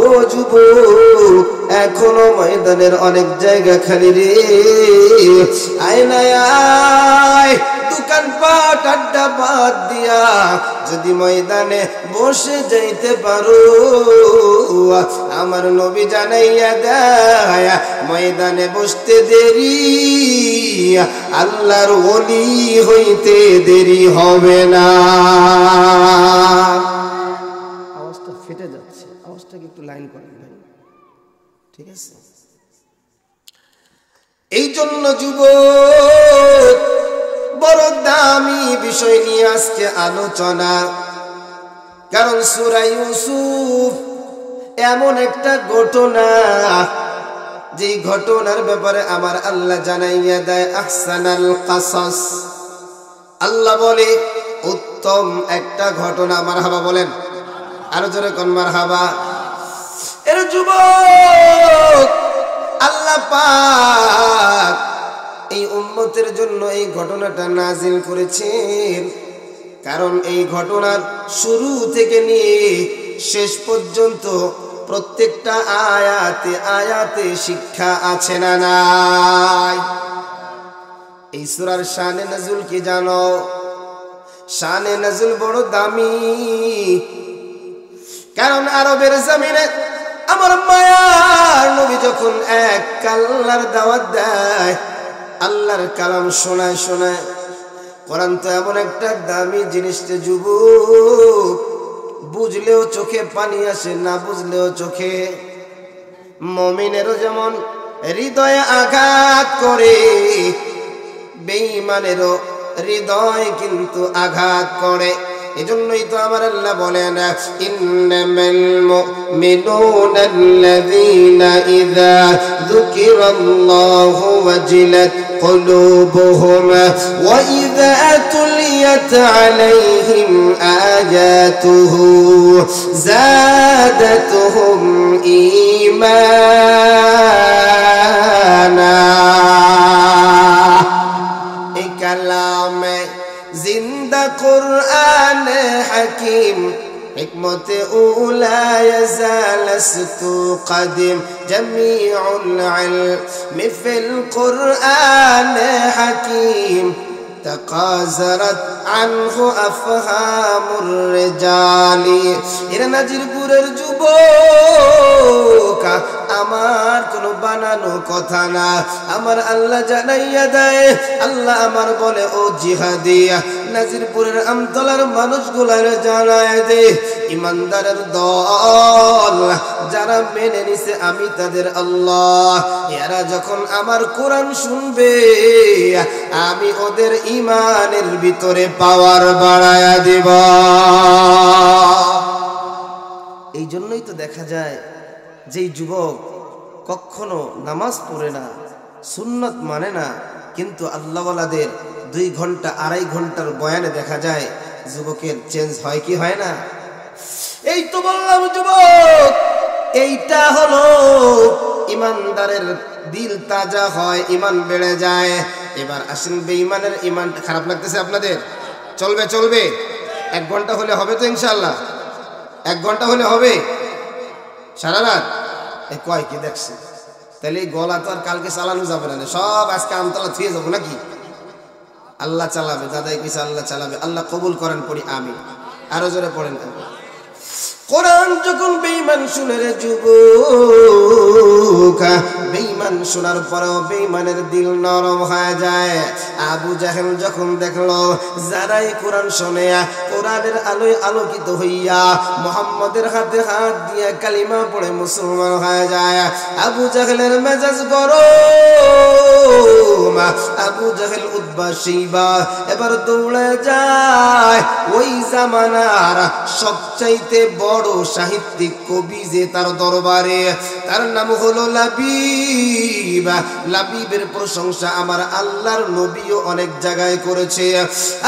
ও যুবক এখনো ময়দানের অনেক জায়গা খালি রে, আয় না আয়, দোকানপাট আড্ডা বাদ দিয়া যদি ময়দানে বসে যাইতে পারো, আমার নবী জানাইয়া দেয় ময়দানে বসতে দেরি আল্লাহর ওলি হইতে দেরি হবে না। আওয়াজটা ফেটে যাচ্ছে, আওয়াজটাকে একটু লাইন করেন ভাই, ঠিক আছে? এই জন্য যুবক বড় দামি বিষয় নিয়ে আজকে আলোচনা, কারণ সূরা ইউসুফ এমন একটা ঘটনা, যেই ঘটনার ব্যাপারে আমার আল্লাহ জানাইয়া দেয় আহসানাল কাসাস। আল্লাহ বলে উত্তম একটা ঘটনা। মারহাবা বলেন, আরো জোরে কোন মারহাবা। এর যুবক আল্লাহ পাক এই উম্মতের জন্য এই ঘটনাটা নাজিল করেছেন, কারণ এই ঘটনার শুরু থেকে নিয়ে শেষ পর্যন্ত প্রত্যেকটা আয়াতে আয়াতে শিক্ষা আছে না নাই? এই সূরার শানে নজুল কি জানো? শানে নজুল বড় দামি, কারণ আরবের জমিনে আমার মায়ার নবী যখন এক আল্লাহর দাওয়াত দেয়, আল্লাহর কালাম শোনায় শোনায়, কোরআন তো এমন একটা দামি জিনিস যে যুবক বুঝলেও চোখে পানি আসে, না বুঝলেও চোখে। মুমিনেরও যেমন হৃদয়ে আঘাত করে, বেঈমানেরও হৃদয় কিন্তু আঘাত করে। এজন্যই তো আমার আল্লাহ বলেন ইন্নামাল মুমিনুনা আল্লাযীনা ইযা যুকিরাল্লাহু ওয়াজিলাত قلوبهم وإذا تليت عليهم آياته زادتهم إيمانا। এই কালামে জিন্দা কুরআন হাকিম حكمة أولى يزالست قديم جميع العلم في القرآن حكيم تقاصرت عنه أفهام الرجال। এরা নাজিরপুরের যুবক, আমার কোনো বানানো কথা না, আমার আল্লাহ জানাইয়া দেয়। আল্লাহ আমার বলে ও জিহাদিয়া নাজিরপুরের আমতলার মানুষগুলার জানায় দে, ইমানদারের দল যারা মেনে নিছে আমি তাদের আল্লাহ, এরা যখন আমার কোরআন শুনবে আমি ওদের ইমানের ভিতরে পাওয়ার বাড়ায়া দিব। এই জন্যই তো দেখা যায় যেই যুবক কখনো নামাজ পড়ে না, সুন্নত মানে না, কিন্তু আল্লাহওয়ালাদের 2 ঘন্টা 2.5 ঘন্টার বয়ানে দেখা যায় যুবকের চেঞ্জ হয় কি হয় না? এই তো বললাম যুবক, এইটা হলো ইমানদারের দিল তাজা হয়, ইমান বেড়ে যায়। এবার আসেন বেঈমানের ইমানটা খারাপ লাগতেছে আপনাদের? চলবে চলবে 1 ঘন্টা হলে হবে তো ইনশাআল্লাহ? 1 ঘন্টা হলে হবে? সারা রাত কয় কি দেখছে? তাহলে এই গলা তো আর কালকে চালানো যাবে না, সব আজকে আমতলা থুয়ে যাবো নাকি? আল্লাহ চালাবে, দাদাই কিছু আল্লাহ চালাবে। আল্লাহ কবুল করেন, পড়ি আমিন। আরো জোরে পড়েন। কোরআন যখন বেঈমান শুনে রে যুবক, বেঈমান শোনার পরেও বেঈমানের দিল নরম হয়ে যায়। আবু জাহেল যখন দেখলো যারাই কোরআন শোনে কোরআনের আলোয় আলোকিত হইয়া মুহাম্মদের হাতে হাত দিয়ে কালিমা পড়ে মুসলমান হয়ে যায়, আবু জাহেলের মেজাজ গরম। আবু জাহেল উতবা শাইবা এবার দৌড়ে যায় ওই জামানার সবচাইতে বড় সাহিত্যিক কবি যে তার দরবারে, তার নাম হলো লাবিব। লাবিবের প্রশংসা আমার আল্লাহর নবীও অনেক জায়গায় করেছে।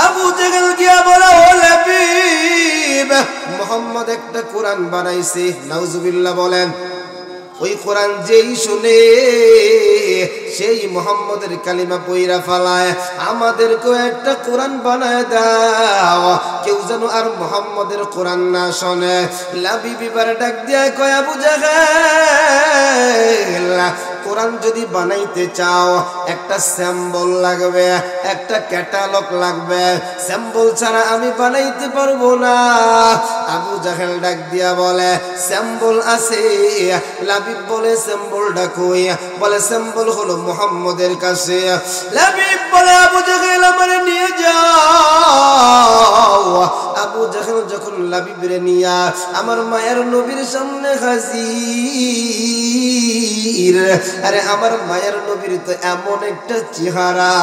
আবু জাহেল গিয়া বলে ও লাবিব, মুহাম্মদ একটা কোরআন বানাইছে, নাউজুবিল্লাহ বলেন। ওই কোরআন যেই শুনে সেই মুহাম্মদের কালিমা পয়রা ফালায়। আমাদেরকেও একটা কোরআন বানায় দাও, কেউ যেন আর মুহাম্মদের কোরআন না শোনে। লাবিব এবার ডাক দিয়া কয়, আবু জাহেল, কোরআন যদি বানাইতে চাও একটা স্যাম্বল লাগবে, একটা ক্যাটালগ লাগবে, স্যাম্বল ছাড়া আমি বানাইতে পারবো না। আবু জাহেল ডাক দিয়া বলে, স্যাম্বল আছে। লাবিব বলে, স্যাম্বলটা কই? বলে, স্যাম্বল হলো মুহাম্মদের কাছে। লাবিব বলে, আবু জাহেল আমারে নিয়ে যাও। আবু জাহেল যখন লাবিবরে নিয়া আমার মায়ের নবীর সামনে হাজির, আরে আমার মায়ের নবীর তো এমন একটা চেহারা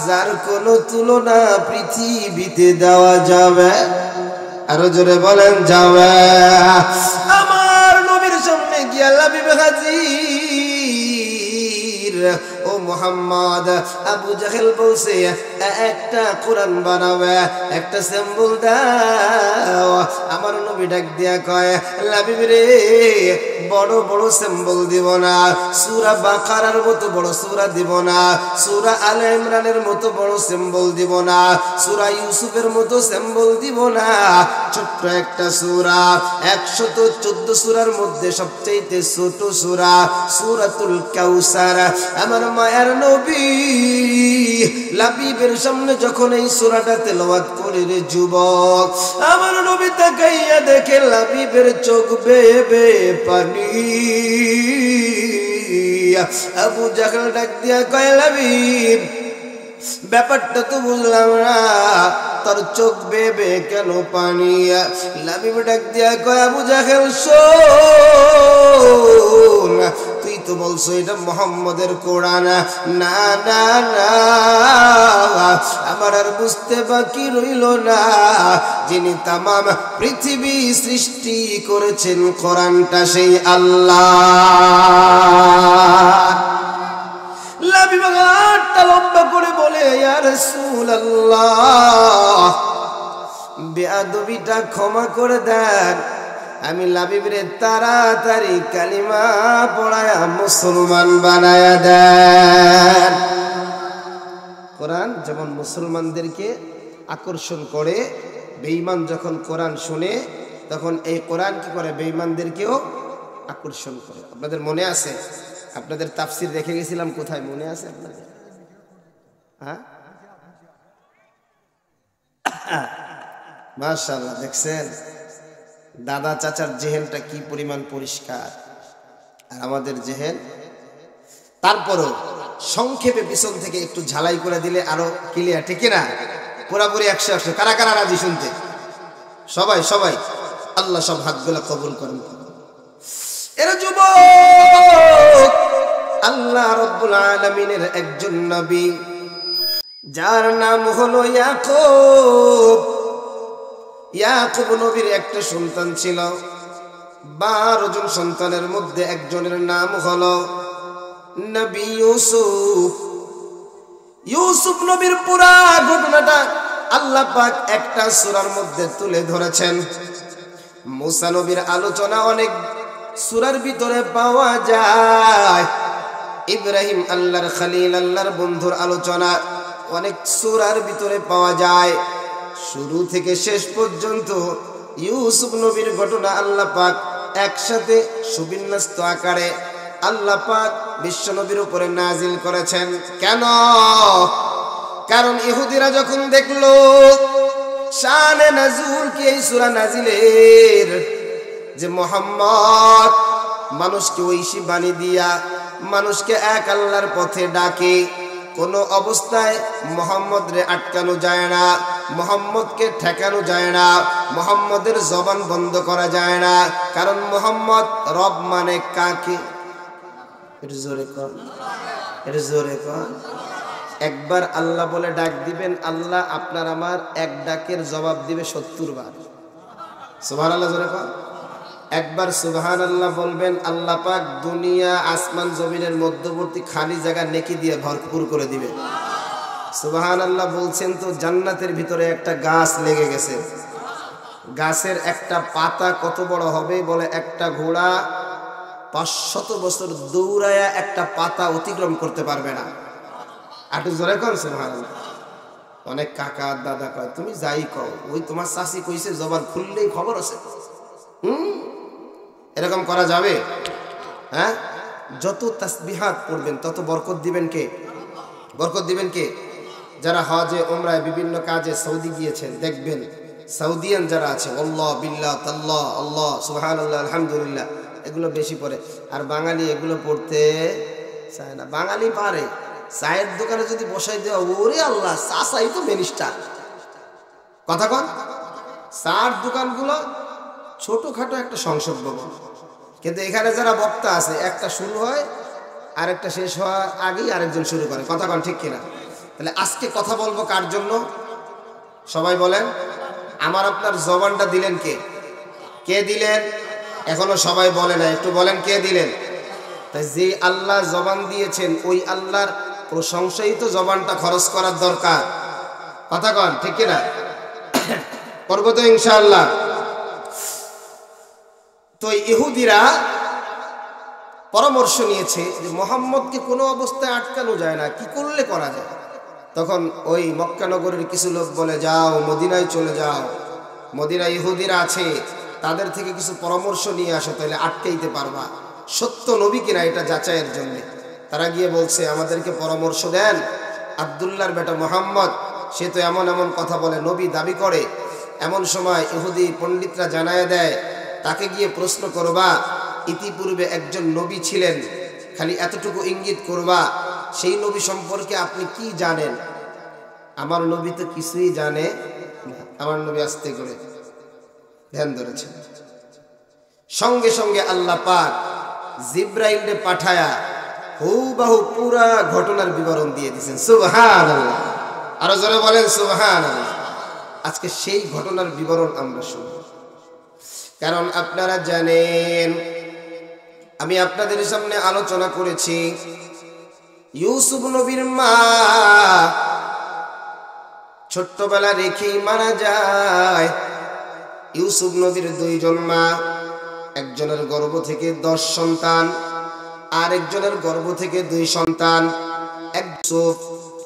যার কোনো তুলনা পৃথিবীতে দেওয়া যাবে। আরো জোরে বলেন যাবে। আমার নবীর সামনে গিয়া লাবিব হাজির। ও মুহাম্মদ, আবু জাহেল বলছে একটা কোরআন বানাবে, একটা স্যাম্বল দাও। আমার নবী ডাক দিয়া কয়, লাবিব রে, বড় বড় স্যাম্বল দিব না, সূরা বাকারার মতো বড় সূরা দিব না, সূরা আলে ইমরানের মতো বড় স্যাম্বল দিব না, সূরা ইউসুফের মতো স্যাম্বল দিব না। ছোট্ট একটা সূরা, 114 সূরার মধ্যে সবচেয়ে ছোট সূরা সূরাতুল কাউসার। আমার মায়ের নবী লাবিবের সামনে যখন এই সূরাটা তেলাওয়াত করে রে যুবক, আমার নবী তাকাইয়া দেখে লাবিবের চোখ বেয়ে বেয়ে পানি। আবু জাহেল ডাক দিয়া কয়, লাবিব, ব্যাপারটা তো বুঝলাম না, তোর চোখ বেয়ে বেয়ে কেন পানি? লাবিব ডাক দিয়া কয়, আবু জাহেল শোন, তুই তো বলছো এটা মুহাম্মদের কোরআন। না না না, আমার আর বুঝতে বাকি রইল না, যিনি তামাম পৃথিবী সৃষ্টি করেছেন কোরআনটা সেই আল্লাহ। লাবিব হাতটা লম্বা করে বলে, ইয়া রাসূলুল্লাহ, বেয়াদবিটা ক্ষমা করে দেন, আমি লাবিবরে তাড়াতাড়ি কালিমা পড়ায়া মুসলমান বানায়া দেন। কোরআন যেমন মুসলমানদেরকে আকর্ষণ করে, বেঈমান যখন কোরআন শুনে তখন এই কোরআন কি করে? বেঈমানদেরকেও আকর্ষণ করে। আপনাদের মনে আছে? আপনাদের তাফসির রেখে গেছিলাম কোথায়, মনে আছে আপনাদের? হ্যাঁ, মাশাআল্লাহ, দেখছেন দাদা চাচার জেহেলটা কি পরিমাণ পরিষ্কার, আর আমাদের জেহেল। তারপরও সংক্ষেপে পিছন থেকে একটু ঝালাই করে দিলে আরো ক্লিয়ার, ঠিক না? পুরাপুরি 100 কারা কারা রাজি শুনতে? সবাই সবাই, আল্লাহ সব হাতগুলো কবুল করেন। এরা যুবক, আল্লাহ রাব্বুল আলামিনের একজন নবী যার নাম হলো ইয়াকুব। ইয়াকুব নবীর একটা সন্তান ছিল, 12 জন সন্তানের মধ্যে একজনের নাম হলো নবী ইউসুফ। ইউসুফ নবীর পুরা ঘটনাটা আল্লাহ পাক একটা সূরার মধ্যে তুলে ধরেছেন। মুসা নবীর আলোচনা অনেক সূরার ভিতরে পাওয়া যায়। ইব্রাহিম আল্লাহর খলিল, আল্লাহর বন্ধুর আলোচনা অনেক সূরার ভিতরে পাওয়া যায়। শুরু থেকে শেষ পর্যন্ত ইউসুফ নবীর ঘটনা আল্লাহ পাক একসাথে সুবিন্যস্ত আকারে আল্লাহ পাক বিশ্ব নবীর উপরে নাজিল করেছেন। কেন? কারণ ইহুদিরা যখন দেখলো শানে নাজুল কি এই সূরা নাজিলের, যে মুহাম্মদ মানুষকে ঐশী বাণী দিয়া মানুষকে এক আল্লাহর পথে ডাকে, কোনো অবস্থায় মুহাম্মদ রে আটকানো যায় না, মুহাম্মদকে ঠেকানো যায় না, মুহাম্মদের জবান বন্ধ করা যায় না। কারণ মুহাম্মদ রব মানে কাকে? এর জোরে কর, এর জোরে কর। একবার আল্লাহ বলে ডাক দিবেন, আল্লাহ আপনার আমার এক ডাকের জবাব দিবে 70 বার। সুবহানাল্লাহ, জোরে কর। একবার সুবহানাল্লাহ বলবেন, আল্লাহ পাক দুনিয়া আসমান জমিনের মধ্যবর্তী খালি জায়গা নেকি দিয়ে ভরপুর করে দিবে। সুবহানাল্লাহ বলছেন তো জান্নাতের ভিতরে একটা গাছ লেগে গেছে, গাছের একটা পাতা কত বড় হবে? বলে একটা ঘোড়া 500 বছর দৌড়ায়া একটা পাতা অতিক্রম করতে পারবে না। আটু জোরে কর সুবহানাল্লাহ। অনেক কাকা দাদা কয় তুমি যাই কও, ওই তোমার চাচি কইছে জবান খুললেই খবর আছে। এরকম করা যাবে? হ্যাঁ, যত তাসবিহাত পড়বেন তত বরকত দিবেন কে? বরকত দিবেন কে? যারা হজে ওমরায় বিভিন্ন কাজে সৌদি গিয়েছেন দেখবেন সৌদিয়ান যারা আছে আল্লাহ বিল্লাহ তাল্লাহ আল্লাহ সুবহানাল্লাহ আলহামদুলিল্লাহ এগুলো বেশি পড়ে। আর বাঙালি এগুলো পড়তে চায় না। বাঙালি পারে, চায়ের দোকানে যদি বসাই দেওয়া, ওরে আল্লাহ চা চাই তো মিনিস্টার। কথা কন, চার দোকানগুলো ছোটখাটো একটা সংসদ ভবন, কিন্তু এখানে যারা বক্তা আছে একটা শুরু হয় আর একটা শেষ হওয়ার আগেই আরেকজন শুরু করে। কথা কন ঠিক কিনা? তাহলে আজকে কথা বলবো কার জন্য? সবাই বলেন। আমার আপনার জবানটা দিলেন কে? কে দিলেন? এখনো সবাই বলে না, একটু বলেন কে দিলেন? তাই যে আল্লাহ জবান দিয়েছেন ওই আল্লাহর প্রশংসাই তো জবানটা খরচ করার দরকার। কথা কন ঠিক কিনা? করবো তো ইনশাআল্লাহ। তো ইহুদিরা পরামর্শ নিয়েছে যে মুহাম্মদকে কোনো অবস্থায় আটকানো যায় না, কি করলে করা যায়। তখন ওই মক্কা নগরের কিছু লোক বলে যাও মদিনায় চলে যাও, মদিনায় ইহুদিরা আছে, তাদের থেকে কিছু পরামর্শ নিয়ে আসো, তাহলে আটকাইতে পারবা। সত্য নবী কিনা এটা যাচাইয়ের জন্য তারা গিয়ে বলছে আমাদেরকে পরামর্শ দেন, আব্দুল্লাহর বেটা মুহাম্মদ সে তো এমন এমন কথা বলে, নবী দাবি করে। এমন সময় ইহুদি পণ্ডিতরা জানায় দেয় তাকে গিয়ে প্রশ্ন করবা ইতিপূর্বে একজন নবী ছিলেন, খালি এতটুকু ইঙ্গিত করবা সেই নবী সম্পর্কে আপনি কি জানেন। আমার নবী তো কিছুই জানে না। আমার নবী আস্তে করে ধ্যান ধরেছেন। সঙ্গে সঙ্গে আল্লাহ পাক জিব্রাইলকে পাঠায়া হুবহু পুরা ঘটনার বিবরণ দিয়ে দিয়েছেন। সুবহানাল্লাহ, আরো জোরে বলেন সুবহানাল্লাহ। আজকে সেই ঘটনার বিবরণ আমরা শুনব, কারণ আপনারা জানেন আমি আপনাদের সামনে আলোচনা করেছি ইউসুফ নবীর মা ছোট্টবেলা রেখেই মারা যায়। ইউসুফ নবীর দুইজন মা, একজনের গর্ভ থেকে 10 সন্তান, আরেকজনের গর্ভ থেকে 2 সন্তান। ইউসুফ,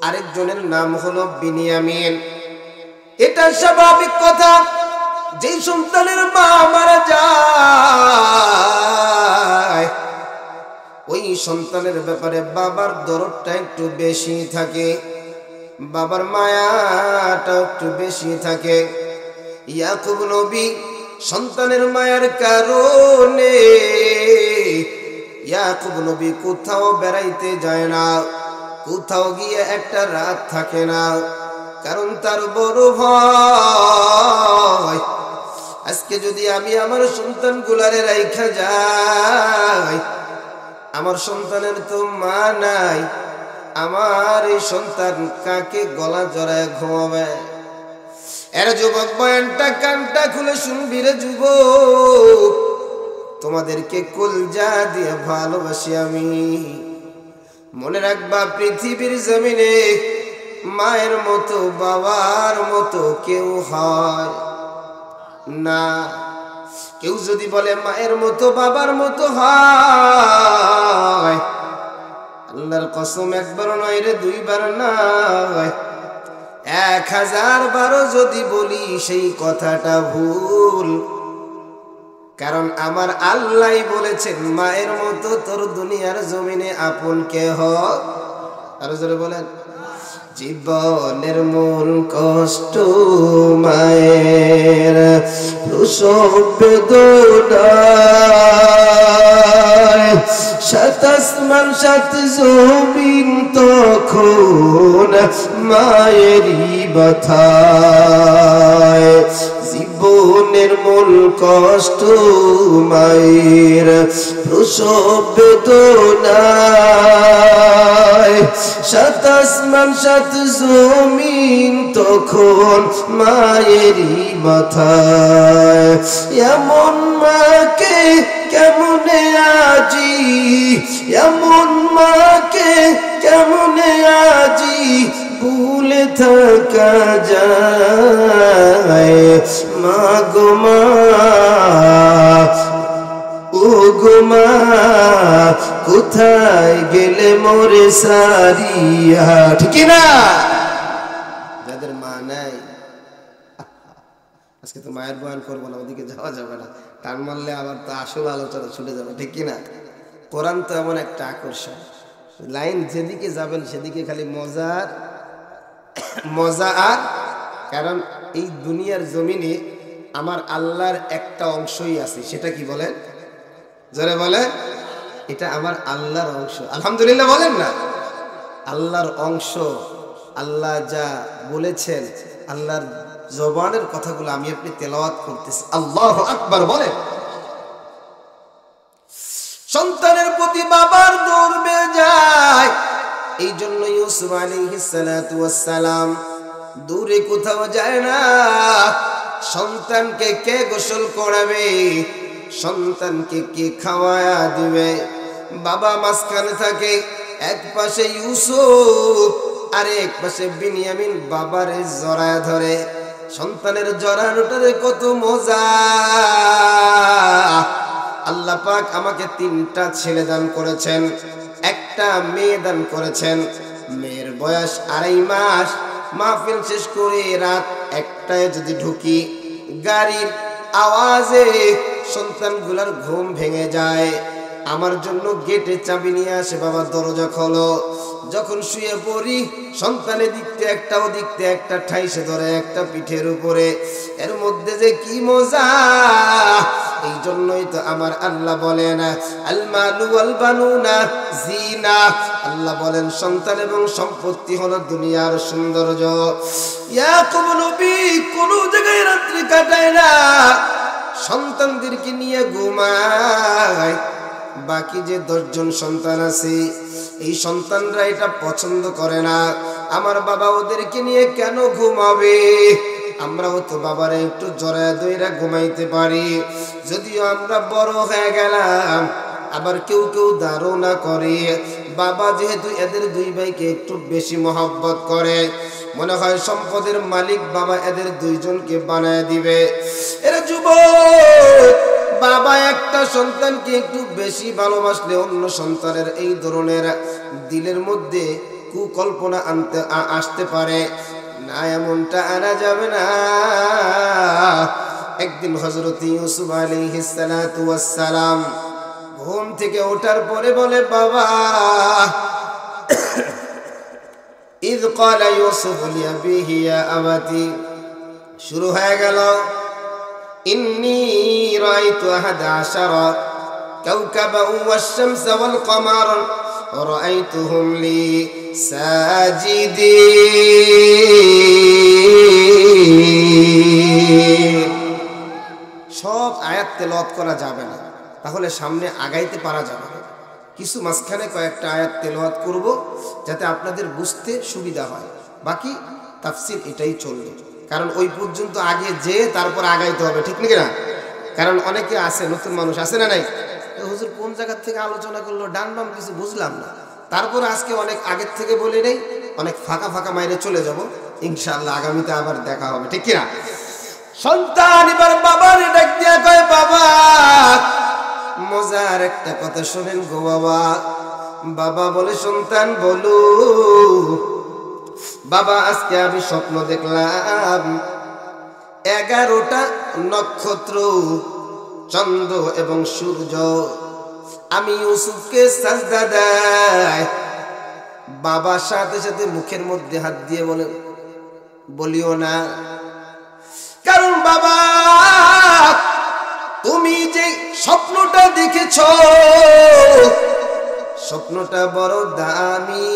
আরেকজনের নাম হলো বিনিয়ামিন। এটা স্বাভাবিক কথা, যেই সন্তানের মা মারা যায় ওই সন্তানের ব্যাপারে বাবার দরদটা একটু বেশি থাকে, বাবার মায়াটা একটু বেশি থাকে। ইয়াকুব নবী সন্তানের মায়ার কারণে ইয়াকুব নবী কোথাও বেড়াইতে যায় না, কোথাও গিয়ে একটা রাত থাকে না, কারণ তার বড় ভয় আজকে যদি আমি আমার সন্তান গুলারে রাইখা যাই, আমার সন্তানের তো মা নাই, আমার এই সন্তান কাকে গলা জড়ায় ঘুমাবে। এর যুবক বয়ানটা কানটা খুলে শুনবি রে যুবক, তোমাদেরকে কলজা দিয়ে ভালোবাসি আমি। মনে রাখবা পৃথিবীর জমিনে মায়ের মতো বাবার মতো কেউ হয় না। কেউ যদি বলে মায়ের মতো বাবার মতো হয়, আল্লাহর কসম একবার নয় রে, 2 বার নয়, 1000 বারও যদি বলি সেই কথাটা ভুল। কারণ আমার আল্লাহ বলেছেন মায়ের মতো তোর দুনিয়ার জমিনে আপন কে হয়। আরো জোরে বলেন। জীবনের মূল কষ্ট মায়ের প্রসব বেদনায়, 7 আসমান 7 জমিন তখন মায়েরই ব্যথায়। জীবনের মূল কষ্ট মায়ের প্রসব বেদনায়, 7 আসমান 7 জমিন তখন মায়েরই মাথায়। এমন মাকে কেমনে আজি, এমন মাকে কেমনে আজি ভুলে থাকা যায়। মা গো মা, ও গো মা, কোথায় গেলে মোরে সারিয়া, ঠিক না? যাদের মা নাই, আজকে তো মায়ের বয়ান করবো না, ওদিকে যাওয়া যাবে না, টান মারলে আবার তো আসল আলোচনা ছুটে যাবে, ঠিক না? কোরআন তো এমন একটা আকর্ষণ, লাইন যেদিকে যাবেন সেদিকে খালি মজার মজা। আর কারণ এই দুনিয়ার জমিনে আমার আল্লাহর একটা অংশই আছে, সেটা কি বলেন? জোরে বলে, এটা আমার আল্লাহর অংশ। আলহামদুলিল্লাহ বলেন না? আল্লাহর অংশ। আল্লাহ যা বলেছেন, আল্লাহর জবানের কথাগুলো আমি আপনি তেলাওয়াত করতেছি। আল্লাহু আকবার বলেন। সন্তানের প্রতি বাবার দৌড় বেয়ে যায়, এই জন্য ইউসুফ আলাইহিস সালাতু ওয়াস সালাম দূরে কোথাও যায় না। সন্তানকে কে গোসল করাবে, সন্তানকে কে খাওয়ায়া দিবে, বাবা মাঝখানে থাকে, এক পাশে ইউসুফ আর এক পাশে বিনিয়ামিন বাবারে জড়ায় ধরে। সন্তানের জড়ানোটারে কত মজা। আল্লাহ পাক আমাকে 3টা ছেলে দান করেছেন, একটা মেয়ে দান করেছেন। মেয়ের বয়স 2.5 মাস। মাহফিল শেষ করে রাত 1টায় যদি ঢুকি, গাড়ির আওয়াজে সন্তানগুলার ঘুম ভেঙে যায়। আমার জন্য গেটে চাবি নিয়ে আসে, বাবা দরজা খোলো। যখন শুয়ে পড়ি, সন্তানের দিকতে একটা, ও দিকতে একটা, ঠাইসে ধরে একটা পিঠের উপরে। এর মধ্যে যে কি মজা! এই জন্যই তো আমার আল্লাহ বলেন আল মালু ওয়াল বানুনা জিনা। আল্লাহ বলেন সন্তান এবং সম্পত্তি হলো দুনিয়ার সৌন্দর্য। ইয়াকুব নবী কোন জায়গায় রাত্রি কাটায় না, সন্তানদেরকে নিয়ে ঘুমায়। বাকি যে 10 জন সন্তান আছে, এই সন্তানরা এটা পছন্দ করে না। আমার বাবা ওদেরকে নিয়ে কেন ঘুমাবে? আমরাও তো বাবারা একটু জড়ায় দইরা ঘুমাইতে পারি। যদিও আমরা বড় হয়ে গেলাম, আবার কেউ কেউ ধারণা করে বাবা যেহেতু এদের 2 ভাইকে একটু বেশি মহব্বত করে, মনে হয় সম্পদের মালিক বাবা এদের 2 জনকে বানায় দিবে। এরা যুবক, বাবা একটা সন্তানকে একটু বেশি ভালোবাসলে অন্য সন্তানের এই ধরনের দিলের মধ্যে কুকল্পনা আসতে পারে না, এমনটা আনা যাবে না। একদিন হযরত ইউসুফ আলাইহিস সালাতু ওয়াস সালাম ঘুম থেকে ওঠার পরে বলে, বাবা, ইয ক্বালা ইউসুফ লিআবিহি ইয়া আবাতি, শুরু হয়ে গেল ইন্নী রাআইতু 11 কাওকাবা ওয়াশ-শামসা ওয়াল কমারা রাআইতুহুম লি সাজিদিন। সব আয়াত তেলাওয়াত করা যাবে না, তাহলে সামনে আগাইতে পারা যাবে না। কিছু মাঝখানে কয়েকটা আয়াত তেলাওয়াত করব যাতে আপনাদের বুঝতে সুবিধা হয়। বাকি তাফসীর এটাই চলবে, কারণ ওই পর্যন্ত আগে যে তারপর আগাইতে হবে, ঠিক নাকি না? কারণ অনেকে আছে, নতুন মানুষ আছে না নাই, হুজুর কোন জায়গা থেকে আলোচনা করলো, ডান বাম কিছু বুঝলাম না। তারপর আজকে অনেক আগের থেকে বলে নেই, অনেক ফাঁকা ফাঁকা মাইরে চলে যাব, ইনশাআল্লাহ আগামীতে আবার দেখা হবে, ঠিক কিনা? সন্তান এবার বাবার ডাক দিয়া কয়, বাবা, মজার একটা কথা শোনেন গো বাবা। বাবা বলে, সন্তান বলো। বাবা, আজকে আমি স্বপ্ন দেখলাম 11টা নক্ষত্র, চন্দ্র এবং সূর্য আমি ইউসুফকে সাজদা দেয়। বাবা সাথে সাথে মুখের মধ্যে হাত দিয়ে বলে, বলিও না, কারণ বাবা তুমি যে স্বপ্নটা দেখেছ, স্বপ্নটা বড় দামি।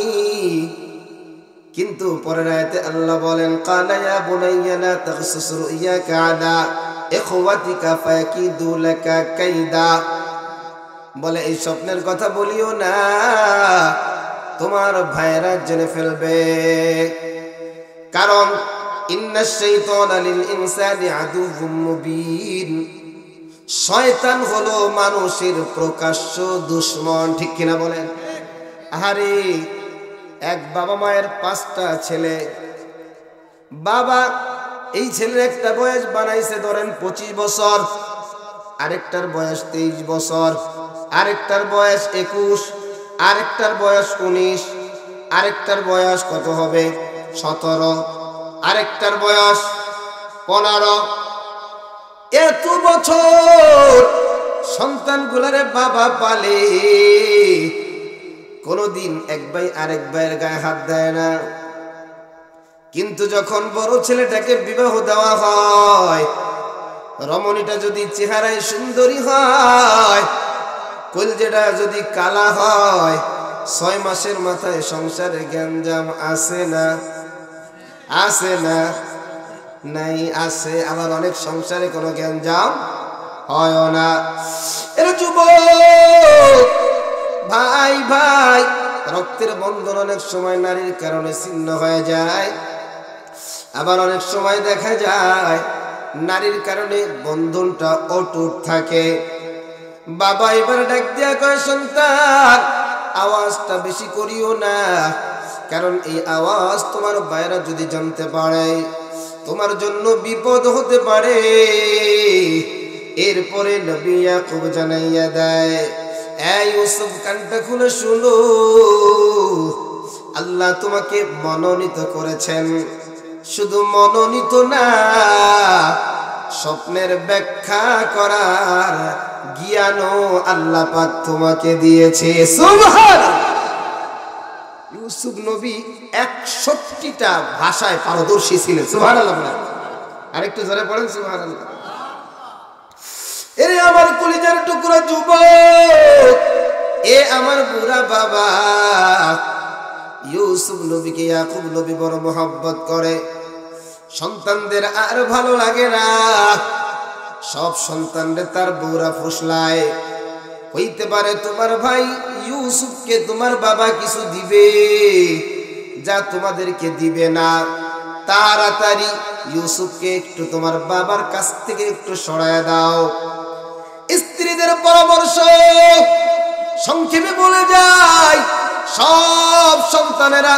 কিন্তু পরের আয়াতে আল্লাহ বলেন, ক্বালা ইয়া বুনাইয়া লা তাগসুস রুইয়াকা আলা ইখওয়াতিকা ফায়াকিদু লাকা কাইদা। বলে, এই স্বপ্নের কথা বলিও না, তোমার ভাইরা জেনে ফেলবে। কারণ ইন্নাশ শাইতানা লিল ইনসানি আদুউম মুবিন, শয়তান হলো মানুষের প্রকাশ্য দুশমন, ঠিক কিনা বলেন? আরে এক বাবা মায়ের 5টা ছেলে। বাবা এই ছেলের একটা বয়স বানাইছে ধরেন 25 বছর, আরেকটার বয়স 23 বছর, আরেকটার বয়স 21, আরেকটার বয়স 19, আরেকটার বয়স কত হবে 17, আরেকটার বয়স 15। এত বছর সন্তানগুলারে বাবা পালে, কোনদিন এক ভাই আরেক ভাইয়ের গায়ে হাত দেয় না। কিন্তু যখন বড় ছেলেটাকে বিবাহ দেওয়া হয়, রমণীটা যদি চেহারায় সুন্দরী হয়, কলজেটা যদি কালা হয়, 6 মাসের মাথায় সংসারে গ্যাঞ্জাম আসে না? আসে না? নাই, আসে। আবার অনেক সংসারে কোনো গ্যাঞ্জাম হয় না। এর যুবক ভাই ভাই, রক্তের বন্ধন অনেক সময় নারীর কারণে ছিন্ন হয়ে যায়, আবার অনেক সময় দেখা যায় নারীর কারণে বন্ধনটা অটুট থাকে। বাবা এবার ডাক দিয়া কয়, সন্তান আওয়াজটা বেশি করিও না, কারণ এই আওয়াজ তোমার বাইরা যদি জানতে পারে তোমার জন্য বিপদ হতে পারে। এরপরে নবী ইয়াকুব জানাইয়া দেয়, এই ইউসুফ কানটা খুলে শুনো, আল্লাহ তোমাকে মনোনীত করেছেন। শুধু মনোনীত না, স্বপ্নের ব্যাখ্যা করার জ্ঞানও আল্লাহ পাক তোমাকে দিয়েছে। সুবহানাল্লাহ। ইউসুফ নবী 61টা ভাষায় পারদর্শী ছিলেন। সুবহানাল্লাহ। আরেকটু জোরে পড়েন সুবহানাল্লাহ। এরে আমার কলিজার টুকরা যুবক, এ আমার বুড়া বাবা, ইউসুফ নবীকে ইয়াকুব নবী বড় মহব্বত করে। সন্তানদের আর ভালো লাগে না, সব সন্তানদের তার বউরা ফুসলায়। হইতে পারে তোমার ভাই ইউসুফকে তোমার বাবা কিছু দিবে যা তোমাদেরকে দিবে না। তাড়াতাড়ি ইউসুফকে একটু তোমার বাবার কাছ থেকে একটু সরায় দাও। স্ত্রীদের পরামর্শ সংক্ষেপে বলে যায়, সব সন্তানেরা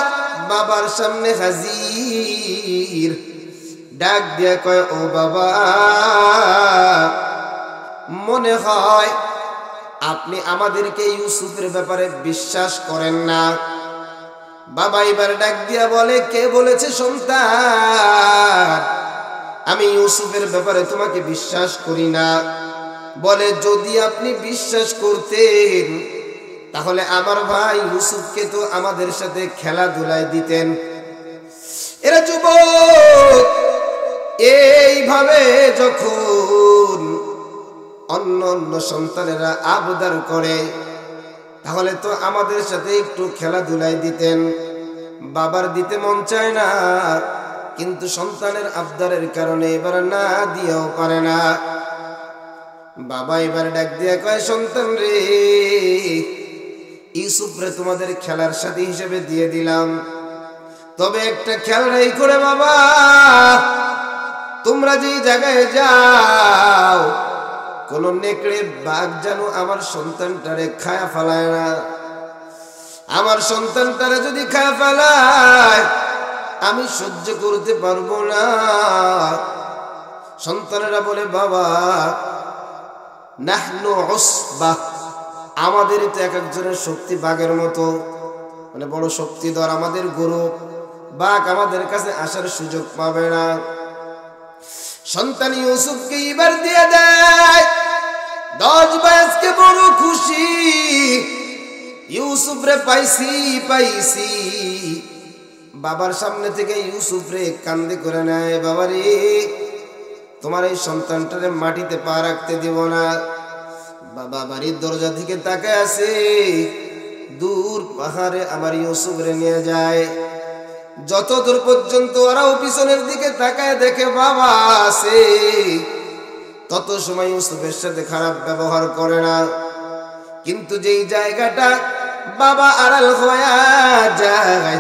বাবার সামনে হাজির। ডাক দিয়া কয়, ও বাবা, মনে হয় আপনি আমাদেরকে ইউসুফের ব্যাপারে বিশ্বাস করেন না। বাবা এবার ডাক দিয়া বলে, কে বলেছে সন্তান আমি ইউসুফের ব্যাপারে তোমাকে বিশ্বাস করি না? বলে, যদি আপনি বিশ্বাস করতেন তাহলে আমার ভাই ইউসুফকে তো আমাদের সাথে খেলাধুলায় দিতেন। এরা যুবক এইভাবে যখন অন্য অন্য সন্তানেরা আবদার করে, তাহলে তো আমাদের সাথে একটু খেলাধুলায় দিতেন। বাবার দিতে মন চায় না, কিন্তু সন্তানের আবদারের কারণে এবার না দিয়েও পারে না। বাবা এবার ডাক দিয়া কয়, সন্তান রে, ইউসুফ রে তোমাদের খেলার সাথী হিসেবে দিয়ে দিলাম, তবে একটা খেয়াল রাই করে বাবা, তোমরা যেই জায়গায় যাও কোন নেকড়ে বাঘ যেন আমার সন্তানটারে খায়া ফেলায় না। আমার সন্তানটারে যদি খায়া ফেলায় আমি সহ্য করতে পারবো না। সন্তানেরা বলে, বাবা নাহনু উসবাহ, আমাদের তো এক একজনের শক্তি বাঘের মতো, মানে বড় শক্তিধর আমাদের গরু, বাঘ আমাদের কাছে আসার সুযোগ পাবে না। সন্তান ইউসুফকে এবার দিয়ে দেয়। 10 ভাই আজকে বড় খুশি, ইউসুফ রে পাইছি পাইছি। বাবার সামনে থেকে ইউসুফ রে কান্দে করে নেয়, বাবা রে তোমার এই সন্তানটারে মাটিতে পা রাখতে দিব না। বাবা বাড়ির দরজা থেকে তাকায় আছে, দূর পাহাড়ে আমার ইউসুফ রে নিয়ে যায়। যত দূর পর্যন্ত ওরাও পিছনের দিকে তাকায় দেখে বাবা আছে, তত সময় ইউসুফের সাথে খারাপ ব্যবহার করে না। কিন্তু যেই জায়গাটা বাবা আড়াল হয়ে যায়,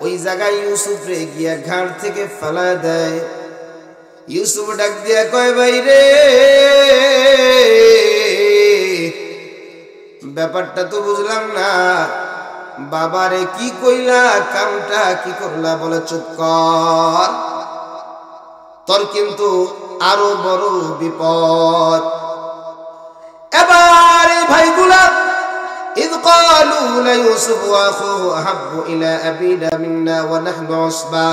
ওই জায়গায় ইউসুফ রে গিয়া ঘাড় থেকে ফেলা দেয়। ইউসুফ ডাক দিয়া কয়, ভাই রে, ব্যাপারটা তো বুঝলাম না, বাবারে কি কইলা, কামটা কি করলা? বলে, চুপ কর, তোর কিন্তু আরো বড় বিপদ। এবার এই ভাইগুলা, ইদ وقالوا ليوسف واخوه احب الى ابينا منا ونحن عصبه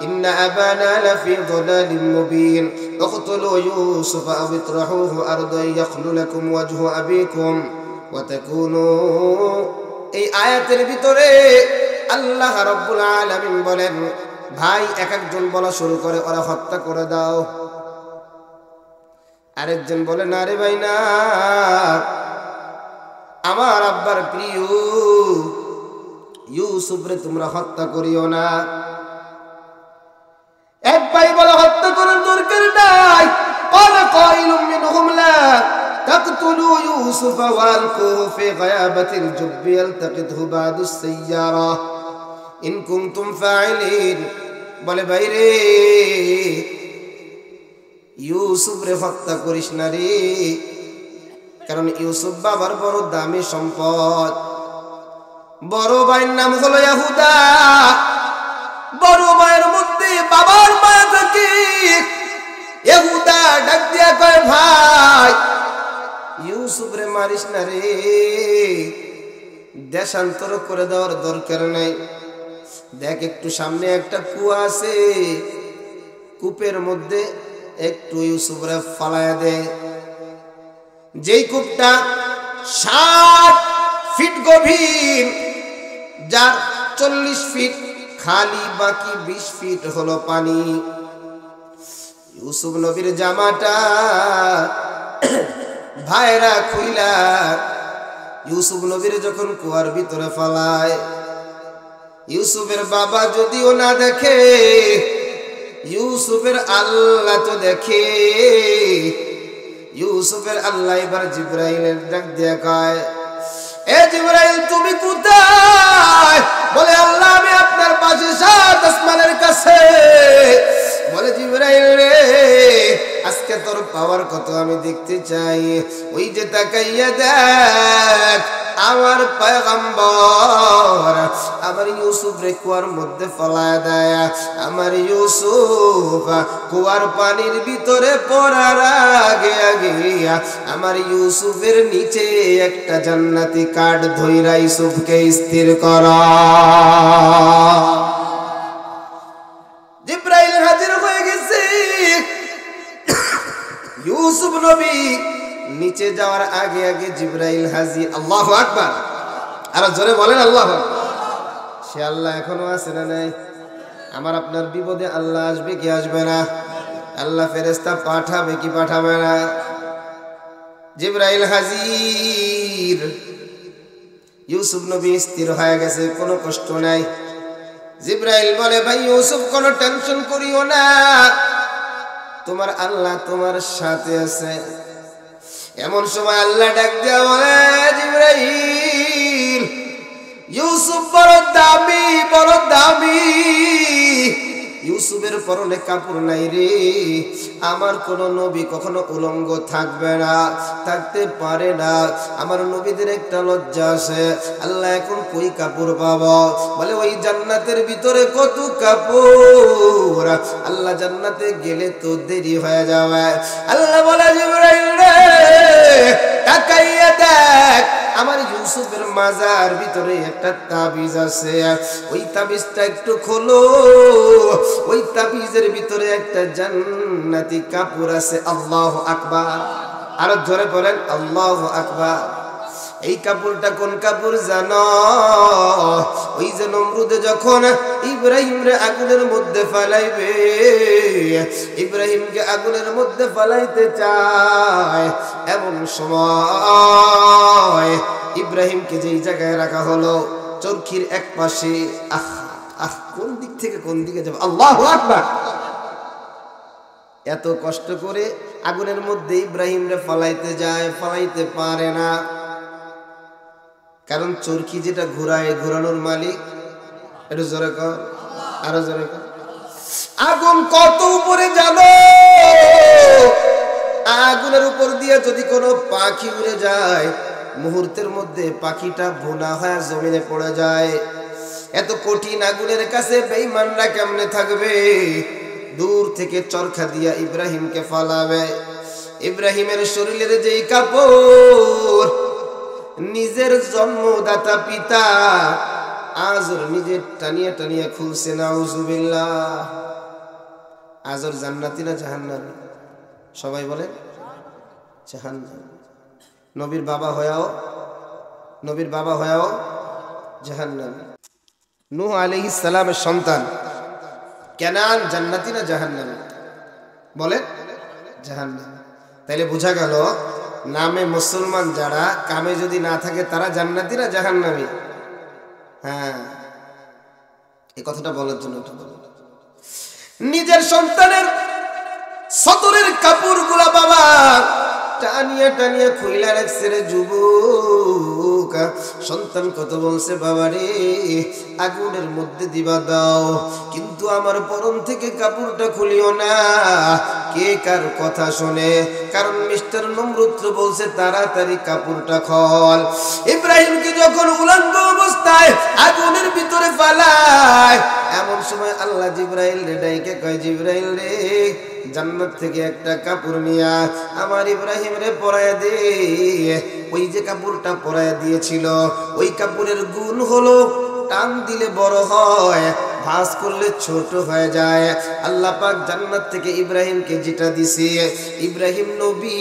ان ابانا لفي ضلال مبين اقتلوا يوسف او اطرحوه ارضا يخل لكم وجه ابيكم وتكونوا এই আয়াতের ভিতরে আল্লাহ রাব্বুল আলামিন বলেন ভাই এক একজন বলা শুরু করে ওরা হত্যা করে দাও আরেকজন বলে না রে ভাই না আমার আব্বার প্রিয় ইউসুফ রে তোমরা হত্যা করিও না এক ভাই বলে হত্যা করার দরকার নাই قال قائل منهم لا تقتلوا يوسف والقوه في غيابة الجب يلتقطه بعض السيارة إن كنتم فاعلين বলে ভাই রে ইউসুফ রে হত্যা করিস না রে কারণ ইউসুফ বাবার বড় দামি সম্পদ বড় ভাইয়ের নাম হলো ইয়াহুদা বড় ভাইয়ের মধ্যে বাবার মায়া থাকে ইয়াহুদা ডাক দিয়া কয় ভাই ইউসুফ রে মারিস না রে দেশান্তর করে দেওয়ার দরকার নাই দেখ একটু সামনে একটা কুয়া আছে কূপের মধ্যে একটু ইউসুফ রে ফালায়া দে যেই কূপটা 60 ফিট গভীর যার 40 ফিট খালি বাকি 20 ফিট হলো পানি ইউসুফ নবীর জামাটা ভাইরা খুইলা ইউসুফ নবীর যখন কুয়ার ভিতরে ফালায় ইউসুফের বাবা যদিও না দেখে ইউসুফের আল্লাহ তো দেখে ইউসুফের আল্লাহ এবার জিবরাইলের ডাক দিয়ে কয় এ জিবরাইল তুমি কোথায় বলে আল্লাহ আমি আপনার পাশে 7 আসমানের কাছে বলে জিবরাইল রে আজকে তোর পাওয়ার কত আমি দেখতে চাই ওই যে তাকাইয়া দেখ আমার পয়গম্বর আমার ইউসুফ রে কুয়ার মধ্যে ফলায় দেয় আমার ইউসুফ কুয়ার পানির ভিতরে পড়ার আগে আগে আমার ইউসুফের নিচে একটা জান্নাতি কাঠ ধইরা ইউসুফকে স্থির করা জিবরাইল হাজির হয়ে গেছে ইউসুফ নবী নিচে যাওয়ার আগে আগে জিবরাইল হাজির আল্লাহু আকবার আর জোরে বলেন আল্লাহু আকবার সে আল্লাহ এখনো আছে না নাই আমার আপনার বিপদে আল্লাহ আসবে কি আসবে না আল্লাহ ফেরেশতা পাঠাবে কি পাঠাবে না জিবরাইল হাজির ইউসুফ নবী স্থির হয়ে গেছে কোনো কষ্ট নাই জিবরাইল বলে ভাই ইউসুফ কোনো টেনশন করিও না তোমার আল্লাহ তোমার সাথে আছে এমন সময় আল্লাহ ডাক দেয়া বলে জিবরাইল ইউসুফ বড় দামি ইউসুফের পরনে কাপড় নাই রে আমার কোন নবী কখনো উলঙ্গ থাকবে না থাকতে পারে না আমার নবীদের একটা লজ্জা আছে আল্লাহ এখন কই কাপড় পাবো বলে ওই জান্নাতের ভিতরে কত কাপড় আল্লাহ জান্নাতে গেলে তো দেরি হয়ে যাবে আল্লাহ বলে জিবরাইল রে তাকাইয়া দেখ আমার ইউসুফের মাজার ভিতরে একটা তাবিজ আছে ওই তাবিজটা একটু খোলো ওই তাবিজের ভিতরে একটা জান্নাতি কাপড় আছে আল্লাহু আকবার আর জোরে বলেন আল্লাহু আকবার এই কাপড়টা কোন কাপড় জানো ওই যে নমরুদে যখন ইব্রাহিমরে আগুনের মধ্যে ফেলাইবে ইব্রাহিমকে আগুনের মধ্যে ফেলাইতে চায় এমন সময় ইব্রাহিমকে যেই জায়গায় রাখা হলো চরকির এক পাশে কোন দিক থেকে কোন দিকে যাবে আল্লাহু আকবার এত কষ্ট করে আগুনের মধ্যে ইব্রাহিমরে ফলাইতে যায় ফলাইতে পারে না কারণ চরকি যেটা ঘোরায় ঘোরানোর মালিক একটু জোরে কর আরো জোরে কর আগুন কত উপরে জানো আগুনের উপর দিয়ে যদি কোনো পাখি উড়ে যায় মুহূর্তের মধ্যে পাখিটা ভুনা হয়ে জমিনে পড়ে যায় এত কঠিন আগুনের কাছে বেঈমানরা কেমনে থাকবে দূর থেকে চরখা দিয়া ইব্রাহিমকে ফালাবে ইব্রাহিমের শরীরের যেই কাপড় নিজে নিজের জন্মদাতা পিতা আজর নিজে টানিয়ে টানিয়ে খুলছে, নাউজুবিল্লাহ। আজর জান্নাতি না জাহান্নামী? সবাই বলেন জাহান্নামী। নবীর বাবা হয়েও জাহান্নামী। নূহ আলাইহিস সালামের সন্তান কেনান জান্নাতি না জাহান্নামী? বলেন জাহান্নামী। তাইলে বোঝা গেল নামে মুসলমান যারা, কামে যদি না থাকে তারা জান্নাতি না জাহান্নামী? হ্যাঁ, এই কথাটা বলার জন্য নিজের সন্তানের সতরের কাপড় গুলা বাবা টানিয়ে টানিয়ে খুইলা রাখছে রে যুবক। সন্তান কত বলছে, বাবা রে আগুনের মধ্যে দিবা দাও, কিন্তু আমার পরন থেকে কাপড়টা খুলিও না। কে কার কথা শোনে? কারণ মিস্টার নমরুদ বলছে তাড়াতাড়ি কাপড়টা খোল। ইব্রাহিমকে যখন উলঙ্গ অবস্থায় আগুনের ভিতরে ফালায়, এমন সময় আল্লাহ জিবরাইল রে ডাইকে কয়, জিবরাইল রে জান্নাত থেকে একটা কাপড় নিয়া আমার ইব্রাহিম রে পরায় দে। ওই যে কাপড়টা পরায় দিয়েছিল, ওই কাপড়ের গুণ হলো টান দিলে বড় হয়, ভাঁজ করলে ছোট হয়ে যায়। আল্লাহ পাক জান্নাত থেকে ইব্রাহিমকে যেটা দিছে, ইব্রাহিম নবী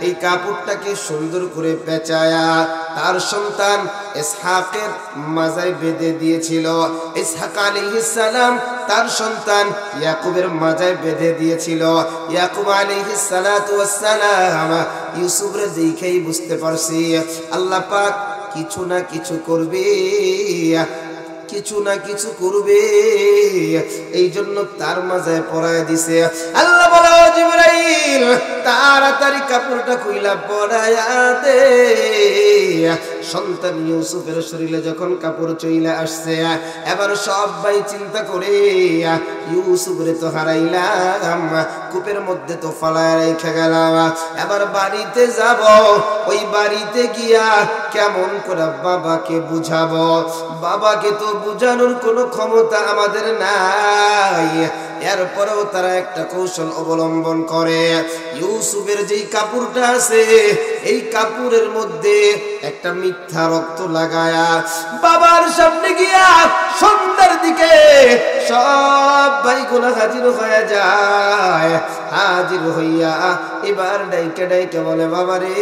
এই কাপড়টাকে সুন্দর করে পেঁচায়া তার সন্তান ইসহাকের মাজায় বেঁধে দিয়েছিল। ইসহাক আলাইহিস সালাম তার সন্তান ইয়াকুবের মাজায় বেঁধে দিয়েছিল। ইয়াকুব আলাইহিস সালাতু ওয়াস সালাম ইউসুফরে দেখেই বুঝতে পারছি আল্লাহ পাক কিছু না কিছু করবে, কিছু না কিছু করবে, এই জন্য তার মাঝে পরায় দিছে। আল্লাহ বলে, ও জিবরাইল তাড়াতাড়ি কাপড়টা খুইলা পরায়া দে। সন্তান ইউসুফের শরীরে যখন কাপড় চইলা আসছে, এবার সবাই চিন্তা করে ইউসুফরে তো হারাইলাম, কূপের মধ্যে তো ফালায় রেখে গেলাম, এবার বাড়িতে যাব, ওই বাড়িতে গিয়া কেমন করে বাবাকে বুঝাবো? বাবাকে তো বুঝানোর কোনো ক্ষমতা আমাদের নাই। এরপরেও তারা একটা কৌশল অবলম্বন করে। ইউসুফের যেই কাপড়টা আছে, এই কাপড়ের মধ্যে একটা মিথ্যা রক্ত লাগায়া বাবার সামনে গিয়া সন্ধ্যার দিকে সব ভাইগুলো হাজির হয়ে যায়। হাজির হইয়া এবার ডাইকে ডাইকে বলে, বাবা রে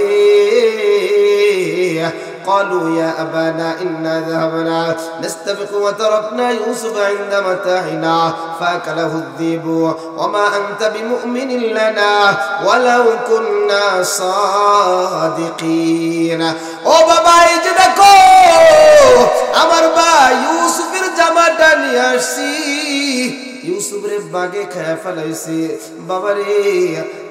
قالوا يا أبانا إنا ذهبنا نستبق وتركنا يوسف عند متاعنا فأكله الذئب وما أنت بمؤمن لنا ولو كنا صادقين। ও বাবা, এই যে দেখো আমার ভাই ইউসুফের জামাটা নিয়ে আসছি, ইউসুফরে বাগে খায়া ফেলাইছে। বাবা রে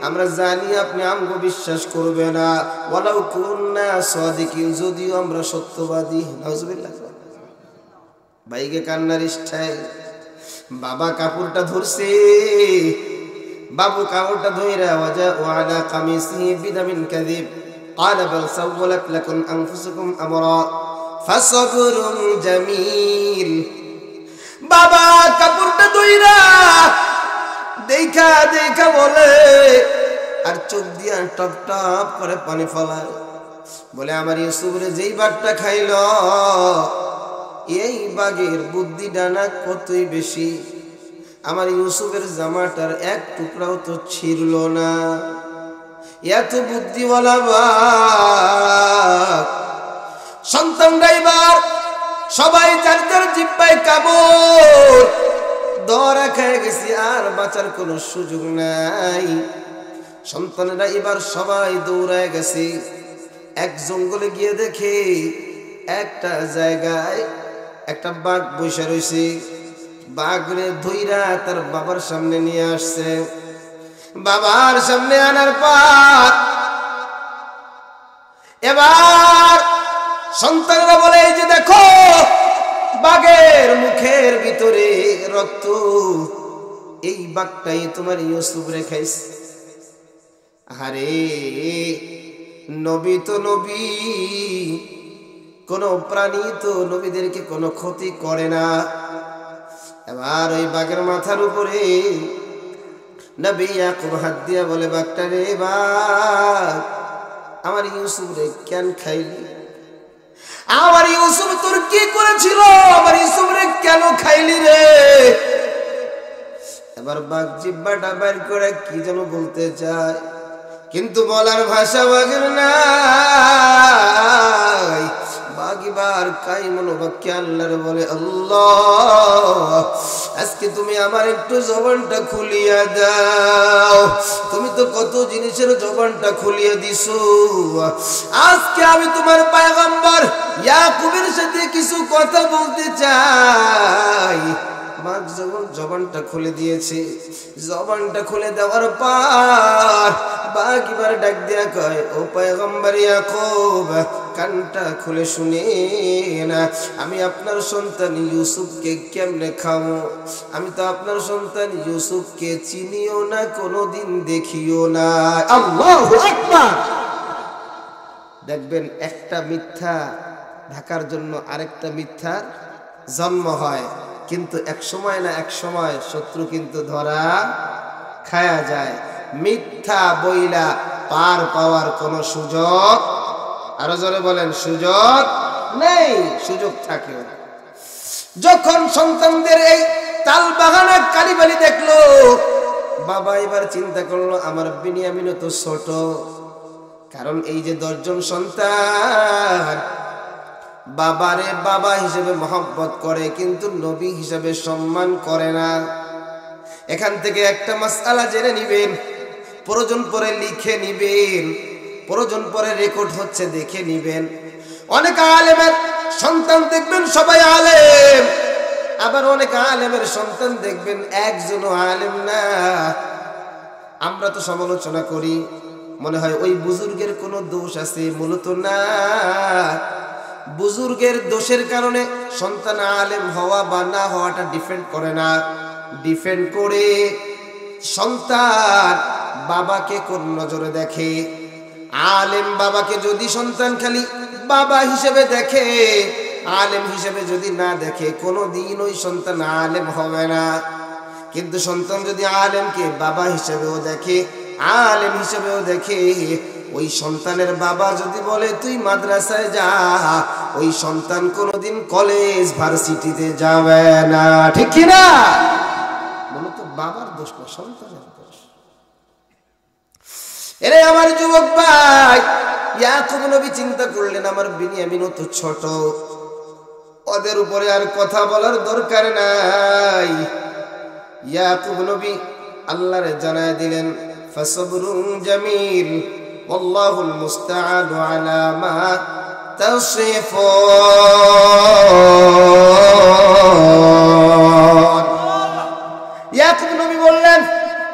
আমরা জানি আপনি আমগো বিশ্বাস করবে না, ওয়ালাউ কুন্না সাদিকিন, যদিও আমরা সত্যবাদী। নাউজুবিল্লাহ। ভাইকে কান্নার ইচ্ছায় বাবা কাপড়টা ধরছে, বাবু কাপড়টা ধইরা ওয়াজা ওয়ালা কামিসিহি বিদামিন কাযিব قال بل سولت لكم أنفسكم أمرا فصبر جميل। বাবা কাপড়টা ধইরা দেখা দেখা বলে, আর চোখ দিয়া টপ টপ করে পানি ফলায়, বলে আমার ইউসুফরে যেই বাঘটা খাইল, এই বাঘের বুদ্ধি ডানা কতই বেশি, আমার ইউসুফের জামাটার এক টুকরাও তো ছিড়ল না। এত বুদ্ধিওয়ালা বাঘ। সন্তানরা এবার সবাই যার যার জিব্বায় কাপড় ধরা খেয়ে গেছি, আর বাঁচার কোনো সুযোগ নাই। সন্তানেরা এবার সবাই দৌড়ায় গেছে। এক জঙ্গলে গিয়ে দেখে একটা জায়গায় একটা বাঘ বসে রয়েছে। বাঘরে ধইরা তার বাবার সামনে নিয়ে আসছে। বাবার সামনে আনার পর এবার সন্তানরা বলে, এই যে দেখো বাঘের মুখের ভিতরে রক্ত, এই বাঘটাই তোমার ইউসুফ রে খাইছে। আরে নবী তো নবী, কোন প্রাণী তো নবীদেরকে কোনো ক্ষতি করে না। এবার ওই বাঘের মাথার উপরে নবী ইয়াকুব হাত দিয়া বলে, বাঘটা রে বাঘ, আমার ইউসুফ রে কেন খাইলি? আমার ইউসুফ তোর কি করেছিল, আমার ইউসুফরে কেন খাইলি রে? এবার বাঘ জিহ্বাটা বের করে কি যেন বলতে চায়, কিন্তু বলার ভাষা বাঘের নাই। বাঘ এবার কাই মনোবাক্যে আল্লাহর বলে, আল্লাহ আজকে তুমি আমার একটু জবানটা খুলিয়া দাও। তুমি তো কত জিনিসের জবানটা খুলিয়ে দিছো, আজকে আমি তোমার পয়গম্বর ইয়াকুবের সাথে কিছু কথা বলতে চাই। বাঘ যখন জবানটা খুলে দিয়েছে, জবানটা খুলে দেওয়ার পর বাঘ এবার ডাক দিয়া কয়, ও পয়গম্বর ইয়াকুব, কানটা খুলে শুনেন, আমি আপনার সন্তান ইউসুফকে কেমনে খাবো? আমি তো আপনার সন্তান ইউসুফকে চিনিও না, কোনোদিন দেখিও না। আল্লাহু আকবার। দেখবেন একটা মিথ্যা ঢাকার জন্য আরেকটা মিথ্যার জন্ম হয়, কিন্তু এক সময় না এক সময় শত্রু কিন্তু ধরা খায়া যায়। মিথ্যা বইলা পার পাওয়ার কোনো সুযোগ, আরো জোরে বলেন, সুযোগ নেই, সুযোগ থাকে না। যখন সন্তানদের এই তাল বাগানে কালিবালি দেখলো, বাবা এবার চিন্তা করলো আমার বিনিয়ামিনও তো ছোট, কারণ এই যে 10 জন সন্তান বাবারে বাবা হিসেবে মহব্বত করে, কিন্তু নবী হিসেবে সম্মান করে না। এখান থেকে একটা মাসআলা জেনে নিবেন, প্রয়োজন পরে লিখে নিবেন, প্রয়োজন পরে রেকর্ড হচ্ছে দেখে নিবেন। অনেক আলেমের সন্তান দেখবেন সবাই আলেম, আবার অনেক আলেমের সন্তান দেখবেন একজনও আলেম না। আমরা তো সমালোচনা করি, মনে হয় ওই বুজুর্গের কোনো দোষ আছে, মূলত না। বুজুর্গের দোষের কারণে সন্তান আলেম হওয়া বা না হওয়াটা ডিপেন্ড করে না, ডিপেন্ড করে সন্তান বাবাকে কোন নজরে দেখে। আলেম বাবাকে যদি সন্তান খালি বাবা হিসেবে দেখে, আলেম হিসেবে যদি না দেখে, কোনোদিন ওই সন্তান আলেম হবে না। কিন্তু সন্তান যদি আলেমকে বাবা হিসেবেও দেখে, আলেম হিসেবেও দেখে, ওই সন্তানের বাবা যদি বলে তুই মাদ্রাসায় যা, ওই সন্তান কোনোদিন কলেজ ভার্সিটিতে যাবে না, ঠিক কি না? মূলত বাবার দোষ না, সন্তানের দোষ। এরে আমার যুবক ভাই, ইয়াকুব নবী চিন্তা করলেন আমার বিনিয়ামিন তো ছোট, ওদের উপরে আর কথা বলার দরকার নাই। ইয়াকুব নবী আল্লাহরে জানায় দিলেন, ফাসবরুন জামিল ওয়াল্লাহুল মুস্তাআনু আলা মা তাসিফুন। ইয়াকুব নবী বললেন,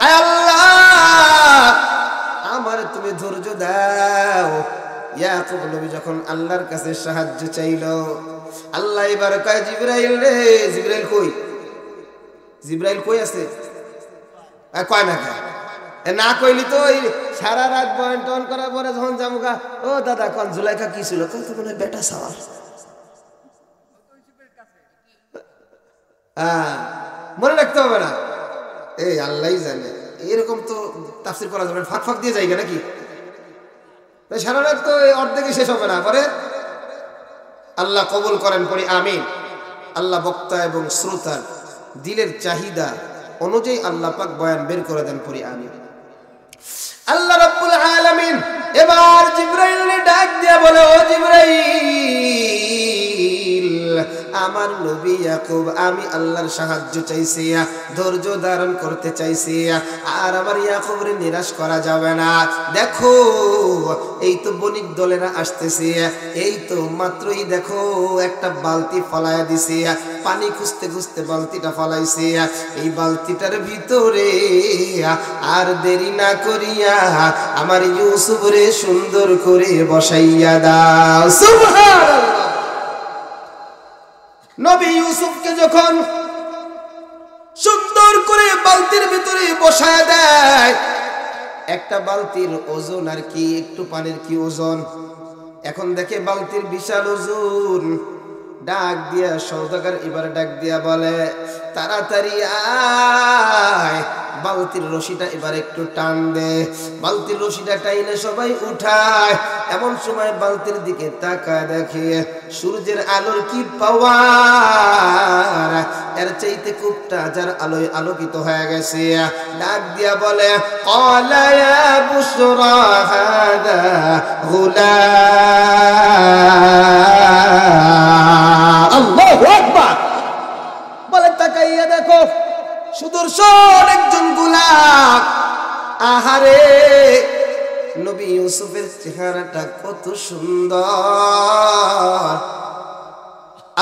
আয় আল্লাহ আমার তুমি ধৈর্য দাও। ইয়াকুব নবী যখন আল্লাহর কাছে সাহায্য চাইল, আল্লাহ এবার কয়, জিবরাইল রে, জিবরাইল কই? জিবরাইল কই আছে? কয় না, না কইলি তো ওই সারা রাত বয়ান টন করার পরে যখন জামুকা, ও দাদা কোন জুলাইখা কি ছিল? কত মনে হয় বেটা সাওয়ার। মনে রাখতে হবে না, এই আল্লাহই জানে। এরকম তো তাফসীর করা যাবে, ফাঁক ফাঁক দিয়ে যাইবে নাকি? সারা রাত তো অর্ধেকই শেষ হবে না। পরে আল্লাহ কবুল করেন, পড়ি আমিন। আল্লাহ বক্তা এবং শ্রোতার দিলের চাহিদা অনুযায়ী আল্লাহ পাক বয়ান বের করে দেন, পড়ি আমিন। আল্লাহ রাব্বুল আলামিন এবার জিবরাইলকে ডাক দিয়ে বলে, ও জিবরাইল, আমার নবী ইয়াকুব আমি আল্লাহর সাহায্য চাইছি, ধৈর্য ধারণ করতে চাইছি, আর আমার ইয়াকুবরে নিরাশ করা যাবে না। দেখো এই তো বণিক দলেরা আসতেছে, এই তো মাত্রই দেখো একটা বালতি ফলায়া দিছে, পানি খুঁজতে খুঁজতে বালতিটা ফলাইছে, এই বালতিটার ভিতরে আর দেরি না করিয়া আমার ইউসুফরে সুন্দর করে বসাইয়া দাও। সুবহানাল্লাহ। নবী ইউসুফকে যখন সুন্দর করে বালতির ভিতরে বসায় দেয়, একটা বালতির ওজন আর কি একটু পানির কি ওজন, এখন দেখে বালতির বিশাল ওজন। ডাক দিয়া সওদাগর এবার ডাক দিয়া বলে, তাড়াতাড়ি আয়, বালতির রশিটা এবার একটু টান দে। বালতির রশিটা টাইনে সবাই উঠায়। এমন সময় বালতির দিকে তাকায়, দেখে সূর্যের আলোর কি পাওয়ার, এর চাইতে কূপটা যার আলোয় আলোকিত হয়ে গেছে। ডাক দিয়া বলে, ক্বালা ইয়া বুশরা হাদা গুলাম। আল্লাহু আকবার। বলে তাকাইয়া দেখো সুদর্শন একজন গোলাম। আহারে, নবী ইউসুফের চেহারাটা কত সুন্দর।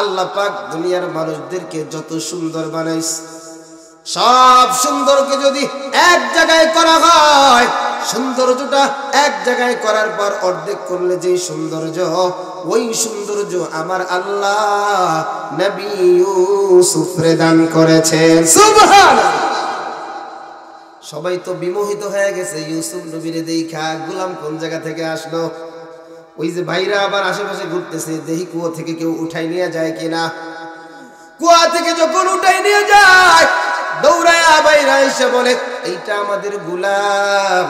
আল্লাহ পাক দুনিয়ার মানুষদেরকে যত সুন্দর বানাইছে, সব সুন্দরকে যদি এক জায়গায় করা হয়, সৌন্দর্যটা এক জায়গায় করার পর অর্ধেক করলে যে সৌন্দর্য, ওই সৌন্দর্য আমার আল্লাহ নবী ইউসুফরে দান করেছেন। সুবহানাল্লাহ। সবাই তো বিমোহিত হয়ে গেছে ইউসুফ নবীরে দেখা। গোলাম কোন জায়গা থেকে আসলো? ওই যে ভাইরা আবার আশেপাশে ঘুরতেছে, দেখি কুয়ো থেকে কেউ উঠাই নিয়ে যায় কিনা। কুয়া থেকে যখন উঠাই নিয়ে যায়, দৌড়ায়া ভাইরা এসে বলে, এইটা আমাদের গোলাম,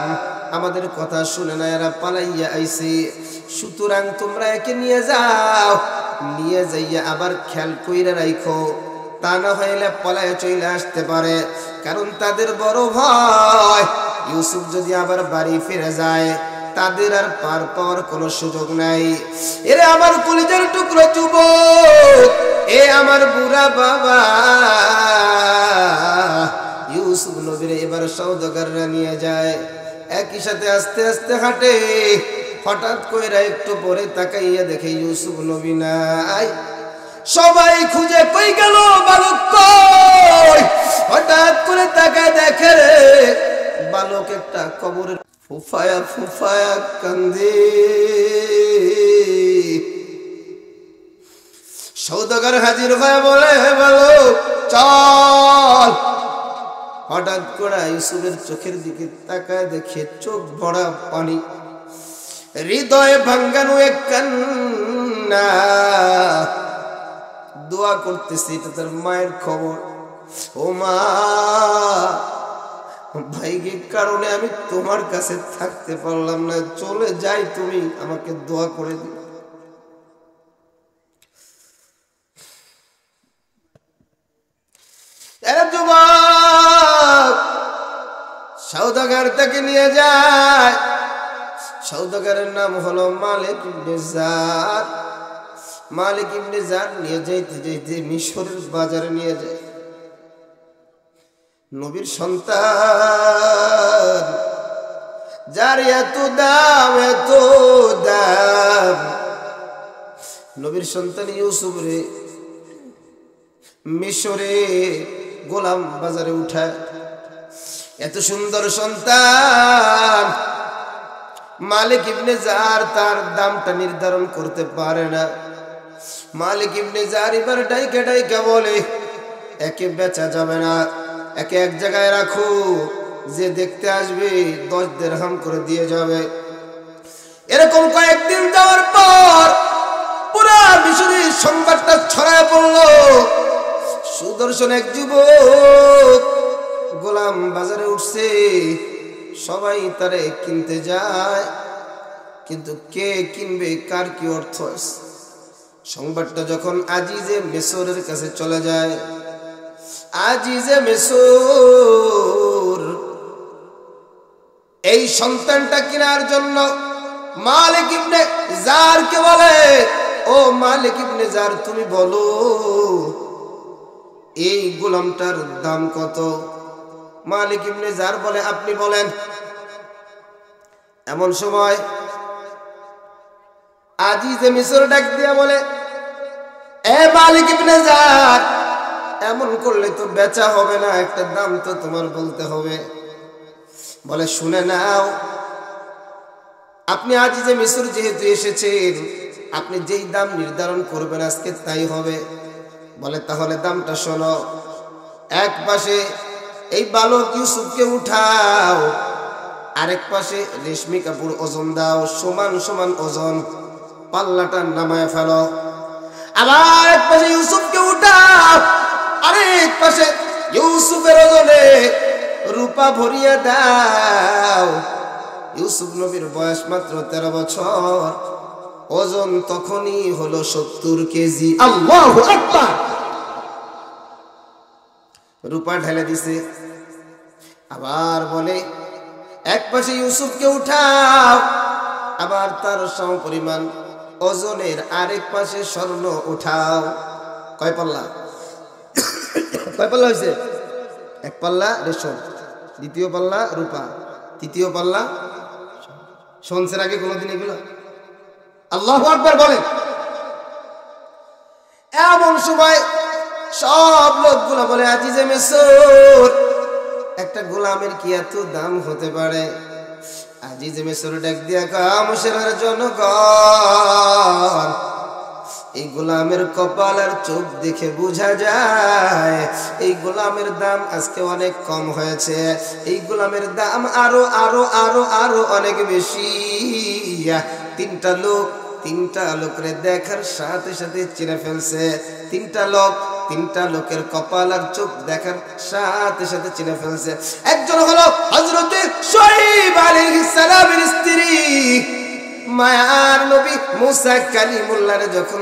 আমাদের কথা শুনে না, এরা পালাইয়া আইছে। সুতরাং তোমরা একে নিয়ে যাও, নিয়ে যাইয়া আবার খেয়াল কইরা রাখো, তা না হইলে পলায় চলে আসতে পারে। কারণ তাদের বড় ভয়, ইউসুফ যদি আবার বাড়ি ফিরে যায়, তাদের আর পার পাওয়ার কোনো সুযোগ নাই। এরে আমার কলিজার টুকরো যুবক, এ আমার বুড়া বাবা, ইউসুফ নবীরে এবার সওদাগররা নিয়ে যায়। একই সাথে আস্তে আস্তে হাঁটে। হঠাৎ কইরা একটু পরে তাকাইয়া দেখে ইউসুফ নবী নাই। সবাই খুঁজে কই গেল, বালক কই? হঠাৎ করে তাকায় দেখে রে, বালক একটা কবরের ফুফায়া ফুফায়া কান্দে। সওদাগর হাজির হয়ে বলে, বালক চল। হঠাৎ করে ইউসুফের চোখের দিকে তাকায় দেখে চোখ ভরা পানি, হৃদয়ে ভাঙ্গানো এক কান্না। দোয়া করতেছে, এটা তার মায়ের খবর। ও মা, ভাইগের কারণে আমি তোমার কাছে থাকতে পারলাম না, চলে যাই, তুমি আমাকে দোয়া করে দিও। যুবক সওদাগর তাকে নিয়ে যায়। সওদাগরের নাম হলো মালিক ইবনে জার। মালিক ইবনে জার নিয়ে যাইতে যাইতে মিশরের বাজারে নিয়ে যায়। নবীর সন্তান, যার এত দাম, এত দাম, নবীর সন্তান ইউসুফ রে মিশরে গোলাম বাজারে উঠায়। এত সুন্দর সন্তান মালিক ইবনে জার তার দামটা নির্ধারণ করতে পারে না। মালিক ইবনে জার এবার ডাইকা ডাইকা বলে, একে বেচা যাবে না, একে এক জায়গায় রাখো, যে দেখতে আসবে 10 দিরহাম করে দিয়ে যাবে। এরকম কয়েকদিন যাওয়ার পর পুরা মিশরে সংবাদটা ছড়ায় পড়ল, সুদর্শন এক যুবক গোলাম বাজারে উঠছে। সবাই তারে কিনতে যায়, কিন্তু কে কিনবে, কার কি অর্থ আছে? সংবাদটা যখন আজিজে মিশরের কাছে চলে যায়, আজিজে মিশর এই সন্তানটা কেনার জন্য মালিক ইবনে জারকে বলে, ও মালিক ইবনে জার, তুমি বলো এই গোলামটার দাম কত? মালিক ইবনে জার বলে, আপনি বলেন। এমন সময় আজিজে মিশর ডাক দিয়া বলে, এ মালিক ইবনে জার, এমন করলে তো বেচা হবে না, একটা দাম তো তোমার বলতে হবে। বলে, শুনে নাও, আপনি আজিজে মিশর যেহেতু এসেছেন, আপনি যেই দাম নির্ধারণ করবেন আজকে তাই হবে। বলে, তাহলে দামটা শোনো। এক পাশে এই বালক ইউসুফকে উঠাও, আরেক পাশে রেশমি কাপড় ওজন দাও, সমান সমান ওজন, পাল্লাটা নামায় ফেলো। আবার এক পাশে ইউসুফকে উঠাও, আরেক পাশে ইউসুফের ওজনে রূপা ভরিয়ে দাও। ইউসুফ নবীর বয়স মাত্র 13 বছর, ওজন তখনই হলো 70 কেজি। আল্লাহু আকবার। রূপা ঢেলে দিছে, আবার বলে এক পাশে ইউসুফকে উঠাও, আবার তার সমপরিমাণ ওজনের আরেক পাশে স্বর্ণ উঠাও। কয় পাল্লা? কয় পাল্লা হয়েছে? এক পাল্লা রেশম, দ্বিতীয় পাল্লা রূপা, তৃতীয় পাল্লা। শুনছেন আগে কোনোদিন এগুলো? আল্লাহু আকবার বলেন। এমন সময় সব লোকগুলো বলে আজিজে মিসর, একটা গোলামের কি এত দাম হতে পারে? আজিজে মিসর ডাক দিয়া কয়, মিসরের জনগণ, এই গোলামের কপাল আর চোখ দেখে বোঝা যায় এই গোলামের দাম আজকে অনেক কম হয়েছে, এই গোলামের দাম আরো আরো আরো আরো অনেক বেশি। তিনটা লোকের দেখার সাথে সাথে চিনে ফেলছে। তিনটা লোকের কপাল আর চোখ দেখার সাথে সাথে চিনে ফেলছে। একজন হলো হযরতে শুআয়ব আলাইহিস সালামের স্ত্রী মায়ার নবী মুসা কালিমুল্লাহরে যখন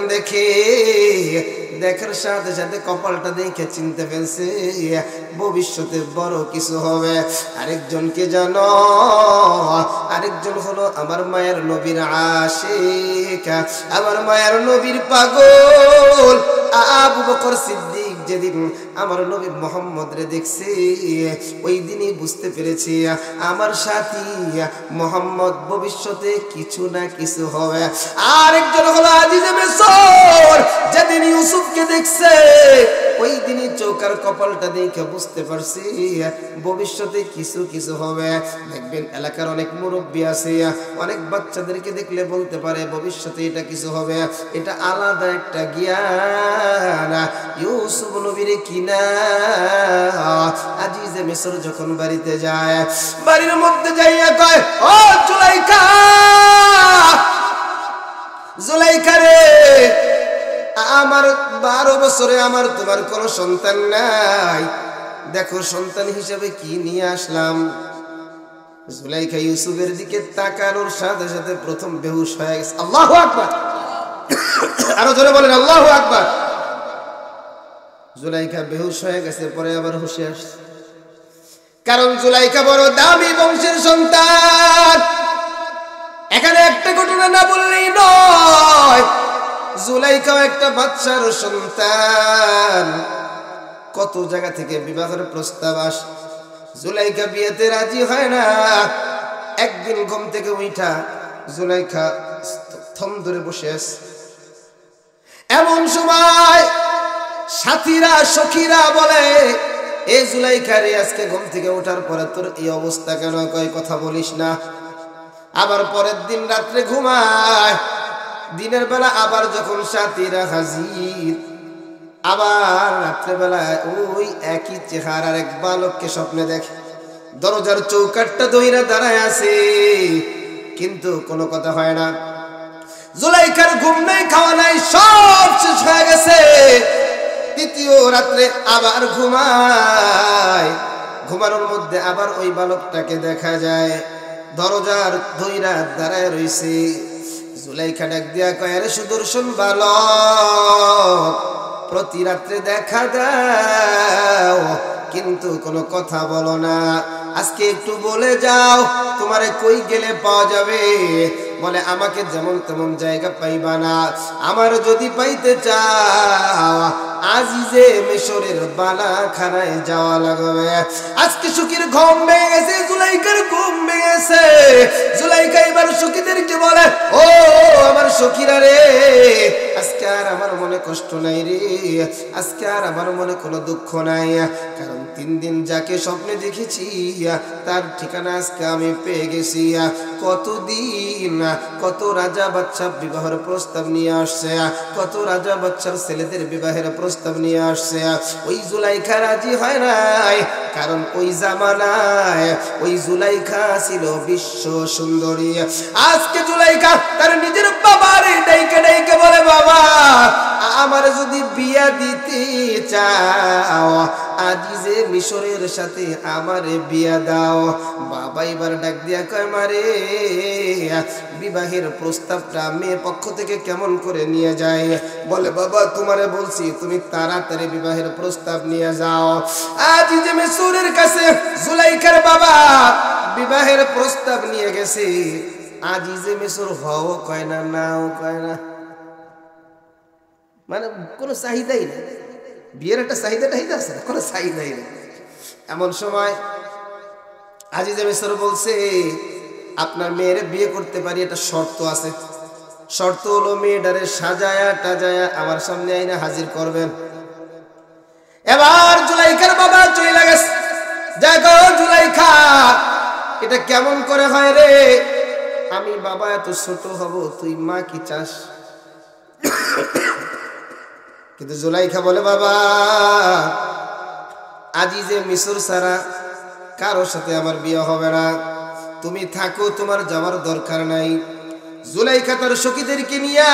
দেখার সাথে সাথে কপালটা দেখে চিনতে ফেলছে ভবিষ্যতে বড় কিছু হবে। আরেকজনকে জানো? আরেকজন হলো আমার মায়ের নবীর আশিক, আমার মায়ের নবীর পাগল আবু বকর সিদ্দিক। যেদিন আমার নবী মুহাম্মদ রে দেখছে ওই দিনই বুঝতে পেরেছি আমার সাথী মুহাম্মদ ভবিষ্যতে কিছু না কিছু হবে। আরেকজন হলো আজিজে মিসর, যেদিন ইউসুফকে দেখছে ওই দিনই চোখের কপালটা দেখে বুঝতে পারছি ভবিষ্যতে কিছু কিছু হবে। দেখবেন এলাকার অনেক মুরব্বী আছে, অনেক বাচ্চাদেরকে দেখলে বলতে পারে ভবিষ্যতে এটা কিছু হবে। এটা আলাদা একটা জ্ঞান। ইউসুফ নবীর কিনা আজিজে মিসর যখন বাড়িতে যায়, বাড়ির মধ্যে যাইয়া কয়, ও জুলাইখা রে, আমার 12 বছরে আমার তোমার কোনো সন্তান নাই, দেখো সন্তান হিসেবে কি নিয়ে আসলাম। জুলাইখা ইউসুফের দিকে তাকানোর সাথে সাথে প্রথম বেহুশ হয়ে গেছে। আল্লাহু আকবার। আরো জোরে বলেন আল্লাহু আকবার। জুলাইখা বেহুশ হয়ে গেছে, পরে আবার হুঁশে আসছে। কারণ জুলাইখা বড় দামি বংশের সন্তান। এখানে একটা ঘটনা না বললেই নয়, জুলাইখাও একটা বাদশার সন্তান। কত জায়গা থেকে বিবাহের প্রস্তাব আসে, জুলাইখা বিয়েতে রাজি হয় না। একদিন ঘুম থেকে উঠা জুলাইখা থম ধরে বসে আছে। এমন সময় সাথীরা সখীরা বলে, এ জুলাইখা রে, আজকে ঘুম থেকে ওঠার পরে তোর এই অবস্থা কেন? কয় কথা বলিস না। আবার পরের দিন রাত্রে ঘুমায়, দিনের বেলা আবার যখন সাথীরা হাজির, আবার রাত্রেবেলায় ওই একই চেহারার এক বালককে স্বপ্নে দেখে। দরজার চৌকাঠটা ধইরা দাঁড়ায় আছে, কিন্তু কোনো কথা হয় না। জুলাইখার ঘুম নাই, খাওয়া নাই, সব শেষ হয়ে গেছে। তৃতীয় রাত্রে আবার ঘুমায়, ঘুমানোর মধ্যে আবার ওই বালকটাকে দেখা যায় দরজার ধইরা দাঁড়ায় রইছে। জুলাইখা ডাক দিয়া কয়, আরে সুদর্শন বালক, প্রতি রাত্রে দেখা দাও কিন্তু কোনো কথা বলো না, আজকে একটু বলে যাও তোমারে কই গেলে পাওয়া যাবে। বলে, আমাকে যেমন তেমন জায়গা পাইবা না, আমার যদি পাইতে চাও আজিজে মিসরের বালাখানায় যাওয়া লাগবে। আজকে সুখীর ঘুম ভেঙে গেছে, জুলাইখার ঘুম ভেঙেছে। জুলাইখা এবার সখীদেরকে বলে, ও আমার সখীরা রে, আজকে আর আমার মনে কষ্ট নাই রে, আজকে আর আমার মনে কোনো দুঃখ নাই। কারণ 3 দিন যাকে স্বপ্নে দেখেছি তার ঠিকানা আজকে আমি পেয়ে গেছি। কতদিন কত রাজা বাচ্চা বিবাহের প্রস্তাব নিয়ে আসছে, কত রাজা বাচ্চার ছেলেদের বিবাহের প্রস্তাব নিয়ে আসছে। ওই জুলাইখা রাজি হয় নাই, কারণ ওই জামানায় ওই জুলাইখা ছিল বিশ্ব সুন্দরী। আজকে জুলাইখা তার নিজের বাবার ডাইকে ডাইকে বলে, বাবা আমার যদি বিয়ে বিয়া দিতে চাও, আজিজে মিশরের সাথে আমারে বিয়া দাও। বাবা এবার ডাক দিয়া কয়, মারে বিবাহের প্রস্তাবটা মেয়ে পক্ষ থেকে কেমন করে নিয়ে যায়? বলে, বাবা তোমারে বলছি তুমি তাড়াতাড়ি বিবাহের প্রস্তাব নিয়ে যাও। আজিজে মিশরের কাছে জুলাইখার বাবা বিবাহের প্রস্তাব নিয়ে গেছে। আজিজে মিশর হও কয় না, নাও কয় না, মানে কোনো চাহিদাই নেই। বিয়ের একটা চাহিদা আছে না, কোনো চাহিদাই নেই। এমন সময় আজিজে মিশর বলছে, আপনার মেয়েরে বিয়ে করতে পারি, এটা শর্ত আছে। শর্ত হলো মেয়েটারে সাজায়া টাজায়া আমার সামনে আইনা হাজির করবেন। এবার জুলাইখার বাবা চলে গেছে। দেখো জুলাইখা, এটা কেমন করে হয় রে? আমি বাবা এত ছোট হব, তুই মা কি চাস? কিন্তু জুলাইখা বলে, বাবা আজিজে মিশর ছাড়া কারোর সাথে আমার বিয়ে হবে না, তুমি থাকো, তোমার যাওয়ার দরকার নাই। জুলাইখা তার সখীদেরকে নিয়ে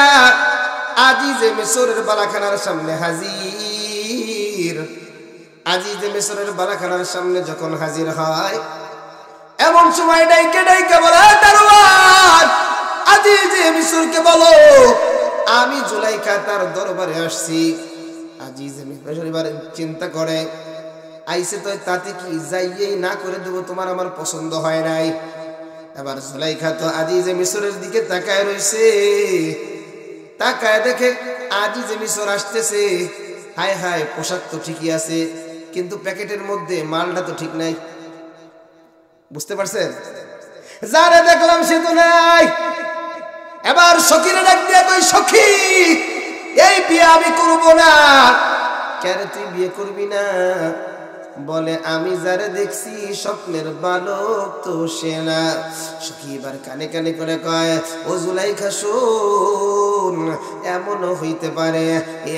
আজিজে মিশরের বালাখানার সামনে হাজির। আজিজে মিশরের বালাখানার সামনে যখন হাজির হয়, এমন সময় ডাইকে ডাইকে বলে, দারোয়ান আজিজে মিশরকে বলো আমি জুলাইখা তার দরবারে আসছি। আজিজে মিশর এবার চিন্তা করে, আইসে তো তাতে কি, যাইয়েই না করে দেবো, তোমার আমার পছন্দ হয় নাই। এবার জুলাইখা তো আজিজে মিশরের দিকে তাকায় রইছে। তাকায় দেখে আজিজে মিশর আসতেছে। হায় হায়, পোশাক তো ঠিকই আছে, কিন্তু প্যাকেটের মধ্যে মালটা তো ঠিক নাই। বুঝতে পারছেন? যারা দেখলাম সে তো নাই। এবার সখীরে ডাক দিয়ে কই, সখী এই বিয়ে আমি করব না। কেন তুই বিয়ে করবি না? বলে, আমি যারে দেখছি স্বপ্নের বালক তো সে না। সখী এবার কানে কানে করে কয়, ও জুলাইখা শোন, এমনও হইতে পারে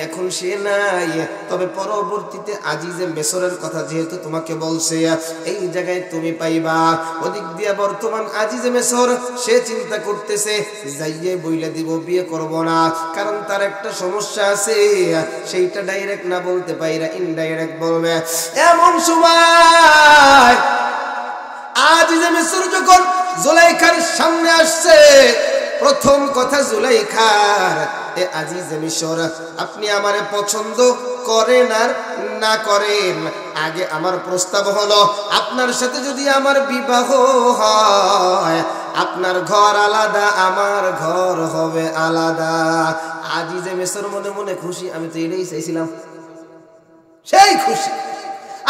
এখন সে নাই, তবে পরবর্তীতে আজিজে মিশরের কথা যেহেতু তোমাকে বলছে, এই জায়গায় তুমি পাইবা। ওদিক দিয়ে বর্তমান আজিজে মিশর সে চিন্তা করতেছে, যাইয়ে বইলে দিব, বিয়ে করব না, কারণ তার একটা সমস্যা আছে, সেইটা ডাইরেক্ট না বলতে পাইরা ইনডাইরেক্ট বলবে। এমন সময় আজিজে মিশর যখন জুলাইখার সামনে আসছে, প্রথম কথা জুলাইখার, এ আজিজে মিশর আপনি আমারে পছন্দ করেন আর না করেন, আগে আমার প্রস্তাব হলো আপনার সাথে যদি আমার বিবাহ হয়, আপনার ঘর আলাদা, আমার ঘর হবে আলাদা। আজিজে মিশর মনে মনে খুশি, আমি তো এটাই চাইছিলাম, সেই খুশি,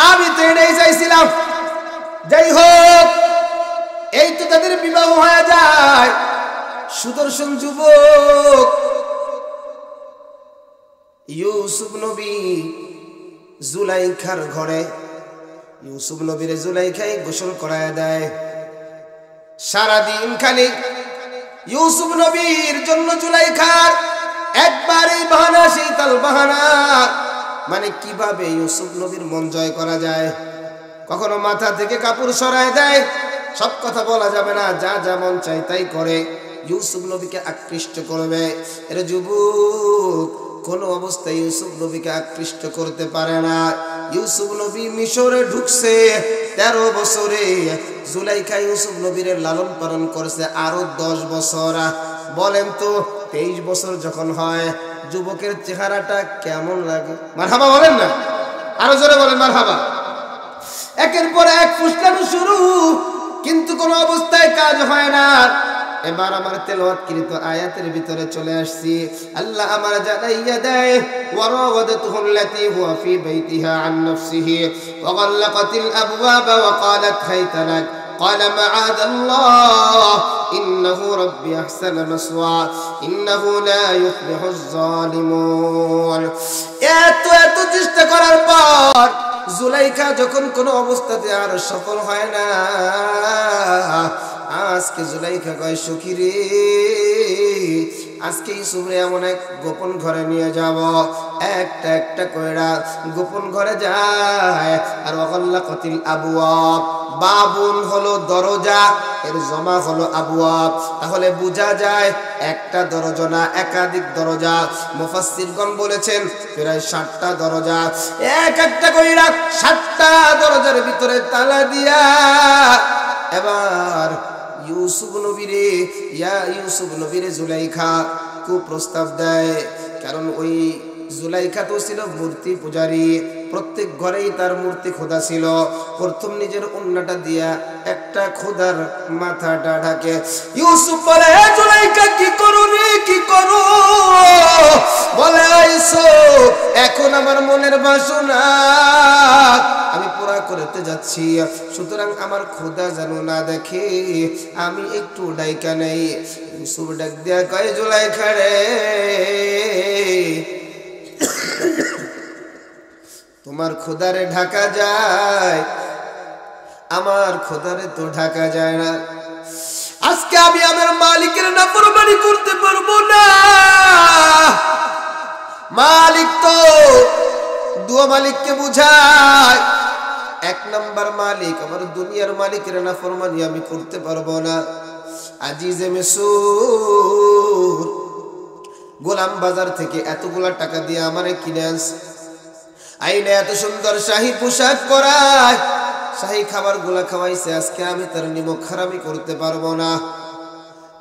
আমি তো এটাই চাইছিলাম। যাই হোক, এই তো তাদের বিবাহ হয়ে যায়। সুদর্শন যুবক ইউসুফ নবী জুলাইখার ঘরে, ইউসুফ নবীর জুলাইখাই গোসল করায় দেয়। সারাদিন খালি ইউসুফ নবীর জন্য জুলাইখার একবারই বাহানা, সেই তাল বাহানা, মানে কিভাবে ইউসুফ নবীর মন জয় করা যায়। কখনো মাথা থেকে কাপড় সরায় দেয়, সব কথা বলা যাবে না, যা যা মন চাই তাই করে ইউসুফ নবীকে আকৃষ্ট করবে। এর যুবক কোন অবস্থায় ইউসুফ নবীকে আকৃষ্ট করতে পারে না। ইউসুফ নবী মিশরে ঢুকছে 13 বছরে, জুলাইখা ইউসুফ নবীর লালন পালন করছে আরো 10 বছর। বলেন তো 23 বছর যখন হয়, যুবকের চেহারাটা কেমন লাগে? মারহাবা বলেন না, আরো জোরে বলেন মারহাবা। একের পর এক ফুসলানো শুরু, কিন্তু কোন অবস্থায় কাজ হয় না। এবার আমার তেলাওয়াতকৃত আয়াতের ভিতরে চলে আসছি। আল্লাহ আমার জানাইয়া দেয়, ওয়ারাওয়াদাতুহু আল্লাতী হুয়া ফী বাইতিহা আন নাফসিহি ওয়া গাল্লাকাতিল আবওয়াবা ওয়া ক্বালাত হাইতা লাক قال معاذ الله إنه ربي أحسن مثواي إنه لا يفلح الظالمون। এত চেষ্টা করার পর জুলাইখা যখন কোনো অবস্থাতে আর সফল হয় না, আজকে জুলাইখা কয়, সখী রে, আজকে ইউসুফরে এমন এক গোপন ঘরে নিয়ে যাব। একটা একটা কইরা গোপন ঘরে যায়, আর ওয়াগাল্লাকাতিল আবওয়াব, বাবুন হলো দরজা, এর জমা হলো আবওয়াব। তাহলে বোঝা যায় একটা দরজা না, একাধিক দরজা। মুফাসসিরগণ বলেছেন প্রায় 60টা দরজা, এক একটা কইরা 60টা দরজার ভিতরে তালা দিয়া এবার ইউসুফ নবীরে জুলাইখা খুব প্রস্তাব দেয়। কারণ ওই জুলাইখা তো ছিল মূর্তি পূজারী, প্রত্যেক ঘরেই তার মূর্তি খোদা ছিল। প্রথম নিজের ওন্নাটা দিয়া একটা খোদার মাথাটা ঢাকে। ইউসুফ বলে, হে জুলাইখা কি করো রে, কি করো? বলে, আইসো এখন আমার মনের বাসনা আমি পুরা করতে যাচ্ছি, সুতরাং আমার খোদা যেন না দেখে, আমি একটু ডাইকা নেই। ইউসুফ ডাক দিয়া কয়, জুলাইখা রে, তোমার খোদারে ঢাকা যায়, আমার খোদারে তো ঢাকা যায় না। আজকে আমি আমার মালিকের নাফরমানি করতে পারবো না। মালিক তো দুয়া মালিককে বুঝায়, এক নাম্বার মালিক আমার দুনিয়ার মালিকের নাফরমানি আমি করতে পারবো না। আজিজে মিসর গোলাম বাজার থেকে এতগুলা টাকা দিয়ে আমারে কিনে আনছে, আইনে এত সুন্দর শাহী পোশাক পরায়, শাহী খাবার গুলা খাওয়াইছে। আজকে আমি তার নিমক হারামি করতে পারবো না।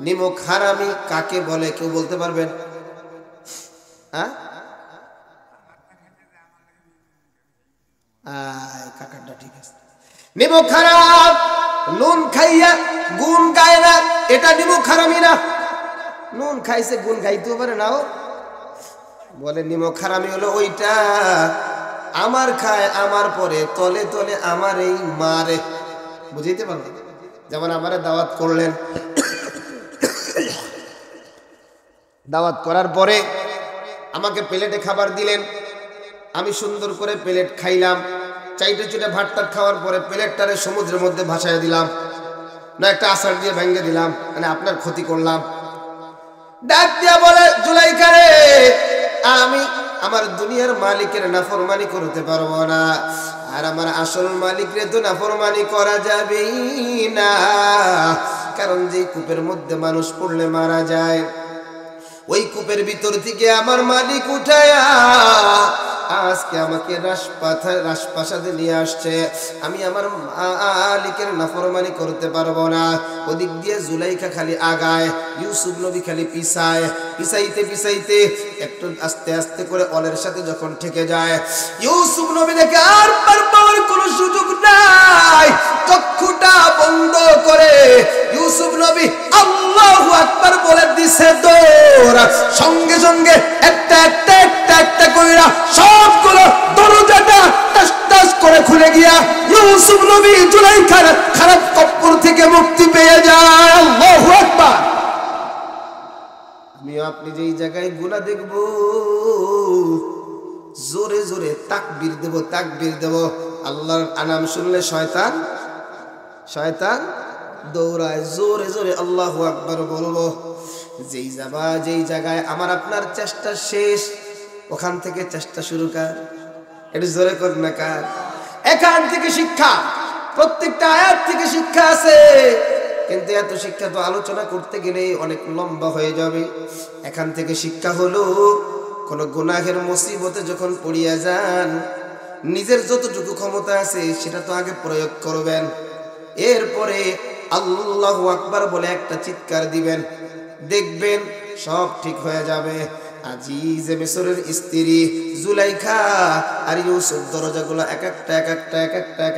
নিমক হারামি কাকে বলে কেউ বলতে পারবেন? কাকারটা ঠিক আছে। নিমক হারাম, নুন খাইয়া গুণ গায় না, এটা নিমক হারামি না। নুন খাইছে গুণ গাইতেও পারে না। বলে নিমক হারামি হলো ওইটা, আমার খায় আমার পরে তলে তলে আমার এই মারে। বুঝাইতে পারবেন? যেমন আমারে দাওয়াত করলেন, দাওয়াত করার পরে আমাকে প্লেটে খাবার দিলেন, আমি সুন্দর করে প্লেট খাইলাম, চাইটে চুটে ভাতটা খাওয়ার পরে প্লেটটারে সমুদ্রের মধ্যে ভাসায় দিলাম, না একটা আষাঢ় দিয়ে ভেঙে দিলাম, মানে আপনার ক্ষতি করলাম। ডাক দিয়া বলে, জুলাইখা রে, আমি আমার দুনিয়ার মালিকের নাফরমানি করতে পারবো না, আর আমার আসল মালিকরে তো নাফরমানি করা যাবেই না। কারণ যে কূপের মধ্যে মানুষ পড়লে মারা যায়, ওই কূপের ভিতর থেকে আমার মালিক উঠায়া আজকে আমাকে রাজপ্রাসাদে নিয়ে আসছে। আমি আমার মালিকের নাফরমানি করতে পারবো না। ওদিক দিয়ে জুলাইখা খালি আগায়, ইউসুফ নবী খালি পিছায়। পিছাইতে পিছাইতে একটু আস্তে আস্তে করে অলের সাথে যখন ঠেকে যায়, ইউসুফ নবী দেখে আর পার পাওয়ার কোনো সুযোগ নাই, চক্ষুটা বন্ধ করে ইউসুফ নবী আল্লাহু আকবার বলে দিছে দৌড়। সঙ্গে সঙ্গে একটা একটা একটা একটা কইরা সবগুলো দরজাটা টাস টাস করে খুলে গিয়া ইউসুফ নবী জুলাইখার খারাপ কবর থেকে মুক্তি পেয়ে যায়। আল্লাহু আকবার। আমি আপনি যেই জায়গায় গুনাহ দেখব, জোরে জোরে তাকবীর দেব, তাকবীর দেব। আল্লাহর নাম শুনলে শয়তান শয়তান দৌড়ায়, জোরে জোরে আল্লাহু আকবার বলবো। যেই জায়গায় আমার আপনার চেষ্টা শেষ, ওখান থেকে চেষ্টা শুরু কার। এটা জোরে কর না কার। এখান থেকে শিক্ষা, প্রত্যেকটা আয়াত থেকে শিক্ষা আছে, কিন্তু এত শিক্ষা তো আলোচনা করতে গেলে অনেক লম্বা হয়ে যাবে। এখান থেকে শিক্ষা হলো, কোন গুনাহের মুসিবতে যখন পড়িয়া যান, নিজের যতটুকু ক্ষমতা আছে সেটা তো আগে প্রয়োগ করবেন, এরপরে আল্লাহু আকবার বলে একটা চিৎকার দিবেন, দেখবেন সব ঠিক হয়ে যাবে। আজিজে মিসরের স্ত্রী জুলাইখা আর ইউসুফ দরজাগুলো এক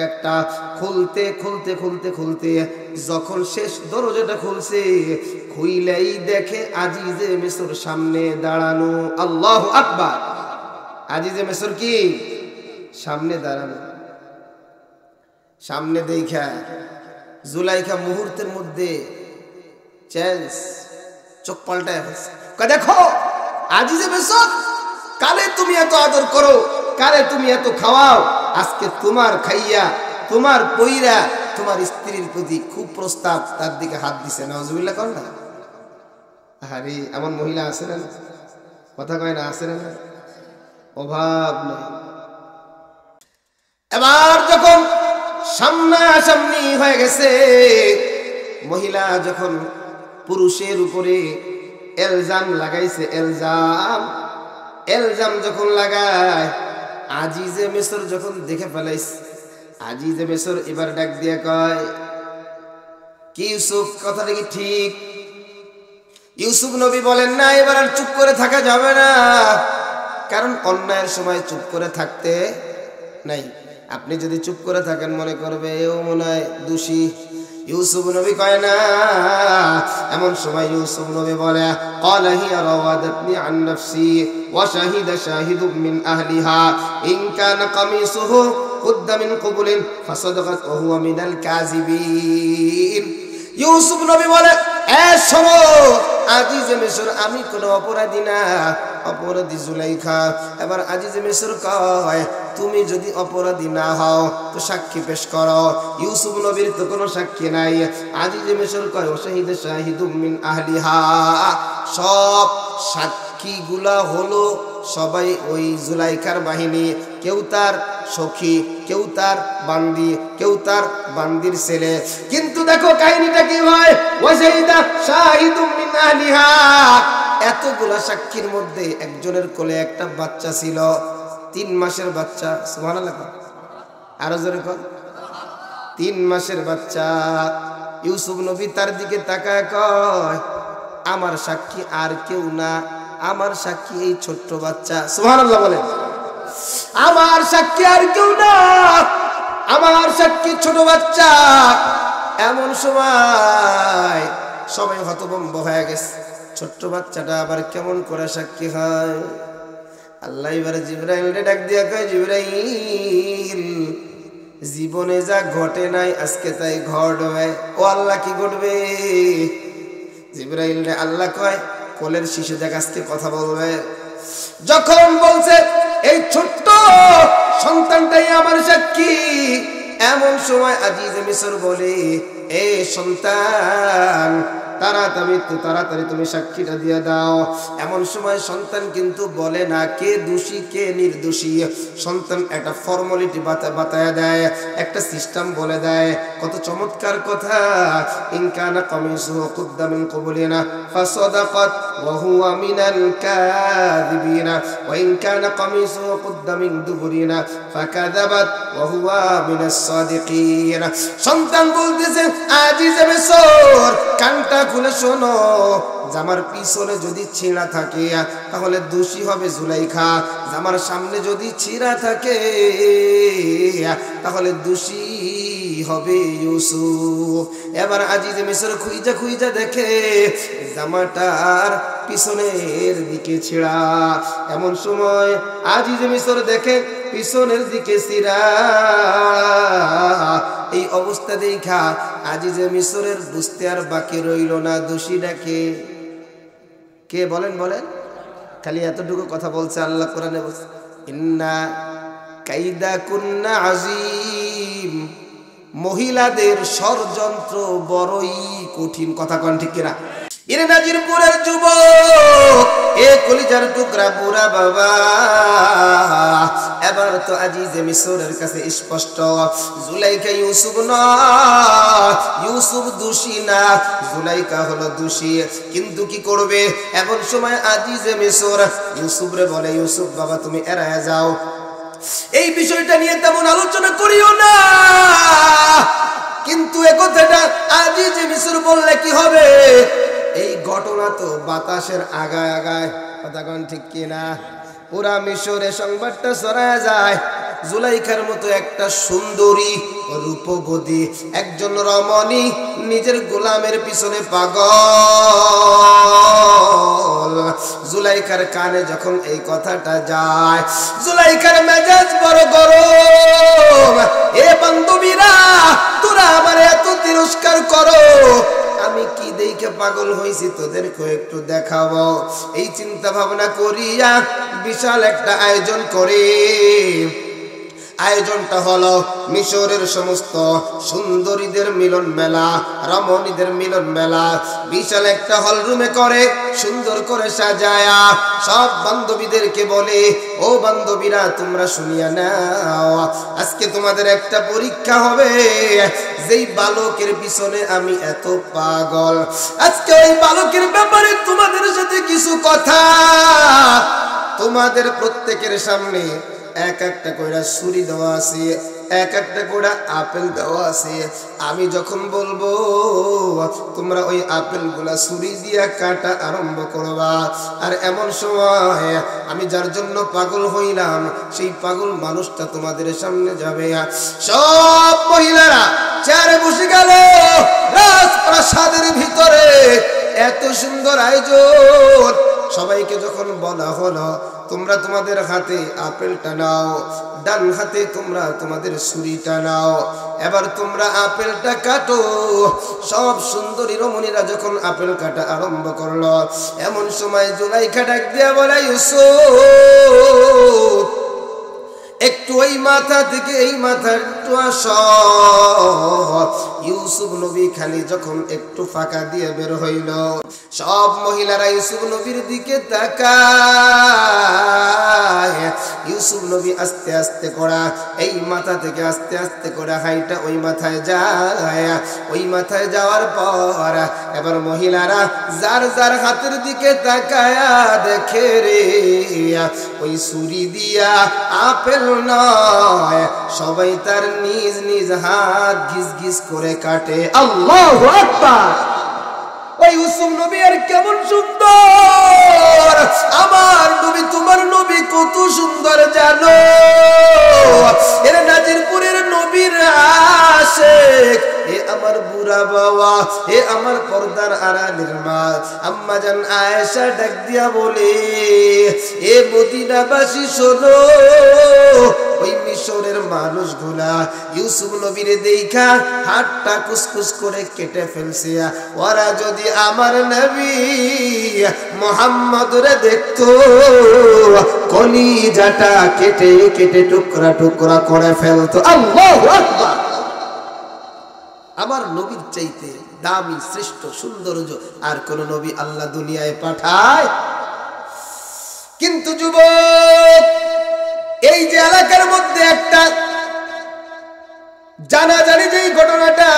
একটা খুলতে খুলতে খুলতে খুলতে যখন শেষ দরজাটা খুলছে, খুইলেই দেখে আজিজে মিসর সামনে দাঁড়ানো। আল্লাহু আকবার। আজিজে মিসর কি সামনে দাঁড়ানো। সামনে দেখা জুলাইখা মুহূর্তের মধ্যে চেঞ্জ, চোখ পাল্টায় ফেলছে। দেখো আজিজে মিসর, কালে তুমি এত আদর করো, কালে তুমি এত খাওয়াও, আজকে তোমার খাইয়া তোমার পইরা তোমার স্ত্রীর প্রতি খুব প্রস্তাব, তার দিকে হাত দিছে। নাউজুবিল্লাহ কর না। আরে এমন মহিলা আছে না, কথা কয় না, আছে না, অভাব নাই। এবার যখন সামনাসামনি হয়ে গেছে। মহিলা যখন পুরুষের উপরে এলজাম লাগাইছে, এলজাম যখন লাগায়, আজিজে মিসর যখন দেখে ফেলাইছে, আজিজে মিসর এবার ডাক দিয়ে কয়, কি ইউসুফ, কথাটা কি ঠিক? ইউসুফ নবী বলেন, না, এবার আর চুপ করে থাকা যাবে না, কারণ অন্যায়ের সময় চুপ করে থাকতে নাই। আপনি যদি চুপ করে থাকেন মনে করবে ও মনে হয় দোষী। ইউসুফ নবী কয় না, এমন সময় ইউসুফ নবী বলে, ক্বালা হিয়া রাওয়াদাতনি আন নাফসি ওয়া শাহিদা শাহিদুম মিন আহলিহা ইন কানা কামিসুহু কুদ্দা মিন কুবুলিন ফাসাদাকাত ওয়া হুয়া মিনাল কাযিবিন। ইউসুফ নবী বলে, এ শোনো আজিজে মিসর, আমি কোনো অপরাধী না, অপরাধী জুলাইখা। এবার আজিজে মিসর কয়, তুমি যদি অপরাধী না হও তো সাক্ষী পেশ করো। ইউসুফ নবীর তো কোনো সাক্ষী নাই। আজিজে মিসর কয়, ওয়াশাহিদা শাহিদুম মিন আহলিহা, সব সাক্ষীগুলা হলো সবাই ওই জুলাইখার বাহিনী, কেউ তার সখী, কেউ তার বান্দি, কেউ তার বান্দির ছেলে। কিন্তু দেখো কাহিনীটা কি হয়, ওয়াশাহিদা শাহিদুম মিন আহলিহা, এতগুলা সাক্ষীর মধ্যে একজনের কোলে একটা বাচ্চা ছিল, 3 মাসের বাচ্চা। সুবহানাল্লাহ, আরো জোরে কর, 3 মাসের বাচ্চা। ইউসুফ নবী তার দিকে তাকায় কয়, আমার সাক্ষী আর কেউ না, আমার সাক্ষী এই ছোট্ট বাচ্চা। সুবহানাল্লাহ বলেন, আমার সাক্ষী আর কেউ না, আমার সাক্ষী ছোট বাচ্চা। এমন সময় সবাই হতভম্ব হয়ে গেছে, ছোট্ট বাচ্চাটা আবার কেমন করে সাক্ষী হয়? আল্লাহ এবারে জিবরাইলকে ডাক দিয়া কয়, জিবরাইল, জীবনে যা ঘটে নাই আজকে তাই ঘটবে। ও আল্লাহ, কি ঘটবে? জিবরাইল রে আল্লাহ কয়, কোলের শিশু দেখ আজকে কথা বলবে। যখন বলছে এই ছোট্ট সন্তানটাই আমার সাক্ষী, এমন সময় আজিজে মিসর বলে, এ সন্তান, তাড়াতাড়ি তুমি সাক্ষীটা দিয়ে দাও। এমন সময় সন্তান কিন্তু বলে না কে দোষী কে নির্দোষী। সন্তান একটা ফর্মালিটি বাতায়া দেয়, একটা সিস্টেম বলে দেয়। কত চমৎকার কথা! ইন কানা কামিসুহু কুদ্দা মিন কুবুলিন ফাসাদাকাত ওয়া হুয়া মিনাল কাযিবিন ওয়া ইন কানা কামিসুহু কুদ্দা মিন দুবুরিন ফাকাযাবাত ওয়া হুয়া মিনাস সাদিকিন। সন্তান বলতেছে, আজিজে মিসর, কানটা খুলে শোনো, জামার পিছনে যদি ছিঁড়া থাকে তাহলে দোষী হবে জুলাইখা, জামার সামনে যদি ছিঁড়া থাকে তাহলে দোষী হবে ইউসুফ। এবার আজিজে মিসর খুইজা দেখে জামাটার পিছনের দিকে ছিঁড়া। এমন সময় আজিজে মিসর দেখে পিছনের দিকে ছিঁড়া। এই অবস্থা দেখা আজিজে মিসরের বুঝতে আর বাকি রইল না, দোষী ডাকে কে? বলেন বলেন, খালি এতটুকু কথা বলছে আল্লাহ কোরআনে বলছে, ইন্না কাইদা কুন্না আজিম, মহিলাদের ষড়যন্ত্র বড়ই কঠিন। কথা কন ঠিক কিনা? এর নাজিরপুরের যুবক, এ কলিজার টুকরা বুড়া বাবা, এবার তো আজিজে মিসরের কাছে স্পষ্ট, জুলাইখা ইউসুফ না, ইউসুফ দোষী না, জুলাইখা হলো দোষী। কিন্তু কি করবে? এমন সময় আজিজে মিসর ইউসুফ রে বলে, ইউসুফ বাবা তুমি এড়ায় যাও, এই বিষয়টা নিয়ে তেমন আলোচনা করিও না। কিন্তু এ কথাটা আজিজে মিসর বললে কি হবে? এই ঘটনা তো বাতাসের আগায় আগায়। কথা কন ঠিক কিনা? পুরা মিশরে সংবাদটা ছড়ায় যায়, জুলাইখার মতো একটা সুন্দরী রূপবতী একজন রমণী নিজের গোলামের পিছনে পাগল। জুলাইখার কানে যখন এই কথাটা যায়, জুলাইখার মেজাজ বড় গরম। এ বান্ধবীরা, তোরা আমার এত তিরস্কার করো, আমি কি দেখে পাগল হইছি তোদেরকে একটু দেখাবো। এই চিন্তা ভাবনা করিয়া বিশাল একটা আয়োজন করে আয়োজনটা হলো মিশরের সমস্ত সুন্দরীদের মিলন মেলা, রমণীদের মিলন মেলা। বিশাল একটা হল রুমে করে সুন্দর করে সাজায়া সব বান্ধবীদেরকে বলে, ও বান্ধবীরা তোমরা শুনিয়া নাও, আজকে তোমাদের একটা পরীক্ষা হবে। যেই বালকের পিছনে আমি এত পাগল, আজকে ওই বালকের ব্যাপারে তোমাদের সাথে কিছু কথা। তোমাদের প্রত্যেকের সামনে এক একটা কইরা ছুরি দেওয়া আছে, এক একটা কইরা আপেল দেওয়া আছে। আমি যখন বলবো তোমরা ওই আপেলগুলা ছুরি দিয়া কাটা আরম্ভ করবা। আর এমন সময় আমি যার জন্য পাগল হইলাম সেই পাগল মানুষটা তোমাদের সামনে যাবে। সব মহিলারা চেয়ারে বসে গেল। রাজপ্রাসাদের ভিতরে এত সুন্দর আয়োজন। সবাইকে যখন বলা হলো তোমরা তোমাদের হাতে আপেলটা নাও, ডান হাতে তোমরা তোমাদের ছুরিটা নাও, এবার তোমরা আপেলটা কাটো। সব সুন্দরী রমণীরা যখন আপেল কাটা আরম্ভ করলো, এমন সময় জুলাইখা ডাক দিয়া বলে, ইউসুফ একটু ওই মাথা থেকে এই মাথা একটু আসো। ইউসুফ নবী খালি যখন একটু ফাঁকা দিয়ে বের হইল, সব মহিলারা ইউসুফ নবীর দিকে তাকায়। ইউসুফ নবী আস্তে আস্তে করা এই মাথা থেকে আস্তে আস্তে করে হাইটা ওই মাথায় যায়। ওই মাথায় যাওয়ার পর এবার মহিলারা যার যার হাতের দিকে তাকায়া দেখে রে ওই ছুরি দিয়া আপেল নয়, সবাই তার নিজ নিজ হাত ঘিস ঘিস করে কাটে। আল্লাহু আকবার। ওই ইউসুফ নবী আর কেমন সুন্দর! আমার নবী তোমার নবী কত সুন্দর জানো? এর নাজিরপুরের নবীর আশিক, এ আমার বুড়া বাবা, এ আমার পর্দার আড়ালের মা আম্মা জান আয়েশা ডাক দিয়া বলে, এ মদিনাবাসী শোনো, ওই মিশরের মানুষগুলা ইউসুফ নবীরে দেখা হাতটা কুসকুস করে কেটে ফেলছে। ওরা যদি আমার নবী মুহাম্মদরে দেখতো, কলিজাটা কেটে কেটে টুকরা টুকরা করে ফেলতো। আল্লাহু আকবার। আমার নবীর চাইতে দামি শ্রেষ্ঠ সৌন্দর্য আর কোন নবী আল্লাহ দুনিয়ায় পাঠায়? কিন্তু যুবক, এই যে এলাকার মধ্যে একটা জানাজানি যে ঘটনাটা,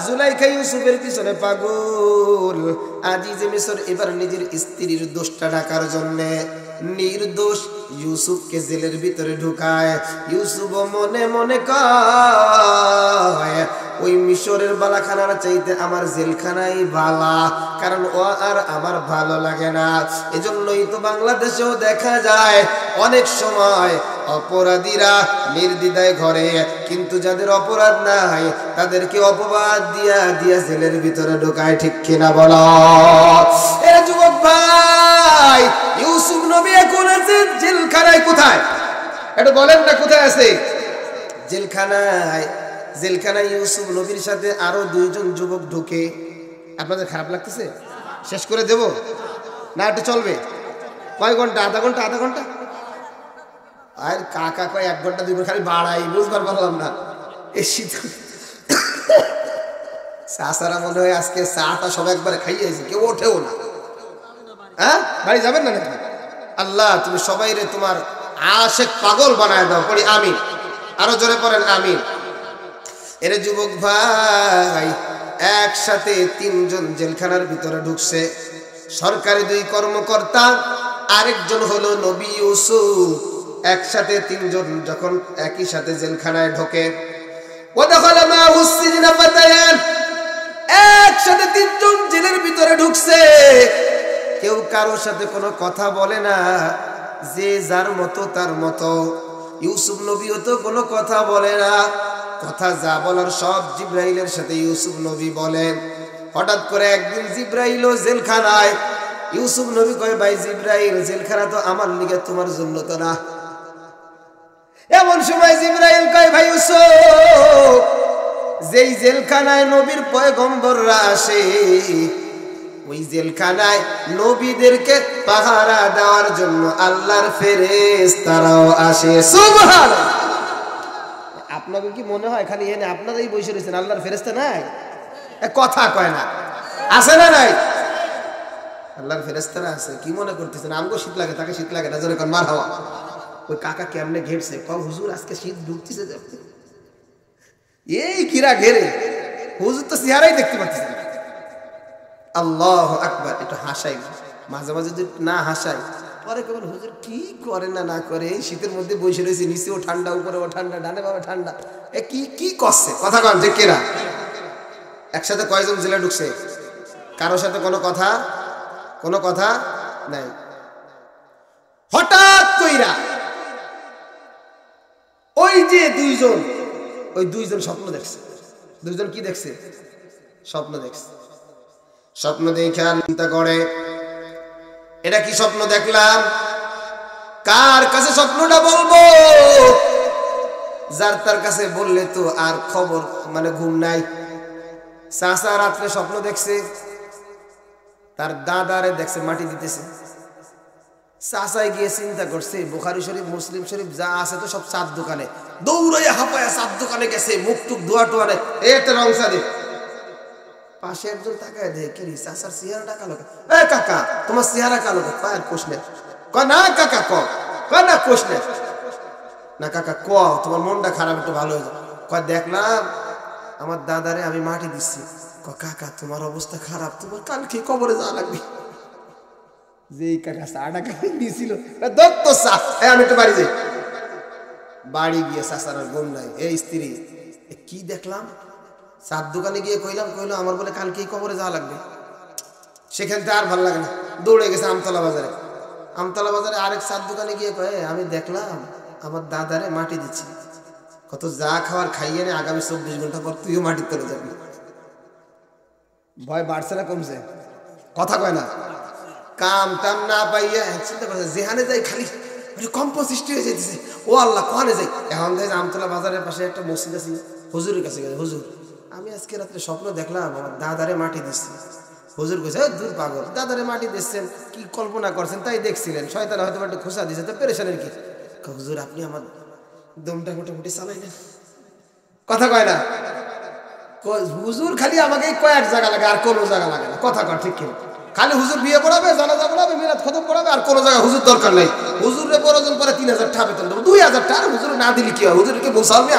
জুলাইখা ইউসুফের পিছনে পাগল। আজিজে মিশর এবার নিজের স্ত্রীর দোষটা ঢাকার জন্য নির্দোষ ইউসুফকে জেলের ভিতরে ঢুকায়। ইউসুফ মনে মনে কয়, ওই মিশরের বালাখানার চাইতে আমার জেলখানাই ভালা, কারণ ও আর আমার ভালো লাগে না। এজন্যই তো বাংলাদেশেও দেখা যায় অনেক সময় অপরাধীরা নির্দ্বিধায় ঘরে, কিন্তু যাদের অপরাধ নাই তাদেরকে অপবাদ দিয়া দিয়া জেলের ভিতরে ঢোকায়। ঠিক কিনা বলো? এরা যুবক ভাই, ইউসুফ নবী এখন আছে জেলখানায়। কোথায় এটা বলেন না? কোথায় আছে? জেলখানায়। জেলখানায় ইউসুফ নবীর সাথে আরো দুইজন যুবক ঢুকে। আপনাদের খারাপ লাগতেছে? শেষ করে দেব না একটু চলবে? কয় ঘন্টা? আধা ঘন্টা? আধা ঘন্টা? আর কাকা কয় 1 ঘন্টা 2 ঘন্টা, খালি বাড়াই, বুঝবার পারলাম না। এই শীত চাষারা মনে হয় আজকে চাটা সব একবারে খাইয়েছে, কেউ ওঠেও না। হ্যাঁ, বাড়ি যাবেন না নাকি? আল্লাহ তুমি সবাই রে তোমার আশেক পাগল বানায় দাও। পড়ি আমিন। আরো জোরে পড়েন আমিন। এর যুবক ভাই, একসাথে 3 জন জেলখানার ভিতরে ঢুকছে। সরকারি 2 কর্মকর্তা, আরেকজন হলো নবী ইউসুফ। একসাথে 3 জন যখন একই সাথে জেলখানায় ঢোকে, একসাথে 3 জন জেলের ভিতরে ঢুকছে। কেউ কারোর সাথে কোনো কথা বলে না, যে যার মতো তার মতো। ইউসুফ নবীও তো কোনো কথা বলে না, কথা যা বলার সব জিব্রাইলের সাথে ইউসুফ নবী বলেন। হঠাৎ করে একদিন জিব্রাইল জেলখানায়। ইউসুফ নবী কয়, ভাই জিব্রাইল, জেলখানা তো আমার লিগে, তোমার জন্য তো না। এমন সময় জিব্রাইল কয়, ভাই ইউসুফ, যেই জেলখানায় নবীর পয়গম্বররা আসে, ওই জেলখানায় নবীদেরকে পাহারা দেওয়ার জন্য আল্লাহর ফেরেশতারাও আসে। সুবহানাল্লাহ। আপনাকে কি মনে হয় খালি এনে আপনারাই বসে রয়েছেন, আল্লাহর ফেরেশতা নাই? কথা কয় না, আছে না নাই? আল্লাহর ফেরেশতারা আছে। কি মনে করতেছেন আমগো শীত লাগে, তাকে শীত লাগে না? জোরে কোন মার হাওয়া। ওই কাকা কেমনে ঘেরছে, কও হুজুর আজকে শীত ঢুকতেছে। এই কিরা ঘেরে, হুজুর তো চেহারাই দেখতে পাচ্ছেন। আল্লাহু আকবার। একটু হাসাই, মাঝে মাঝে যদি না হাসাই পরে কেবল হুজুর কি করে না না করে। এই শীতের মধ্যে বসে রয়েছে, নিচেও ঠান্ডা উপরেও ঠান্ডা, ডানে বাবা ঠান্ডা, এ কি কি করছে? কথা কন ঠিক কিনা? একসাথে কয়জন জেলে ঢুকছে? কারোর সাথে কোনো কথা নাই। হঠাৎ কইরা ওই যে দুইজন স্বপ্ন দেখছে। দুইজন কি দেখছে? স্বপ্ন দেখছে। স্বপ্ন দেখে চিন্তা করে, এটা কি স্বপ্ন দেখলাম? কার কাছে স্বপ্নটা বলবো? যার তার কাছে বললে তো আর খবর মানে ঘুম নাই। চাচা রাত্রে স্বপ্ন দেখছে তার দাদারে দেখছে মাটি দিতেছে। চাচাই গিয়ে চিন্তা করছে, বুখারী শরীফ মুসলিম শরীফ যা আছে তো সব চার দোকানে, দৌড়াইয়া হাঁপায়া চার দোকানে গেছে, মুখ টুক ধোয়া টোয়ারে একটা রংসা দে। পাশে একজন তাকায় দেখে, কি রে চাচার চেহারাটা কালো? এ কাকা তোমার চেহারা কালো? পায়ের কোষ নেই। কয় না কাকা কয় না কোষ নেই না কাকা তোমার মনটা খারাপ, একটু ভালো হয়ে যায়। কয় দেখলাম আমার দাদারে আমি মাটি দিচ্ছি। কয় কাকা তোমার অবস্থা খারাপ, তোমার কালকে কবরে যাওয়া লাগবে। যেই কাকা চাটা খাই দিয়েছিল দত্ত চা, আমি একটু বাড়ি যাই। বাড়ি গিয়ে চাচার আর ঘুম নাই। এই স্ত্রী কি দেখলাম? চার দোকানে গিয়ে কইলো আমার বলে কালকেই কবরে যাওয়া লাগবে। সেখান থেকে আর ভালো লাগে না, দৌড়ে গেছে আমতলা বাজারে আরেক চার দোকানে গিয়ে কয়ে আমি দেখলাম আমার দাদারে মাটি দিচ্ছি। কত যা খাওয়ার খাইয়ে নে, আগামী 24 ঘন্টা পর তুইও মাটির তলে যাবি। ভয় বাড়ছে না কমছে? কথা কয় না। কাম টাম না পাইয়া চিন্তা করছে, যেখানে যাই খালি কম্প সৃষ্টি হয়ে যেতেছে। ও আল্লাহ কোহানে যাই? এখন যাই আমতলা বাজারের পাশে একটা মসজিদ আছে, হুজুরের কাছে গেছে। হুজুর আমি আজকে রাত্রে স্বপ্ন দেখলাম আমার দাদারে মাটি দিচ্ছি। হুজুর কইছে দূর পাগল, দাদারে মাটি দিচ্ছেন কি কল্পনা করছেন তাই দেখছিলেন, শয়তান হয়তো একটা খোঁচা দিয়েছে, তো পেরেশানের কি? হুজুর আপনি আমার দমটা মোটামুটি চালাই না। কথা কয় না। হুজুর খালি আমাকে কয়েক জায়গা লাগে, আর কোনো জায়গা লাগে না। কথা কয় ঠিক কিনা? খালি হুজুর বিয়ে পড়াবে, জানাজা পড়াবে, মিলাদ খতম পড়াবে, আর কোনো জায়গায় হুজুর দরকার নাই। হুজুরের প্রয়োজন পরে 3000 টাকা বেতন দেবো, 2000 টাকা হুজুর না দিলে কি হয়? হুজুরকে মুসালমি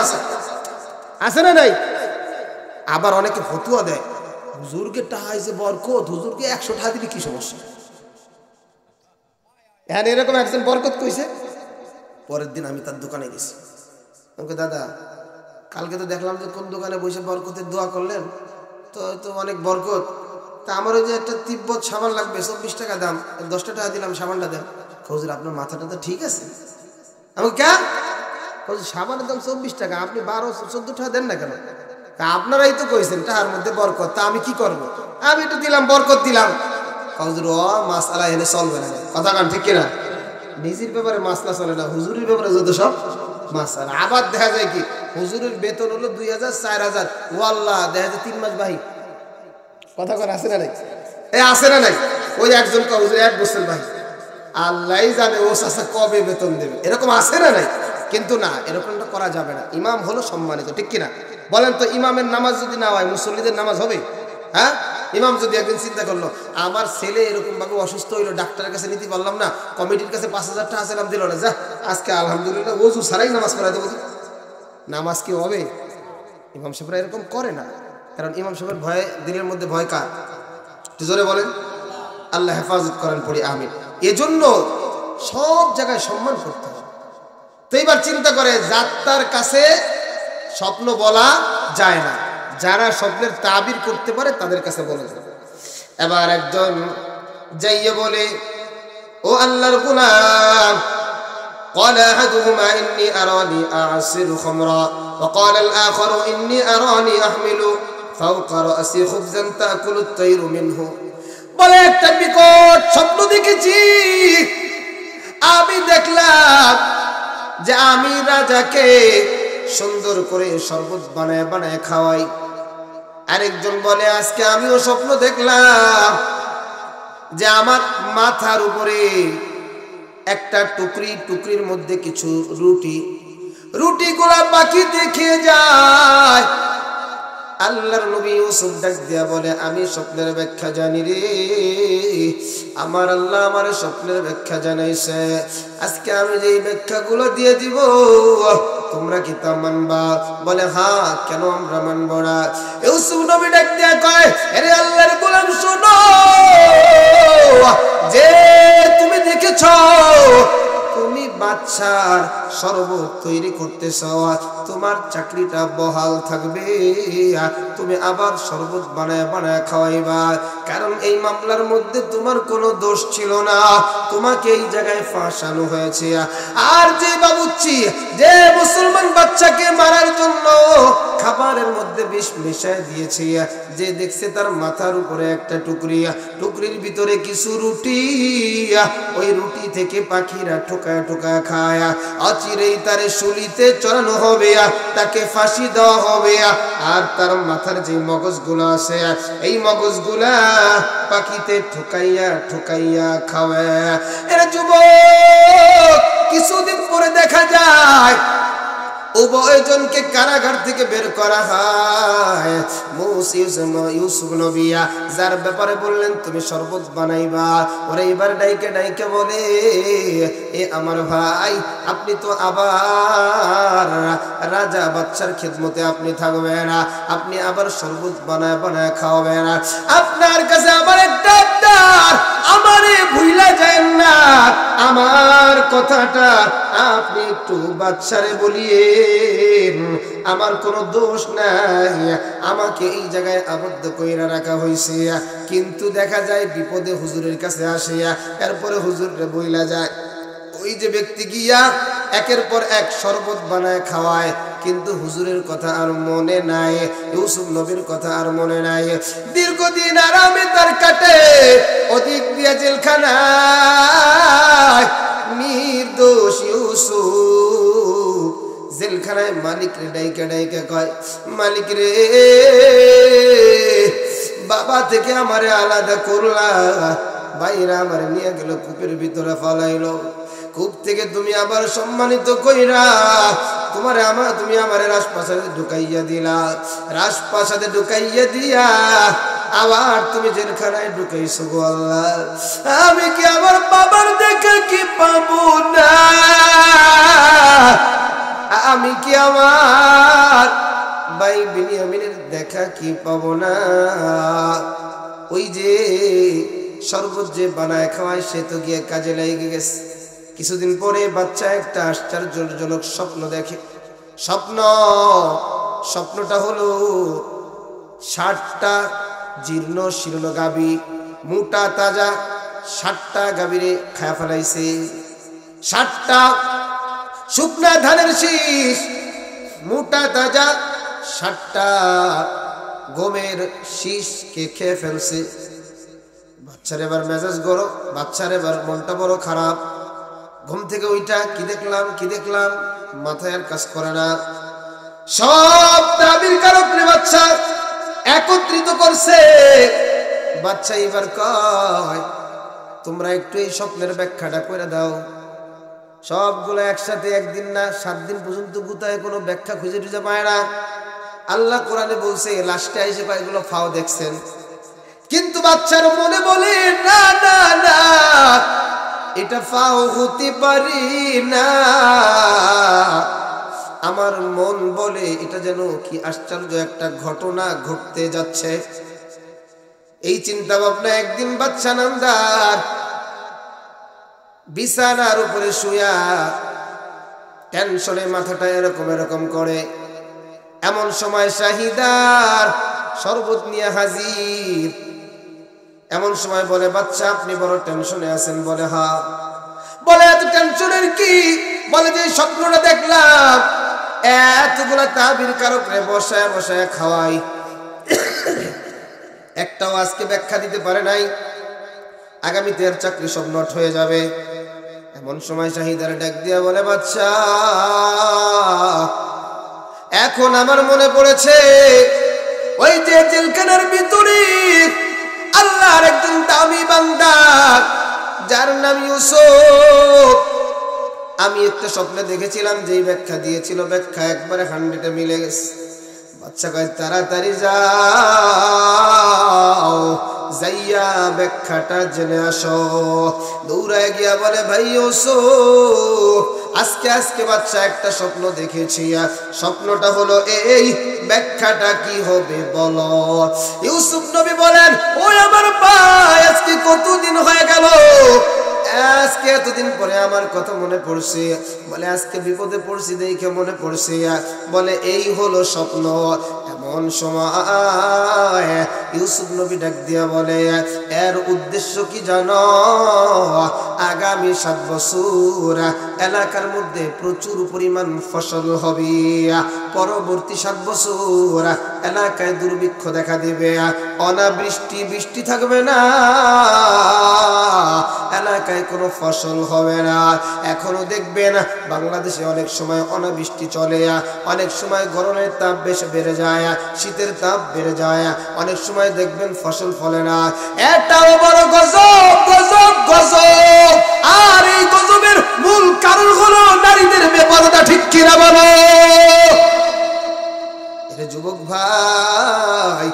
আছে না নাই? আবার অনেকে ফতুয়া দেয়, হুজুরকে টাকা হয়েছে বরকত, হুজুরকে 100 টাকা দিলে কি সমস্যা? হ্যাঁ এরকম একজন বরকত কইছে। পরের দিন আমি তার দোকানে গেছি। আমাকে দাদা কালকে তো দেখলাম যে কোন দোকানে বসে বরকতের দোয়া করলেন, তো অনেক বরকত। তা আমার ওই যে একটা তিব্বত সাবান লাগবে, 24 টাকা দাম, 10 টাকা দিলাম, সাবানটা দেন। হুজুর আপনার মাথাটা তো ঠিক আছে? আমাকে কেন? সাবানের দাম 24 টাকা, আপনি 12-14 টাকা দেন না কেন? আপনারাই তো কইছেন টাকার মধ্যে বরকত, তা আমি কি করবো? আমি একটু দিলাম, বরকত দিলাম। হুজুর মাসআলা এনে চলবে না। কথা কান ঠিক কিনা? নিজের ব্যাপারে মাসলা চলে না, হুজুরের ব্যাপারে যত সব মাসআলা। আবার দেখা যায় কি হুজুরের বেতন হলো 2000-4000, ও আল্লাহ দেখা যায় 3 মাস ভাই। কথা কর আছে না নাই? আছে না নাই? ওই একজন হুজুর 1 বছর ভাই, আল্লাহ জানে ও চাচা কবে বেতন দেবে। এরকম আছে না নাই? কিন্তু না, এরকমটা করা যাবে না। ইমাম হলো সম্মানিত, ঠিক কিনা? বলেন তো ইমামের নামাজ যদি না হয় মুসল্লিদের নামাজ হবে? হ্যাঁ, ইমাম যদি একদিন চিন্তা করলো আমার ছেলে এরকম ভাবে অসুস্থ হইলো, ডাক্তারের কাছে নিতে পারলাম না, কমিটির কাছে 5000 টাকা ছিলাম, দিল না, যা আজকে আলহামদুলিল্লাহ ওযু ছাড়াই নামাজ পড়াই দেবো, নামাজ কি হবে? ইমাম সাহেবরা এরকম করে না, কারণ ইমাম সাহেবের ভয়ে, দিলের মধ্যে ভয় কার? একটু জোরে বলেন। আল্লাহ হেফাজত করেন, পড়ি আমিন। এজন্য সব জায়গায় সম্মান করতে হবে। তো এবার চিন্তা করে যাত্রার কাছে স্বপ্ন বলা যায় না, যারা স্বপ্নের তাবির করতে পারে তাদের কাছে বলা যায়। এবার একজন যাইয়ে বলে, ও আল্লাহর গোলাম, قال أحدهما إني أراني أعصر خمرا وقال الآخر إني أراني أحمل فوق رأسي خبزا تأكل الطير منه। বলে একটা বিকট স্বপ্ন দেখেছি, আমি দেখলাম যে আমি রাজাকে সুন্দর করে শরবত বানায় বানায় খাওয়াই। আরেকজন বলে আজকে আমিও স্বপ্ন দেখলাম যে আমার মাথার উপরে একটা টুকরির মধ্যে কিছু রুটি, রুটিগুলা পাখিতে খেয়ে যায়। আল্লাহর নবী ইউসুফ ডাক দিয়া বলে, আমি স্বপ্নের ব্যাখ্যা জানি রে, আমার আল্লাহ আমার স্বপ্নের ব্যাখ্যা জানাইছে। আজকে আমি যে ব্যাখ্যাগুলো দিয়ে দিব তোমরা কি তা মানবা? বলে হ্যাঁ, কেন আমরা মানব না? ইউসুফ নবী ডাক দিয়া কয়, আরে আল্লাহর গোলাম শোনো, যে তুমি দেখেছ তুমি বাদশার শরবত তৈরি করতেছ, তোমার চাকরিটা বহাল থাকবে, তুমি আবার শরবত বানায় বানায় খাওয়াইবা, কারণ এই মামলার মধ্যে তোমার কোনো দোষ ছিল না, তোমাকে এই জায়গায় ফাঁসানো হয়েছে। আর যে বাবুচ্চি যে মুসলমান বাচ্চাকে মারার জন্য খাবারের মধ্যে বিষ মিশায় দিয়েছে, যে দেখছে তার মাথার উপরে একটা টুকরি, টুকরির ভিতরে কিছু রুটি, ওই রুটি থেকে পাখিরা ঠোকায় ঠোকায় খায়, অচিরেই তারে শুলিতে চড়ানো হবে, তাকে ফাঁসি দেওয়া হবে, আর তার মাথার যে মগজগুলো আছে এই মগজগুলা পাখিতে ঠোকাইয়া ঠোকাইয়া খাওয়ায়। এরা যুবক কিছুদিন পরে দেখা যায় উভয়জনকে কারাগার থেকে বের করা হয়। ইউসুফ নবী যার ব্যাপারে বললেন তুমি শরবত বানাইবা, ওরে এবার ডাইকে ডাইকে বলে, এ আমার ভাই, আপনি তো আবার রাজা বাচ্চার খেদমতে আপনি থাকবেন, আপনি আবার শরবত বানায় বানায় খাওয়াবেন, আপনার কাছে আবার একটা আবদার, আমারে ভুইলা যায় না, আমার কথাটা আপনি একটু বাচ্চারে বলিয়ে, আমার কোনো দোষ নাই, আমাকে এই জায়গায় আবদ্ধ কইরা রাখা হয়েছে, কিন্তু দেখা যায় বিপদে হুজুরের কাছে আসে, এরপরে হুজুরে বইলা যায়, ওই যে ব্যক্তি গিয়া একের পর এক শরবত বানায় খাওয়ায়, কিন্তু হুজুরের কথা আর মনে নাই, ইউসুফ নবীর কথা আর মনে নাই। দীর্ঘদিন আরামে তার কাটে, অধিক দিয়া জেলখানায় নির্দোষ ইউসুফ জেলখানায় মালিক রে ডাইকে ডাইকে কয়, মালিক রে, বাবা থেকে আমারে আলাদা করলা, বাইরা আমারে নিয়ে গেল কূপের ভিতরে ফালাইলো, কূপ থেকে তুমি আবার সম্মানিত কইরা তুমি আমারে রাজপ্রাসাদে ঢুকাইয়া দিলা, রাজপ্রাসাদে ঢুকাইয়া দিয়া আবার তুমি জেলখানায় ঢুকাইছো গো আল্লাহ, আমি কি আমার বাবার দেখা কি পাবো না? আমি কি আমার ভাই বিনিয়ামিনের দেখা কি পাবো না? ওই যে শরবত যে বানায় খাওয়ায় সে তো গিয়ে কাজে লেগে গেছে। কিছুদিন পরে বাচ্চা একটা আশ্চর্যজনক স্বপ্ন দেখে। স্বপ্নটা হলো 60টা জীর্ণ শীর্ণ গাভী, মোটা তাজা 60টা গাভীরে খায়া ফেলাইছে, 60টা শুকনা ধানের শীষ মোটা তাজা 60টা গমের শীষকে খেয়ে ফেলছে। বাচ্চার এবার মেজাজ গরম, বাচ্চার এবার মনটা বড় খারাপ, ঘুম থেকে ওইটা কি দেখলাম মাথায় আর কাজ করে না। সব তাবির কারকরে বাচ্চা একত্রিত করছে। বাচ্চা এবার কয়, তোমরা একটু এই স্বপ্নের ব্যাখ্যাটা করে দাও। সবগুলো একসাথে একদিন না 7 দিন পর্যন্ত গুতায় কোনো ব্যাখ্যা খুঁজে টুজে পায় না। আল্লাহ কোরআনে বলছে, লাস্টে এসে কয়েকগুলো ফাও দেখছেন, কিন্তু বাচ্চার মনে বলে না না না, এটা ফাও হতে পারি না। আমার মন বলে এটা যেন কি আশ্চর্য একটা ঘটনা ঘটতে যাচ্ছে। এই চিন্তা ভাবনা একদিন বাচ্চা নামদার বিছানার উপরে শুয়া টেনশনে মাথাটা এরকম করে। এমন সময় শাহিদার শরবত নিয়ে হাজির। এমন সময় বলে, বাচ্চা আপনি বড় টেনশনে আছেন? বলে হ্যাঁ। বলে এত টেনশনের কি? বলে যে স্বপ্নটা দেখলাম, এতগুলা তাবির কারকরে বসায় বসায় খাওয়াই, একটাও আজকে ব্যাখ্যা দিতে পারে নাই, আগামীতে এর চাকরি সব নট হয়ে যাবে। এমন সময় শাহিদার ডাক দিয়া বলে, বাচ্চা এখন আমার মনে পড়েছে ওই যে জেলখানার ভিতরে আল্লাহর একজন দামি বান্দা যার নাম ইউসুফ, আমি একটা স্বপ্নে দেখেছিলাম, যেই ব্যাখ্যা দিয়েছিল ব্যাখ্যা একবারে 100-এ মিলে গেছে। বাচ্চা কয় তাড়াতাড়ি যাও, যাইয়া ব্যাখ্যাটা জেনে আসো। দৌড়ায় গিয়া বলে, ভাই ইউসুফ, আজকে বাচ্চা একটা স্বপ্ন দেখেছি, স্বপ্নটা হলো এই, ব্যাখ্যাটা কি হবে বলো। ইউসুফ নবী বলেন, ওই আমার ভাই, আজকে কতদিন হয়ে গেল, আজকে এতদিন পরে আমার কথা মনে পড়ছে। বলে আজকে বিপদে পড়ছি দেখে মনে পড়ছে। বলে এই হলো স্বপ্ন। এমন সময় ইউসুফ নবী ডাক দিয়া বলে, এর উদ্দেশ্য কি জানো? আগামী 7 বছর এলাকার মধ্যে প্রচুর পরিমাণ ফসল হবে, পরবর্তী 7 বছর এলাকায় দুর্ভিক্ষ দেখা দিবে, অনাবৃষ্টি, বৃষ্টি থাকবে না, এলাকায় কোনো ফসল হবে না। এখনো দেখবেন বাংলাদেশে অনেক সময় অনাবৃষ্টি চলে, অনেক সময় গরমের তাপ বেশি বেড়ে যায়, শীতের তাপ বেড়ে যায়, অনেক সময় দেখবেন ফসল ফলে না। এটাও বড় গজব, গজব, গজব। আর এই গজবের মূল কারণ হলো নারীদের বেপরদা, ঠিক কিনা বলো? এরে যুবক ভাই,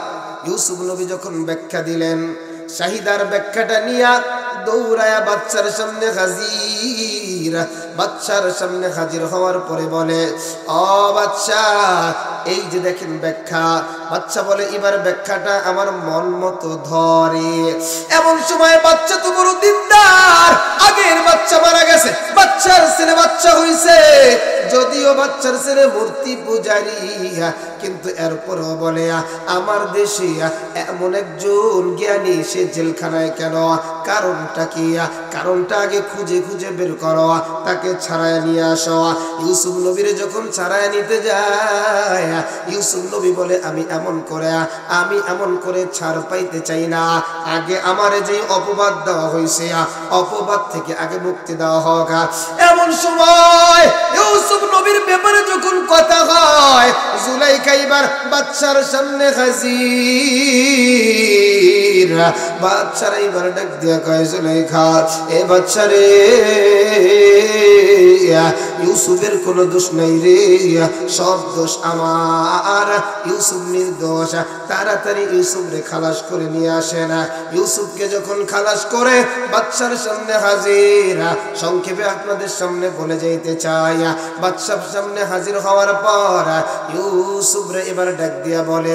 ইউসুফ নবী যখন ব্যাখ্যা দিলেন, শাহিদার ব্যাখ্যাটা নিয়া দৌড়ায়া বাচ্চার সামনে হাজির। বাচ্চার সামনে হাজির হওয়ার পরে বলে, ও বাচ্চা, এই যে দেখেন ব্যাখ্যা। বাচ্চা বলে, এবার ব্যাখ্যাটা আমার মন মতো ধরে। এমন সময় বাচ্চা তো বড় দিনদার, আগের বাচ্চা মারা গেছে, বাচ্চার ছেলে বাচ্চা হইছে। যদিও বাচ্চার ছেলে মূর্তি পূজারী, কিন্তু এরপরও বলে, আমার দেশে এমন একজন জ্ঞানী, সে জেলখানায় কেন? কারণটা কি? কারণটা আগে খুঁজে খুঁজে বের করো, তাকে ছাড়ায় নিয়ে আসো। ইউসুফ নবীরে যখন ছাড়ায় নিতে যায়, ইউসুফ নবী বলে, আমি এমন করে ছাড় পাইতে চাই না। আগে আমারে যে অপবাদ দেওয়া হয়েছে, অপবাদ থেকে আগে মুক্তি দেওয়া হোক। এমন সময় ইউসুফ নবীর ব্যাপারে যখন কথা হয়, জুলাইখা এবার বাচ্চার সামনে হাজির। বাচ্চারা এবার ডাক দিয়া কয়, জুলাইখা, এ বাচ্চারে, ইউসুফের কোনো দোষ নাই রে, সব দোষ আমার, ইউসুফ নির্দোষ। তাড়াতাড়ি ইউসুফ রে খালাস করে নিয়ে আসে না। ইউসুফকে যখন খালাস করে বাচ্চার সামনে হাজির, সংক্ষেপে আপনাদের সামনে বলে যাইতে চাই, বাচ্চার সামনে হাজির হওয়ার পর ইউসুফ রে এবার ডাক দিয়া বলে,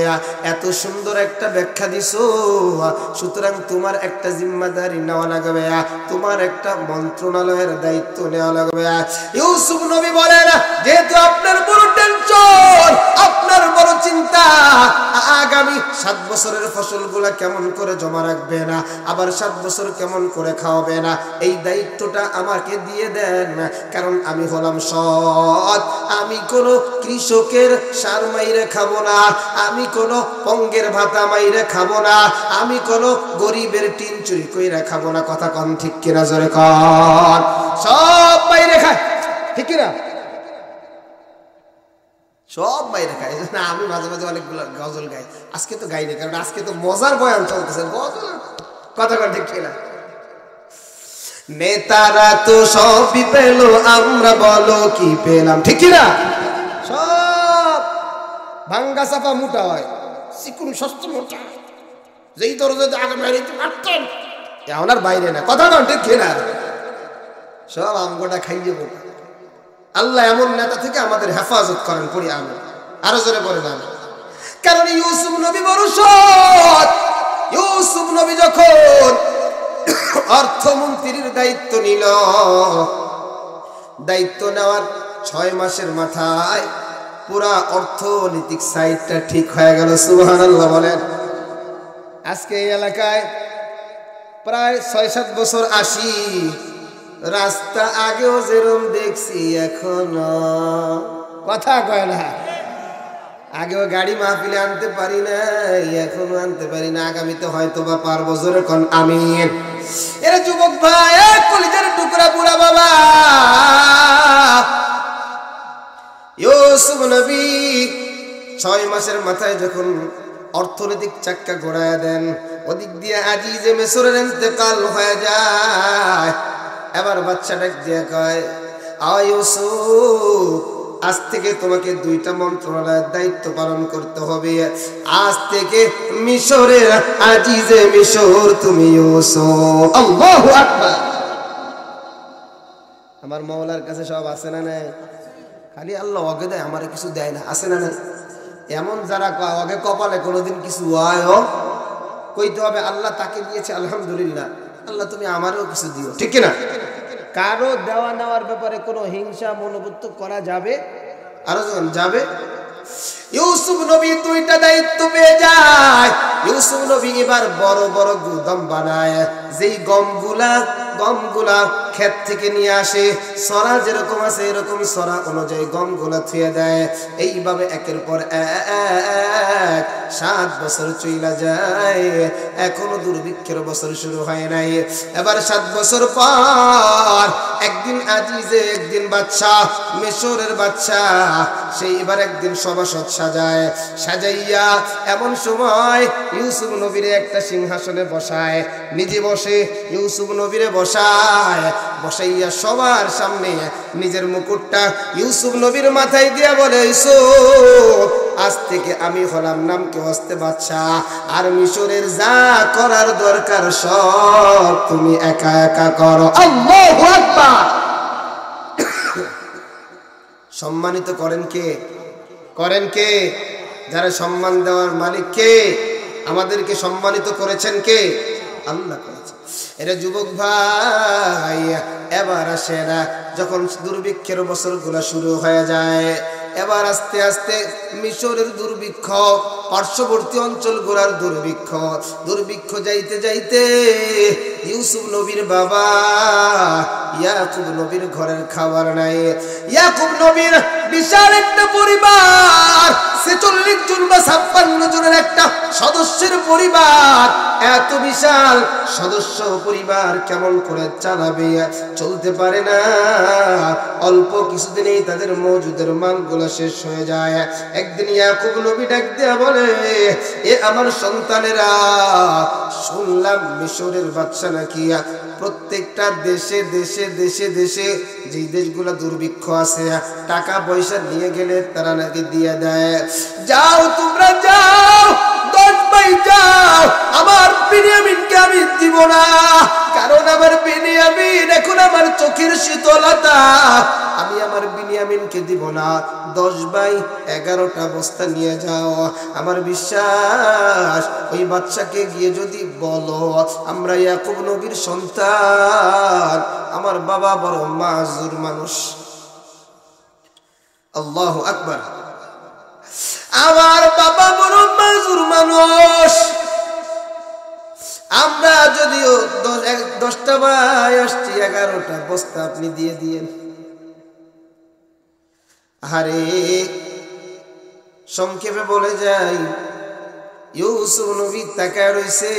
এত সুন্দর একটা ব্যাখ্যা দিছো, সুতরাং তোমার একটা জিম্মাদারি নেওয়া লাগবে, তোমার একটা মন্ত্রণালয়ের দায়িত্ব নেওয়া লাগবে। ইউসুফ নবী বলেন, যেহেতু আপনার বড় টেনশন, আপনার বড় চিন্তা, আগামী 7 বছরের ফসলগুলা কেমন করে জমা রাখবে না, আবার 7 বছর কেমন করে খাওয়াবে না, এই দায়িত্বটা আমাকে দিয়ে দেন। কারণ আমি হলাম সৎ, আমি কোনো কৃষকের সার মাইরে খাবো না, আমি কোনো পঙ্গের ভাতা মাইরে খাবো না, আমি কোনো গরিবের টিন চুরি কইরা খাবো না। কথা কন ঠিক কিনা? জোরে কন। সব মাইরে খায়, ঠিক কিনা? সব মাইরে খায় না। আমি মাঝে মাঝে অনেকগুলো গজল গাই, আজকে তো গাইনি, কারণ আজকে তো মজার বয়ান চলতেছে, গজল। কথা কন ঠিক কিনা? নেতারা তো সবই পেল, আমরা বলো কি পেলাম, ঠিক কিনা? সব ভাঙ্গা চাপা মোটা হয়, চিকুন সস্তা মোটা, যেই দরজা আগে বাইরে মারতেন, এখন আর বাইরে না। কথা কন ঠিক কিনা? সব আমগোটা খাইয়ে বোটা। আল্লাহ এমন নেতা থেকে আমাদের হেফাজত করেন, পড়ি আমি আরো জোরে পড়ে না। কারণ ইউসুফ নবী বড় সৎ। ইউসুফ নবী যখন অর্থমন্ত্রীর দায়িত্ব নিল, দায়িত্ব নেওয়ার 6 মাসের মাথায় পুরা অর্থনৈতিক সাইডটা ঠিক হয়ে গেল। সুবহানাল্লাহ বলেন। আজকে এই এলাকায় প্রায় 6-7 বছর আসি, রাস্তা আগেও যেরকম দেখছি এখনো, কথা কয় না, আগেও গাড়ি মাহফিলে আনতে পারি না, এখনো আনতে পারি না, আগামীতে হয়তো বা পারবো। জোরে কোন আমিন। এরা যুবক ভাই, কলিজার টুকরা বুড়া বাবা, ইউসুফ নবী 6 মাসের মাথায় যখন অর্থনৈতিক চাক্কা ঘোরায় দেন, ওদিক দিয়ে আজিজে মিসরের ইন্তেকাল হয়ে যায়। এবার বাচ্চা ডাক দিয়ে কয়, ইউসুফ, আজ থেকে তোমাকে দুইটা মন্ত্রণালয়ের দায়িত্ব পালন করতে হবে। আজ থেকে মিশরের আজিজে মিশর তুমি ইউসুফ। আল্লাহু আকবার। আমার মাওলার কাছে সব আছে না নাই? খালি আল্লাহ ওকে দেয়, আমার কিছু দেয় না, আছে না নাই? এমন যারা ওকে কপালে কোনোদিন কিছু হয় কইতে হবে আল্লাহ তাকে দিয়েছে আলহামদুলিল্লাহ, আল্লাহ তুমি আমারও কিছু দিও, ঠিক না? কারো দেওয়া নেওয়ার ব্যাপারে কোনো হিংসা মনোবুদ্ধ করা যাবে? আরো যখন যাবে। ইউসুফ নবী দুইটা দায়িত্ব পেয়ে যায়। ইউসুফ নবী এবার বড় বড় গুদাম বানায়, যেই গমগুলা ক্ষেত থেকে নিয়ে আসে, সরা যেরকম আছে এরকম সরা অনুযায়ী গমগুলা থুয়ে দেয়। এইভাবে একের পর এক 7 বছর চইলা যায়, এখনো দুর্ভিক্ষের বছর শুরু হয় নাই। এবার 7 বছর পর একদিন আজিজে, একদিন বাদশা, মিশরের বাদশা, সেই এবার একদিন সভাসদ সাজাইয়া এমন সময় ইউসুফ নবীরে একটা সিংহাসনে বসায়, নিজে বসে ইউসুফ নবীরে বসাইয়া সবার সামনে নিজের মুকুটটা ইউসুফ নবীর মাথায় দিয়া বলে, ইউসুফ, আজ থেকে আমি হলাম নামকে হস্তে বাদশা, আর মিশরের যা করার দরকার সব তুমি একা একা করো। আল্লাহু আকবার। সম্মানিত করেন কে? যারা সম্মান দেওয়ার মালিক কে? আমাদেরকে সম্মানিত করেছেন কে? আল্লাহ করেছেন। এরা যুবক ভাই, এবার আসে না, যখন দুর্ভিক্ষের বছরগুলো শুরু হয়ে যায়, এবার আস্তে আস্তে মিশরের দুর্ভিক্ষ, পার্শ্ববর্তী অঞ্চলগুলোর দুর্ভিক্ষ যাইতে যাইতে ইউসুফ নবীর বাবা ইয়াকুব নবীর ঘরের খাবার নাই। ইয়াকুব নবীর বিশাল একটা পরিবার, 46 জন বা 56 জনের একটা সদস্যের পরিবার, এত বিশাল সদস্য পরিবার কেমন করে চালাবে? চলতে পারে না। অল্প কিছুদিনেই তাদের মজুদের মালগুলো শেষ হয়ে যায়। একদিন ইয়াকুব নবী ডাক দেয়া বলে, এ আমার সন্তানেরা, শুনলাম মিশরের বাদশা নাকি প্রত্যেকটা দেশে যে দেশগুলো দুর্ভিক্ষ আছে, টাকা পয়সা নিয়ে গেলে তারা নাকি দিয়ে দেয়। যাও, তোমরা যাও, 10 ভাই যাও, আমার বিনিয়ামিনকে আমি দিব না, কারণ আমার বিনিয়ামিন এখন আমার চোখের শীতলতা, আমি আমার বিনিয়ামিনকে দিব না। 10 ভাই 11টা বস্তা নিয়ে যাও। আমার বিশ্বাস ওই বাচ্চাকে গিয়ে যদি বলো আমরা ইয়াকুব নবীর সন্তান, আমার বাবা বড় মাজুর মানুষ। আল্লাহু আকবার। আমার বাবা বড় মাজুর মানুষ, আমরা যদিও 10টা ভাই আসছি, 11টা বস্তা আপনি দিয়ে দিয়েন। আরে সংক্ষেপে বলে যাই, ইউসুফ নবী তাকায় রইছে,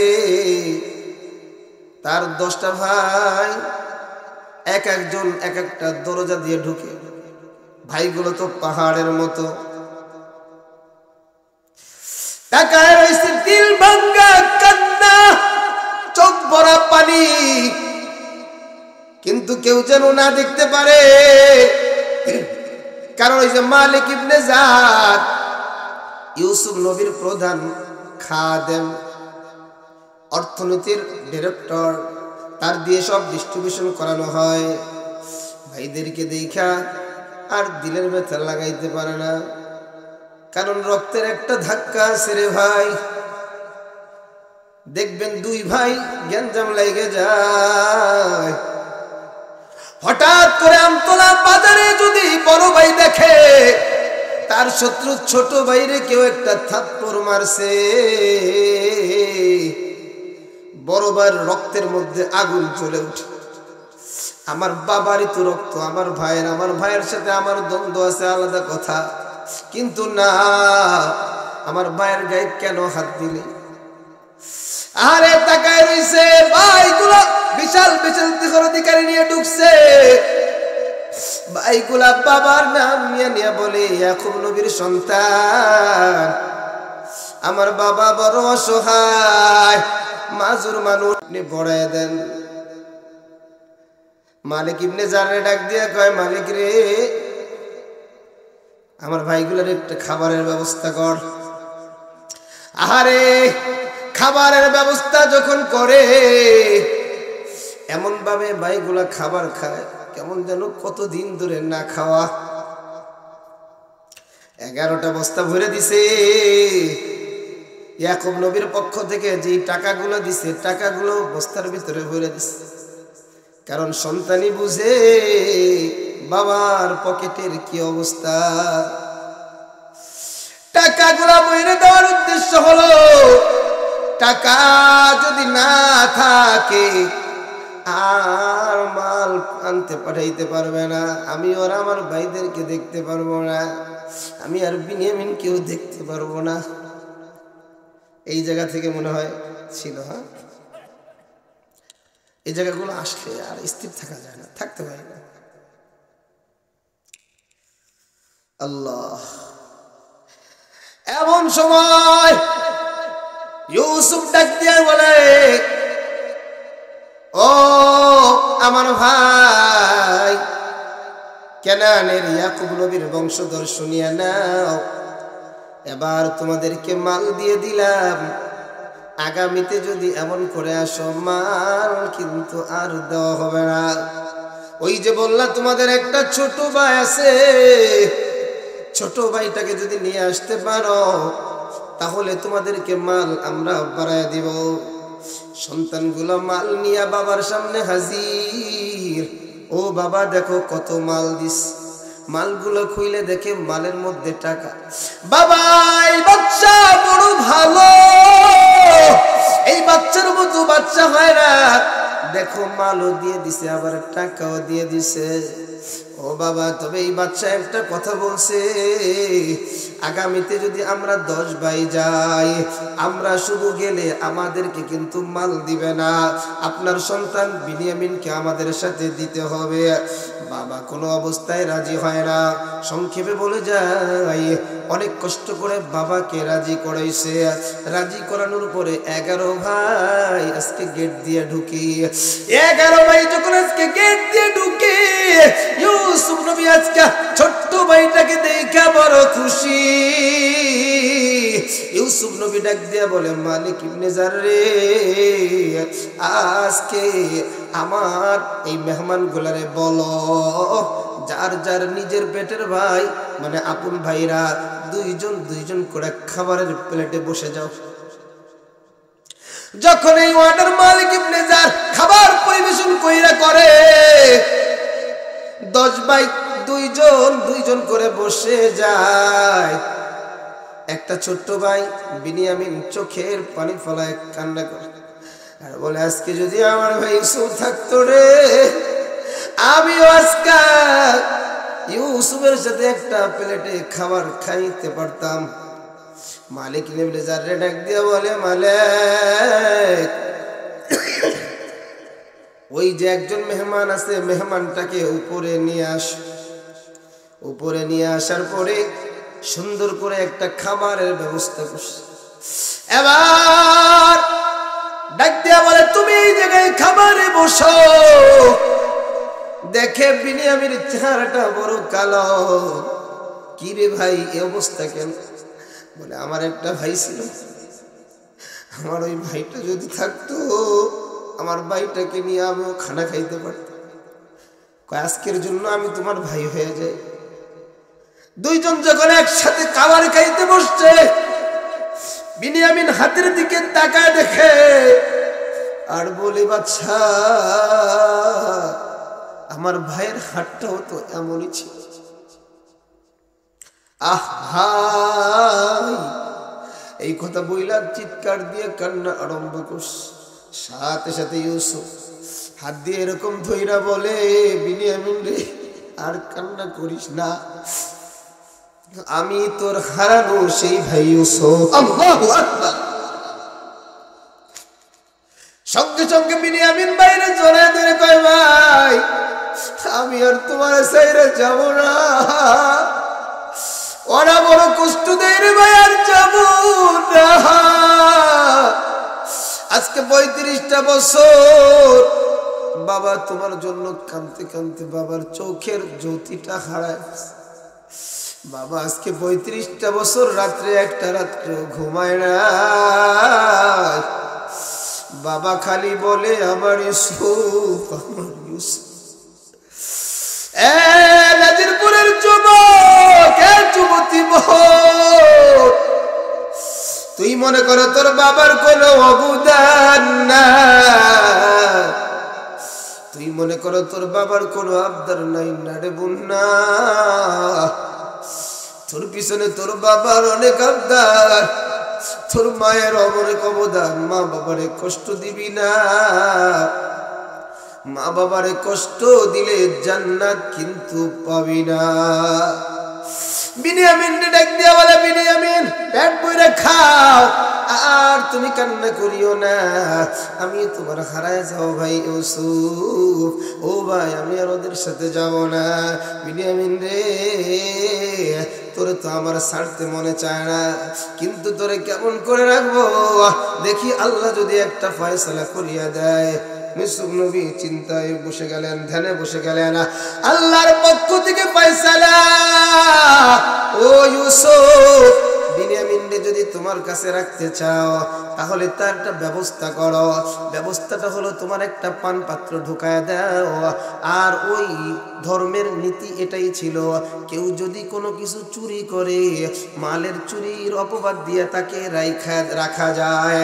তার 10টা ভাই এক একজন এক একটা দরজা দিয়ে ঢুকে। ভাইগুলো তো পাহাড়ের মতো, তাকায় রইছে, দিল ভাঙ্গা কান্না, চোখ ভরা পানি, কিন্তু কেউ যেন না দেখতে পারে। কারণ ওই যে মালিক ইবনে জাদ, ইউসুফ নবীর প্রধান খাদেম, অর্থনীতির ডিরেক্টর, তার দিয়ে সব ডিস্ট্রিবিউশন করানো হয়। ভাইদেরকে দেখা আর দিলের ব্যথা লাগাইতে পারে না, কারণ রক্তের একটা ধাক্কা আছে রে ভাই। দেখবেন 2 ভাই গ্যাঞ্জাম লেগে যায়, হঠাৎ করে আমতলা বাজারে যদি বড় ভাই দেখে তার শত্রু ছোট ভাইরে কেউ একটা থাপ্পড় মারছে, বড় ভাইয়ের রক্তের মধ্যে আগুন জ্বলে উঠে। আমার বাবারই তো রক্ত, আমার ভাইয়ের সাথে আমার দ্বন্দ্ব আছে আলাদা কথা, কিন্তু না, আমার ভাইয়ের গায়ে কেন হাত দিলে? আরে তাকায় রইছে, ভাইগুলো বিশাল অধিকারী নিয়ে ঢুকছে। ভাইগুলা বাবার নাম নিয়ে বলে ইয়াকুব নবীর সন্তান, আমার বাবা বড় অসহায়, মাজুর মানুষ, আপনি বড়ায় দেন। মালিক ইবনে জাররে ডাক দিয়ে কয়, মালিক রে, আমার ভাইগুলোর একটু খাবারের ব্যবস্থা কর। আহারে, খাবারের ব্যবস্থা যখন করে, এমন ভাবে ভাইগুলা খাবার খায় কেমন যেন কতদিন ধরে না খাওয়া। 11টা বস্তা ভরে দিছে। ইয়াকুব নবীর পক্ষ থেকে যে টাকাগুলো দিছে, টাকাগুলো বস্তার ভিতরে ভরে দিছে। কারণ সন্তানই বুঝে বাবার পকেটের কি অবস্থা। টাকাগুলো বইরে দেওয়ার উদ্দেশ্য হলো, টাকা যদি না থাকে আর মাল আনতে পাঠাইতে পারবে না, আমি আর আমার ভাইদেরকে দেখতে পারবো না, আমি আর বিনিয়ামিনকেও দেখতে পারবো না। এই জায়গা থেকে মনে হয় ছিল, হ্যাঁ, এই জায়গাগুলো আসলে আর স্থির থাকা যায় না, থাকতে পারে না। আল্লাহ, এমন সময় ইউসুফ ডাক দিয়ে বলে, ও আমার ভাই, কেনানের ইয়াকুব নবীর বংশধর, শুনিয়া নাও, এবার তোমাদেরকে মাল দিয়ে দিলাম, আগামীতে যদি এমন করে আসো মাল কিন্তু আর দেওয়া হবে না। ওই যে বললা তোমাদের একটা ছোট ভাই আছে, ছোট ভাইটাকে যদি নিয়ে আসতে পারো তাহলে তোমাদেরকে মাল আমরা বাড়ায় দিব। সন্তানগুলো মাল নিয়ে বাবার সামনে হাজির। ও বাবা, দেখো কত মাল দিস। মালগুলো খুইলে দেখে মালের মধ্যে টাকা। বাবা, এই বাচ্চা বড় ভালো, এই বাচ্চার মতো বাচ্চা হয় না, দেখো মালও দিয়ে দিছে আবার টাকাও দিয়ে দিছে। ও বাবা, তবে এই বাচ্চা একটা কথা বলছে, আগামীতে যদি আমরা 10 ভাই যাই, আমরা শুধু গেলে আমাদেরকে কিন্তু মাল দিবে না, আপনার সন্তান বিনিয়ামিনকে আমাদের সাথে দিতে হবে। বাবা কোনো অবস্থায় রাজি হয় না। সংক্ষেপে বলে যাই, অনেক কষ্ট করে বাবাকে রাজি করাইছে। রাজি করানোর পরে 11 ভাই আজকে গেট দিয়ে ঢুকি। 11 ভাই যখন আজকে গেট দিয়ে ঢুকে, ইউসুফ নবী আজকে ছোট্ট ভাইটাকে দেখা বড় খুশি। ইউসুফ নবী ডাক দিয়া বলে, মালিক ইবনে জাররে, আজকে আমার এই মেহমান গুলারে বলো, যার যার নিজের পেটের ভাই মানে আপন ভাইরা দুইজন করে খাবারের প্লেটে বসে যাও। যখন এই ওয়ার্ডের মালিক ইবনে জার খাবার পরিবেশন কইরা করে, 10 ভাই দুইজন করে বসে যায়। একটা ছোট্ট ভাই বিনিয়ামিন চোখের পানি ফলায় কান্না করে আর বলে, আজকে যদি আমার ভাই ইউসুফ থাকতো রে, আমিও আজকে ইউসুফের সাথে একটা প্লেটে খাবার খাইতে পারতাম। মালিক ইবনে জাররে ডাক দিয়ে বলে, মালিক, ওই যে একজন মেহমান আছে, মেহমানটাকে উপরে নিয়ে আস। উপরে নিয়ে আসার পরে সুন্দর করে একটা খাবারের ব্যবস্থা করছে। এবার ডাক দিয়া বলে, তুমি এই জায়গায় খাবারে বসো। দেখে বিনিয়ামিনের চেহারাটা বড় কালো। কি রে ভাই, এই অবস্থা কেন? বলে, আমার একটা ভাই ছিল, আমার ওই ভাইটা যদি থাকতো, আমার ভাইটাকে নিয়ে আমিও খানা খাইতে পারতাম। আজকের জন্য আমি তোমার ভাই হয়ে যাই। দুইজন যখন একসাথে খাবার খাইতে বসছে, বিনিয়ামিন হাতের দিকে তাকায় দেখে আর বলে, বাচ্চা, আমার ভাইয়ের হাতটাও তো এমনই ছিল। আহ ভাই, এই কথা বইলা চিৎকার দিয়ে কান্না আরম্ভ করছে। সাথে সাথে ইউসুফ হাত দিয়ে এরকম ধইরা বলে, বিনিয়ামিন রে, আর কান্না করিস না, আমি তোর হারানো সেই ভাই ইউসুফ। আল্লাহু আকবার। সঙ্গে সঙ্গে বিনিয়ামিন বাইরে জোরে ধরে কয়, ভাই, আমি আর তোমার সাইরে যাব না, ওরা বড় কষ্ট দেয় রে ভাই, আর যাব না। আজকে 35টা বছর বাবা তোমার জন্য কাঁদতে কাঁদতে বাবার চোখের জ্যোতিটা হারায় বাবা আজকে ৩৫টা বছর রাত্রে একটা রাত্র ঘুমায় না বাবা খালি বলে আমার ইউসুফ আমার ইউসুফ নাজিরপুরের যুবক যুবতী বোন তুই মনে করো তোর বাবার কোনো অবদান না তুই মনে করো তোর বাবার কোনো আবদার নাই না রে বোন না তোর পিছনে তোর বাবার অনেক আবদার তোর মায়ের অনেক অবদান মা বাবারে কষ্ট দিবি না মা বাবারে কষ্ট দিলে জান্নাত কিন্তু পাবি না বিনিয়ামিন ডাক দিয়া বলে বিনিয়ামিন পেট ভরে খাও আর তুমি কান্না করিও না আমি তোমার হারায় যাও ভাই ইউসুফ ও ভাই আমি আর ওদের সাথে যাব না বিনিয়ামিন রে তোরে তো আমার ছাড়তে মনে চায় না কিন্তু তোরে কেমন করে রাখবো দেখি আল্লাহ যদি একটা ফয়সালা করিয়া দেয় ইউসুফ নবী চিন্তায় বসে গেলেন ধ্যানে বসে গেলেন আল্লাহর পক্ষ থেকে ফয়সালা ও ইউসুফ বিনিয়ামিনকে যদি তোমার কাছে রাখতে চাও তাহলে তার একটা ব্যবস্থা করো ব্যবস্থাটা হলো তোমার একটা পান পাত্র ঢুকায় দাও আর ওই ধর্মের নীতি এটাই ছিল কেউ যদি কোনো কিছু চুরি করে মালের চুরির অপবাদ দিয়ে তাকে রাখা যায়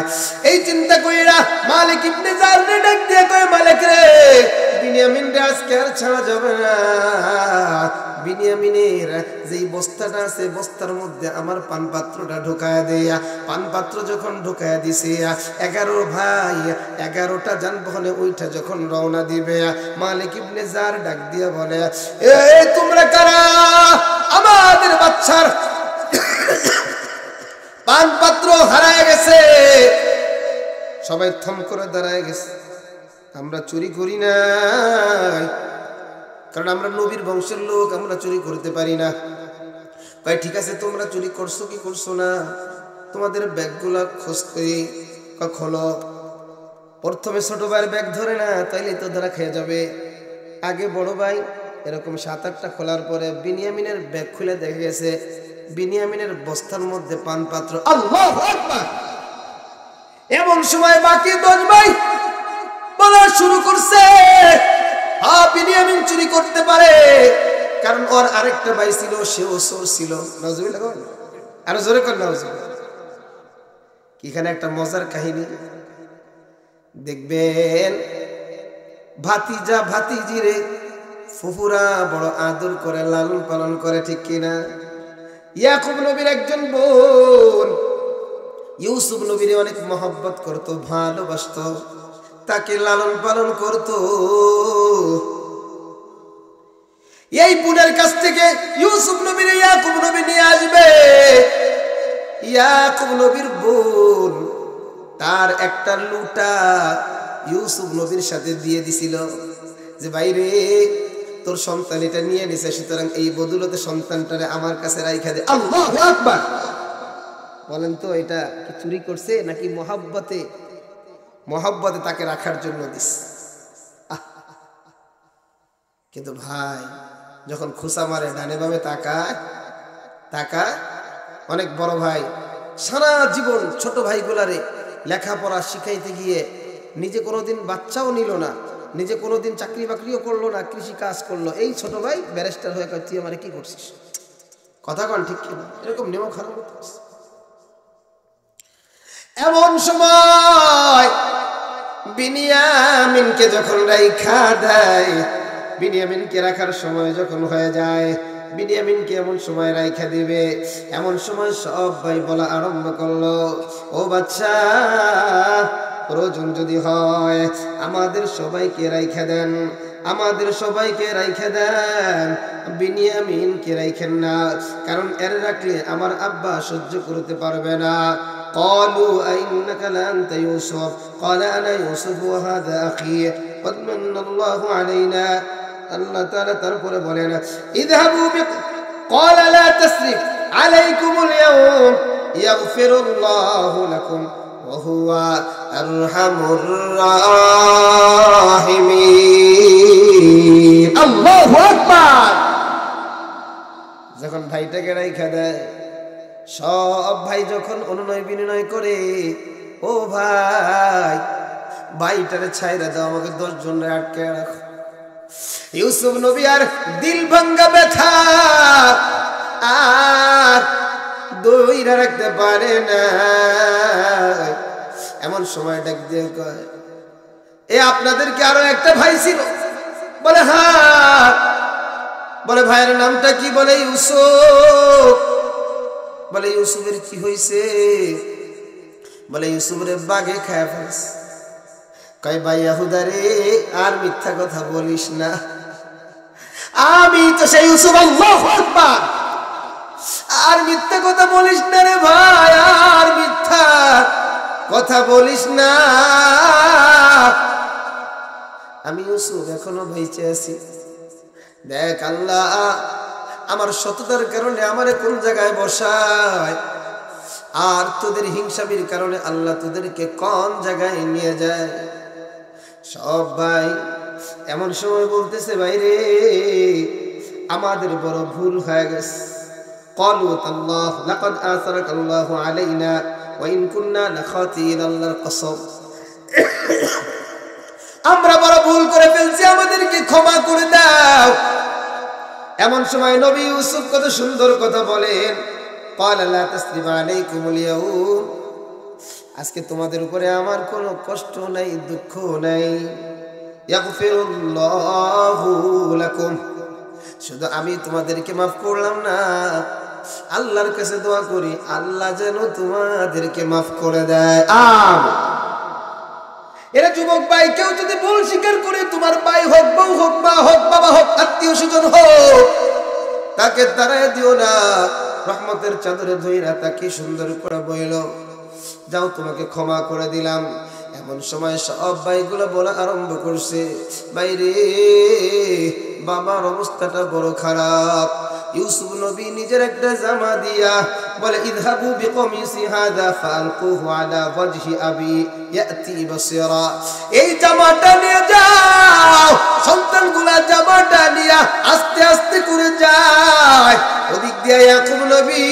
এই চিন্তা কইরা মালিক ইবনে জাররে ডাক দিয়ে কয় মালিক রে বিনিয়ামিনকে আজকে আর ছাড়া যাবে না বিনিয়ামিনের যেই বস্তাটা আছে বস্তার মধ্যে আমার পান পাত্রটা ঢুকায় দেয়া পান পাত্র যখন ঢুকায় দিছে 11 ভাই 11টা যানবাহনে ওইটা যখন রওনা দিবে মালিক ইবনে জার ডাক দিয়া বলে এই তোমরা কারা আমাদের বাচ্চার পান পাত্র হারায় গেছে সবাই থম করে দাঁড়ায় গেছে আমরা চুরি করি না কারণ আমরা নবীর বংশের লোক আমরা চুরি করতে পারি না ভাই ঠিক আছে তোমরা চুরি করছো কি করছো না তোমাদের ব্যাগগুলা খোঁজ করে খোলো প্রথমে ছোট ভাইয়ের ব্যাগ ধরে না তাইলে তো ধরা খেয়ে যাবে আগে বড় ভাই এরকম 7-8টা খোলার পরে বিনিয়ামিনের ব্যাগ খুলে দেখা গেছে বিনিয়ামিনের বস্তার মধ্যে পান পাত্র আল্লাহু আকবার এমন সময় বাকি 10 ভাই বলা শুরু করছে বিনিয়ামিন চুরি করতে পারে কারণ ওর আরেকটা ভাই ছিল সেও চোর ছিল নাউজুবিল্লাহ আর জোরে কর নাউজুবিল্লাহ এখানে একটা মজার কাহিনী দেখবেন ভাতিজা ভাতিজিরে ফুফুরা বড় আদর করে লালন পালন করে ঠিক কিনা ইয়াকুব নবীর একজন বোন ইউসুফ নবীরে অনেক মহব্বত করত ভালোবাসত তাকে লালন পালন করত এই বোনের কাছ থেকে ইউসুফ নবীরে ইয়াকুব নবী নিয়ে আসবে ইয়াকুব নবীর বোন তার একটা লুটা ইউসুফ নবীর সাথে দিয়ে দিছিল যে বাইরে তোর সন্তান এটা নিয়ে নিছে সুতরাং এই বদৌলতে সন্তানটারে আমার কাছে রাইখা দে আল্লাহু আকবার বলেন তো এটা কি চুরি করছে নাকি মহব্বতে তাকে রাখার জন্য দিস কিন্তু ভাই যখন খুসা মারে ডানে বামে তাকায় অনেক বড় ভাই সারা জীবন ছোট ভাইগুলারে লেখাপড়া শিখাইতে গিয়ে নিজে কোনোদিন বাচ্চাও নিল না নিজে কোনোদিন চাকরি বাকরিও করলো না কৃষি কাজ করলো এই ছোট ভাই ব্যারিস্টার হয়ে কয় তুই আমারে কি করছিস কথা কন ঠিক কিনা এরকম নেমো খারাপ করতেছে এমন সময় বিনিয়ামিনকে যখন রাইখা দেয় বিনিয়ামিনকে রাখার সময় যখন হয়ে যায় বিনিয়ামিনকে এমন সময় রাইখা দিবে এমন সময় সব ভাই বলা আরম্ভ করলো ও বাচ্চা প্রয়োজন যদি হয় আমাদের সবাইকে রাইখা দেন বিনিয়ামিনকে রাইখেন না কারণ এর রাখলে আমার আব্বা সহ্য করতে পারবে না قالوا أئنك لأنت يوسف قال أنا يوسف وهذا أخي قد من الله علينا الله تعالى تركوا بولنا اذهبوا قال لا تسرف عليكم اليوم يغفر الله لكم وهو আরহামুর রাহিমিন। আল্লাহু আকবার। যখন ভাইটাকে রাইখা দেয়, সব ভাই যখন অনুনয় বিনয় করে, ও ভাই ভাইটারে ছাইরা দাও, আমাকে 10 জন আটকে রাখো। ইউসুফ নবী আর দিল ভাঙ্গা ব্যথা আর দইরা রাখতে পারে না। এমন সময় ডাক দিয়ে কয়, এ আপনাদের কি আরো একটা ভাই ছিল? বলে হ্যাঁ। বলে ভাইয়ের নামটা কি? বলে ইউসুফ। বলে ইউসুফের কি হয়েছে? বলে ইউসুফের বাঘে খায় ফেলছে। কয় ভাই ইয়াহুদা রে, আর মিথ্যা কথা বলিস না, আমি তো সেই ইউসুফ। আল্লাহু আকবার। আর মিথ্যা কথা বলিস না রে ভাই, আর মিথ্যা কথা বলিস না, আমি ইউসুফ এখনো বেঁচে আছি। দেখ আল্লাহ আমার সততার কারণে আমারে কোন জায়গায় বসায়, আর তোদের হিংসাবির কারণে আল্লাহ তোদেরকে কোন জায়গায় নিয়ে যায়। সব ভাই এমন সময় বলতেছে, ভাই রে আমাদের বড় ভুল হয়ে গেছে। ক্বালু তাল্লাহ লাকাদ আসারাকাল্লাহু আলাইনা ওয়া ইন কুননা লাখাতিন। আল্লাহর কসম, আমরা বড় ভুল করে ফেলছি, আমাদেরকে ক্ষমা করে দাও। এমন সময় নবী ইউসুফ কত সুন্দর কথা বলেন, ক্বালা লা তাসরিবা আলাইকুমুল ইয়াউম। আজকে তোমাদের উপরে আমার কোনো কষ্ট নাই, দুঃখ নাই। ইয়াগফিরুল্লাহু লাকুম। শুধু আমি তোমাদেরকে মাফ করলাম না, আল্লাহর কাছে দোয়া করি আল্লাহ যেন তোমাদেরকে মাফ করে দেয়। আমিন। এরা যুবক ভাই, কেউ যদি ভুল স্বীকার করে, তোমার ভাই হোক, বউ হোক, মা হোক, বাবা হোক, আত্মীয় স্বজন হোক, তাকে তাড়ায় দিও না। রহমতের চাদরে ধইরা তাকে সুন্দর করে বইলো, যাও তোমাকে ক্ষমা করে দিলাম। এমন সময় সব ভাইগুলো বলা আরম্ভ করছে, ভাইরে বাবার অবস্থাটা বড় খারাপ। ইউসুফ নবী নিজের একটা জামা দিয়া বলে, ইযহাবু বিকমিসি হাযা ফালকুহু আলা ওয়াজহি আবি ইয়াতি বাসীরা। এই জামাটা নিয়ে যাও। সন্তানগুলা জামাটা নিয়ে আস্তে আস্তে করে যায়। ওদিক দিয়ে ইয়াকুব নবী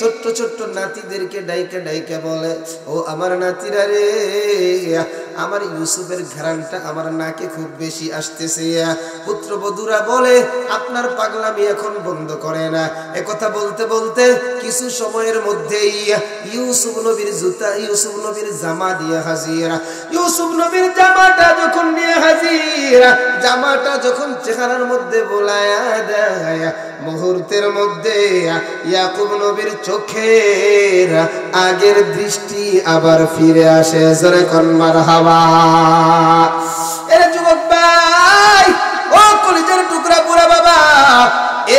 ছোট্ট ছোট্ট নাতিদেরকে ডাইকা ডাইকা বলে, ও আমার নাতিরা রে, আমার ইউসুফের ঘ্রাণটা আমার নাকে খুব বেশি আসতেছে। পুত্রবধূরা বলে, আপনার পাগলামি এখন বন্ধ করে না। একথা বলতে বলতে কিছু সময়ের মধ্যেই ইউসুফ নবীর জুতা, ইউসুফ নবীর জামা দিয়ে হাজির। ইউসুফ নবীর জামাটা যখন নিয়ে হাজির, জামাটা যখন চেহারার মধ্যে বোলায়া দেয়, মুহূর্তের মধ্যে ইয়াকুব নবীর চোখের আগের দৃষ্টি আবার ফিরে আসে। জোরে কোন মারহাবা। এরে যুবক ভাই, ও কলিজার টুকরা বুড়া বাবা,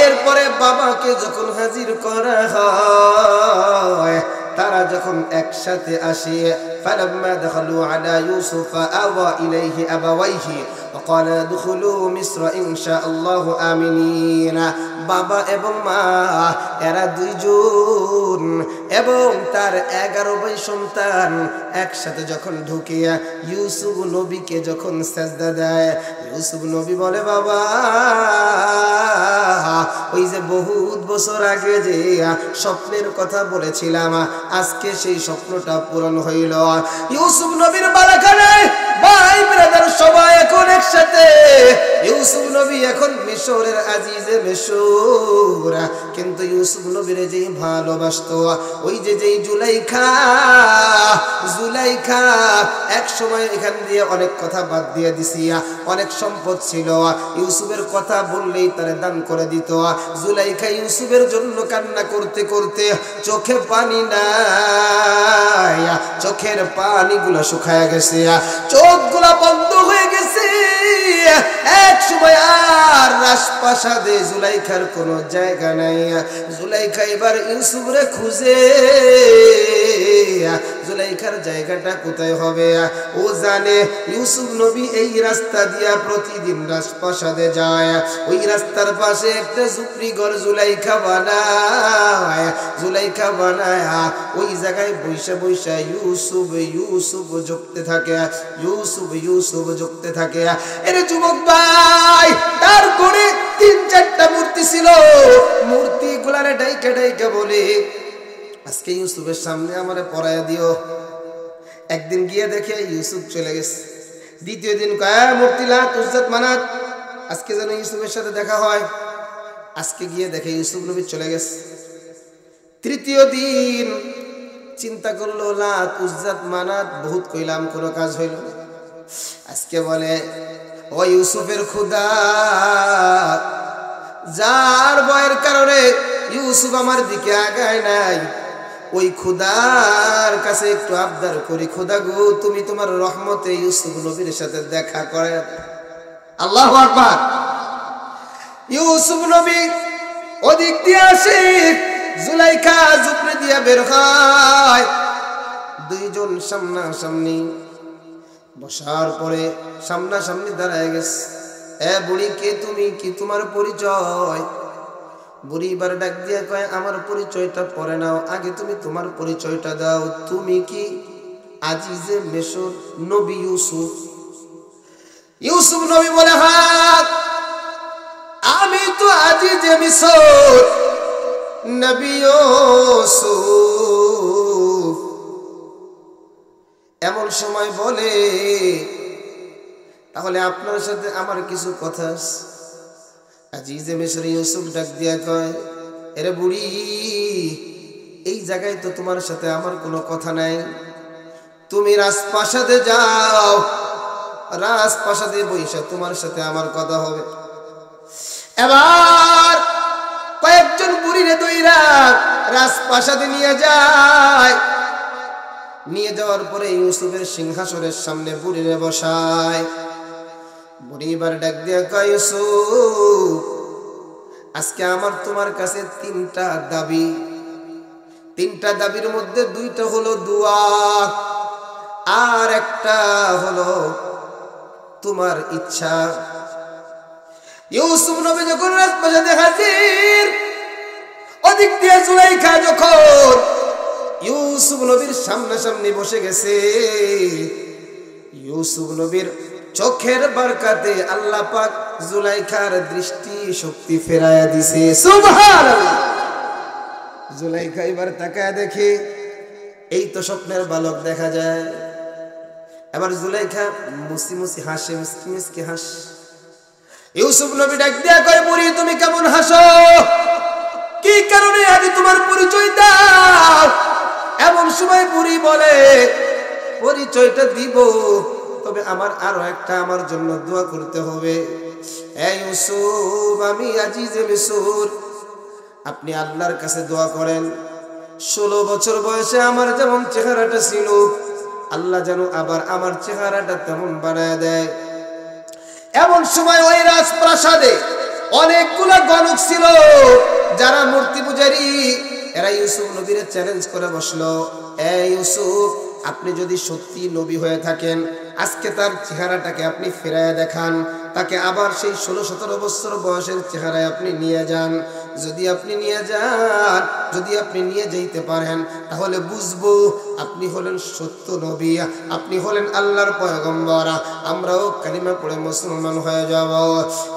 এরপরে বাবাকে যখন হাজির করা হয়, তারা যখন একসাথে আসে, ফালাম্মা দাখালু আলা ইউসুফ আওয়া ইলাইহি আবাওয়াইহি وقال ادخلوا مصر ان شاء الله امنين। বাবা এবং মা এরা দুইজন এবং তার 11 ভাই সন্তান একসাথে যখন ঢুকে ইউসুফ নবীকে যখন সিজদা দেয়, ইউসুফ নবী বলে, বাবা ওই যে বহুত বছর আগে যে স্বপ্নের কথা বলেছিলাম, আজকে সেই স্বপ্নটা পূরণ হইল। ইউসুফ নবীর বারাকানে ভাই ব্রাদার সবাই এখন একসাথে। ইউসুফ নবী এখন মিশরের আজিজে মিশর, কিন্তু ইউসুফ নবীর যেই ভালোবাসতো, ওই যে যেই জুলাইখা এক সময় এখান দিয়ে অনেক কথা বাদ দিয়ে দিছি, অনেক সম্পদ ছিল, ইউসুফের কথা বললেই তারে দান করে দিত। জুলাইখা ইউসুফের জন্য কান্না করতে করতে চোখে পানি নাই, চোখের পানিগুলো শুকায় গেছে, চোখগুলা বন্ধ হয়ে গেছে। এক সময় আর রাজপ্রাসাদে জুলাইখার কোনো জায়গা নাই। জুলাইখা এবার ইউসুফরে খুঁজে, জুলাইখার জায়গাটা কোথায় হবে ও জানে। ইউসুফ নবী এই রাস্তা দিয়া প্রতিদিন রাজপ্রাসাদে যায়। ওই রাস্তার পাশে একটা ঝুপড়ি ঘর জুলাইখা বানায় ওই জায়গায় বৈশা বৈশা ইউসুফ ইউসুফ জপতে থাকে, ইউসুফ ইউসুফ জপতে থাকে। এর যুবক ভাই, তার ঘরে 3-4টা মূর্তি ছিল, মূর্তি গুলারে ডাইকা ডাইকা বলে আজকে ইউসুফের সামনে আমারে পড়ায়া দিও। একদিন গিয়ে দেখে ইউসুফ চলে গেছে। দ্বিতীয় দিন কয় মূর্তি লাত উজ্জাত মানাত, আজকে যেন ইউসুফের সাথে দেখা হয়। আজকে গিয়ে দেখে ইউসুফ নবী চলে গেছে। তৃতীয় দিন চিন্তা করলো লাত উজ্জাত মানাত বহুত কইলাম, কোনো কাজ হইল। আজকে বলে ও ইউসুফের খুদা, যার ভয়ের কারণে ইউসুফ আমার দিকে আগায় নাই, ওই খুদার কাছে একটু আবদার করি, খুদা গো তুমি তোমার রহমতে ইউসুফ নবীর সাথে দেখা করে। আল্লাহু আকবার। ইউসুফ নবী ওদিক দিয়ে আসে, জুলাইখা ঝুপড়ি দিয়ে বের হয়। দুইজন সামনাসামনি বসার পরে সামনাসামনি দাঁড়ায় গেছে। এ বুড়ি, কে তুমি, কি তোমার পরিচয়? বুড়ি এবার ডাক দিয়ে কয় আমার পরিচয়টা পরে নাও, আগে তুমি তোমার পরিচয়টা দাও। তুমি কি আজিজে মিশর নবী ইউসুফ? ইউসুফ নবী বলে হ্যাঁ, আমি তো আজিজে মিশর নবী ইউসুফ। এমন সময় বলে তাহলে আপনার সাথে আমার কিছু কথা আছে। আজিজে মিশর ইউসুফ ডাক দিয়া কয় এরে বুড়ি, এই জায়গায় তো তোমার সাথে আমার কোনো কথা নাই, তুমি রাজপ্রাসাদে যাও, রাজপ্রাসাদে বইসা তোমার সাথে আমার কথা হবে। এবার কয়েকজন বুড়িরে দইরা রাজপ্রাসাদে নিয়ে যায়। নিয়ে যাওয়ার পরে ইউসুফের সিংহাসনের সামনে বুড়িরে বসায়। বুড়ি এবার ডাক দিয়া কয় ইউসুফ, আজকে আমার তোমার কাছে 3টা দাবি। 3টা দাবির মধ্যে 2টা হলো দোয়া, আর একটা হলো তোমার ইচ্ছা। ইউসুফ নবী যখন রাজপ্রাসাদে হাজির, ওদিক দিয়ে জুলাইখা যখন ইউসুফ নবীর সামনাসামনি বসে গেছে, ইউসুফ নবীর চোখের বরকতে আল্লাহ পাক জুলাইখার দৃষ্টি শক্তি ফেরায়া দিছে। সুবহানাল্লাহ। জুলাইখা এবার তাকায় দেখে এই তো স্বপ্নের বালক দেখা যায়। এবার জুলাইখা মুসি মুসি হাসে, মিসকি মিসকি হাস। ইউসুফ নবী ডাক দিয়া কয় বুড়ি, তুমি কেমন হাসো? কি কারণে? আগে তোমার পরিচয় দাও। এমন সময় বুড়ি বলে পরিচয়টা দিব, তবে আমার আরো একটা আমার জন্য দোয়া করতে হবে। এই ইউসুফ, আমি আজিজে মিশর, আপনি আল্লাহর কাছে দোয়া করেন 16 বছর বয়সে আমার যেমন চেহারাটা ছিল, আল্লাহ যেন আবার আমার চেহারাটা তেমন বানায় দেয়। এমন সময় ওই রাজপ্রাসাদে অনেকগুলো গণক ছিল যারা মূর্তি পূজারী। এরা ইউসুফ নবীরে চ্যালেঞ্জ করে বসলো, এই ইউসুফ, আপনি যদি সত্যি নবী হয়ে থাকেন, আজকে তার চেহারাটাকে আপনি ফেরায় দেখান, তাকে আবার সেই 16-17 বছর বয়সের চেহারায় আপনি নিয়ে যান। যদি আপনি নিয়ে যান, যদি আপনি নিয়ে যেতে পারেন, তাহলে বুঝবো আপনি হলেন সত্য নবী, আপনি হলেন আল্লাহর পয়গম্বর, আমরাও কালিমা পড়ে মুসলমান হয়ে যাব।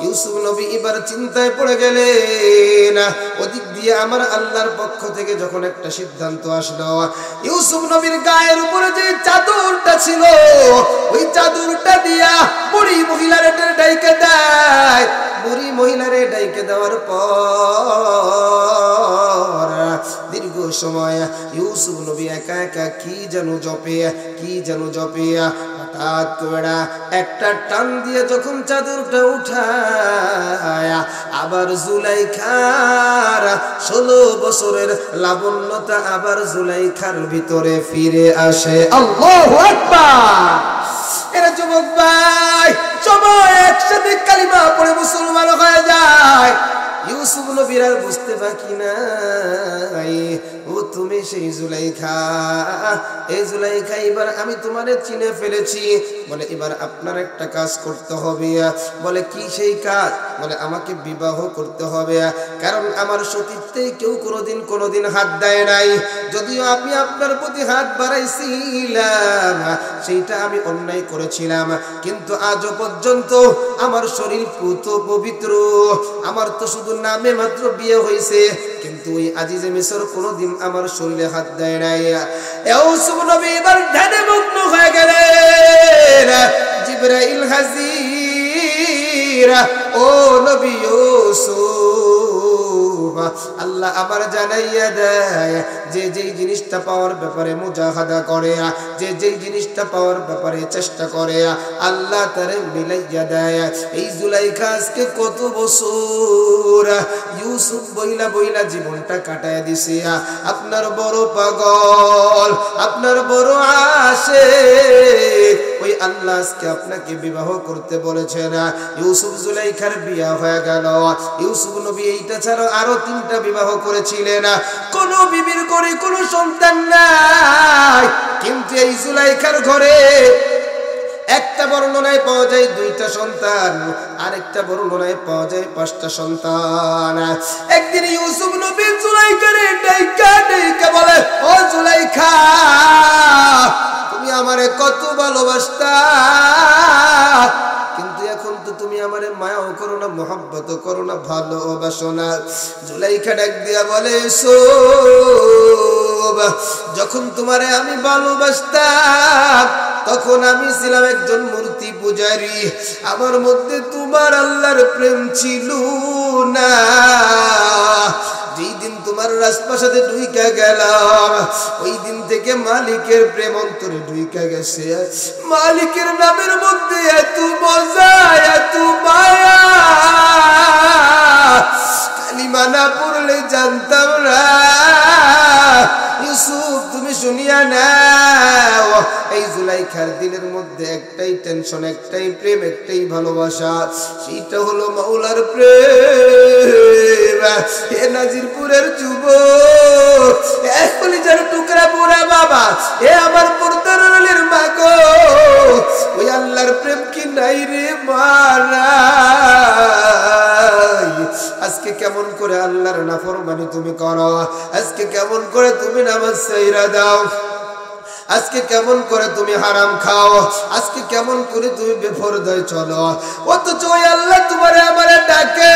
ইউসুফ নবী এবার চিন্তায় পড়ে গেলেন। ওদিক দিয়ে আমার আল্লাহর পক্ষ থেকে যখন একটা সিদ্ধান্ত আসলো, ইউসুফ নবীর গায়ের উপরে যে চাদরটা ছিল, ওই চাদরটা দিয়া বুড়ি মহিলারে ডাইকে দেয়। বুড়ি মহিলারে ডাইকে দেওয়ার পর দীর্ঘ সময় ইউসুফ নবী একা একা কি যেন জপে। হঠাৎ করে একটা টান দিয়ে যখন চাদরটা উঠায়, আবার জুলাইখার 16 বছরের লাবণ্যতা আবার জুলাইখার ভিতরে ফিরে আসে। আল্লাহু আকবার। এরা যুবক ভাই সবাই একসাথে কালিমা পড়ে মুসলমান হয়ে যায়। ইউসুফ নবীর আর বুঝতে বাকি নাই, ও তুমি সেই জুলাইখা। এই জুলাইখা, এবার আমি তোমারে চিনে ফেলেছি। বলে এবার আপনার একটা কাজ করতে হবে। বলে কি সেই কাজ? বলে আমাকে বিবাহ করতে হবে, কারণ আমার সতীত্বে কেউ কোনোদিন হাত দেয় নাই। যদিও আমি আপনার প্রতি হাত বাড়াইছিলাম, সেইটা আমি অন্যায় করেছিলাম, কিন্তু আজও পর্যন্ত আমার শরীর পুত পবিত্র। আমার তো শুধু নামে মাত্র বিয়ে হয়েছে, কিন্তু ওই আজিজে মিশর কোনোদিন আমার শরীরে হাত দেয় নাই। ইউসুফ নবী এবার ধ্যানে মগ্ন হয়ে গেলেন। জিবরাইল হাজির, ও নবী ইউসুফ, আল্লাহ আমার জানাইয়া দেয় যে যেই জিনিসটা পাওয়ার ব্যাপারে মুজাহাদা করে, যে যেই জিনিসটা পাওয়ার ব্যাপারে চেষ্টা করে, আল্লাহ তারে মিলাইয়া দেয়। এই জুলাইখা আজকে কত বছর ইউসুফ বইলা জীবনটা কাটায় দিছে। আপনার বড় পাগল, আপনার বড় আশিক, ওই আল্লাহ আজকে আপনাকে বিবাহ করতে বলেছেন। ইউসুফ জুলাইখার বিয়া হয়ে গেল। ইউসুফ নবী এইটা ছাড়া আরো 3টা বিবাহ করেছিলেন। কোন বিবির ঘরে কোনো সন্তান নাই, কিন্তু এই জুলাইখার ঘরে একটা বর্ণনায় পাওয়া যায় 2টা সন্তান, আরেকটা বর্ণনায় পাওয়া যায় 5টা সন্তান। একদিন ইউসুফ নবী জুলাইখারে ডাইকা বলে, ও জুলাইখা, তুমি আমারে কত ভালোবাসতা, কিন্তু এখন তো তুমি আমারে মায়াও করো না, মহব্বত করো না, ভালোবাসো না। জুলাইখা ডাক দিয়া বলে, যখন তোমারে আমি ভালোবাসতাম তখন আমি ছিলাম একজন মূর্তি পূজারী, আমার মধ্যে তোমার আল্লাহর প্রেম ছিল না। যেই দিন তোমার রাজপ্রাসাদে ঢুইকা গেলাম, ওই দিন থেকে মালিকের প্রেম অন্তরে ঢুইকা গেছে। মালিকের নামের মধ্যে এত মজা, এত মায়া, কালিমা না পড়লে জানতাম না। ইউসুফ তুমি শুনিয়া নাও, এই জুলাইখার দিলের মধ্যে একটাই টেনশন, একটাই প্রেম, একটাই ভালোবাসা, সেটা হলো মাওলার প্রেম। হে নাজিরপুরের যুবক, এক কলিজার টুকরা বুড়া বাবা, এ আমার পর্দার আড়ালের মা গো, ওই আল্লাহর প্রেম কি নাই রে মারা? আজকে কেমন করে আল্লাহর নাফরমানি তুমি করো, আজকে কেমন করে তুমি নামাজ ছাইরা দাও, আজকে কেমন করে তুমি হারাম খাও, আজকে কেমন করে তুমি বেপরদায় চলো, অথচ ওই আল্লাহ তোমারে আমারে ডাকে।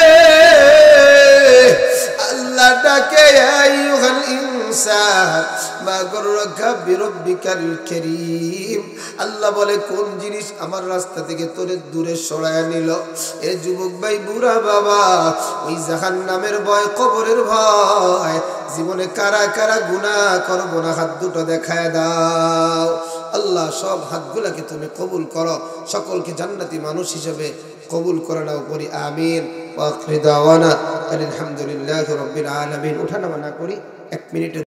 আল্লাহ ডাকে, আইয়ুহাল ইনসান মা গররাকা বিরব্বিকাল কারীম। আল্লাহ বলে, কোন জিনিস আমার রাস্তা থেকে তোরে দূরে সরায় নিল? এ যুবক ভাই, বুড়া বাবা, ওই জাহান্নামের ভয়, কবরের ভয়। জীবনে কারা কারা গুনাহ করবো না, হাত দুটো দেখায় দাও। আল্লাহ সব হাতগুলাকে তুমি কবুল করো, সকলকে জান্নাতি মানুষ হিসেবে কবুল করে নাও, করি আমিন। ওয়া আখিরু দাওয়ানা আলহামদুলিল্লাহি রাব্বিল আলামিন। ওঠানামা না করি 1 মিনিট।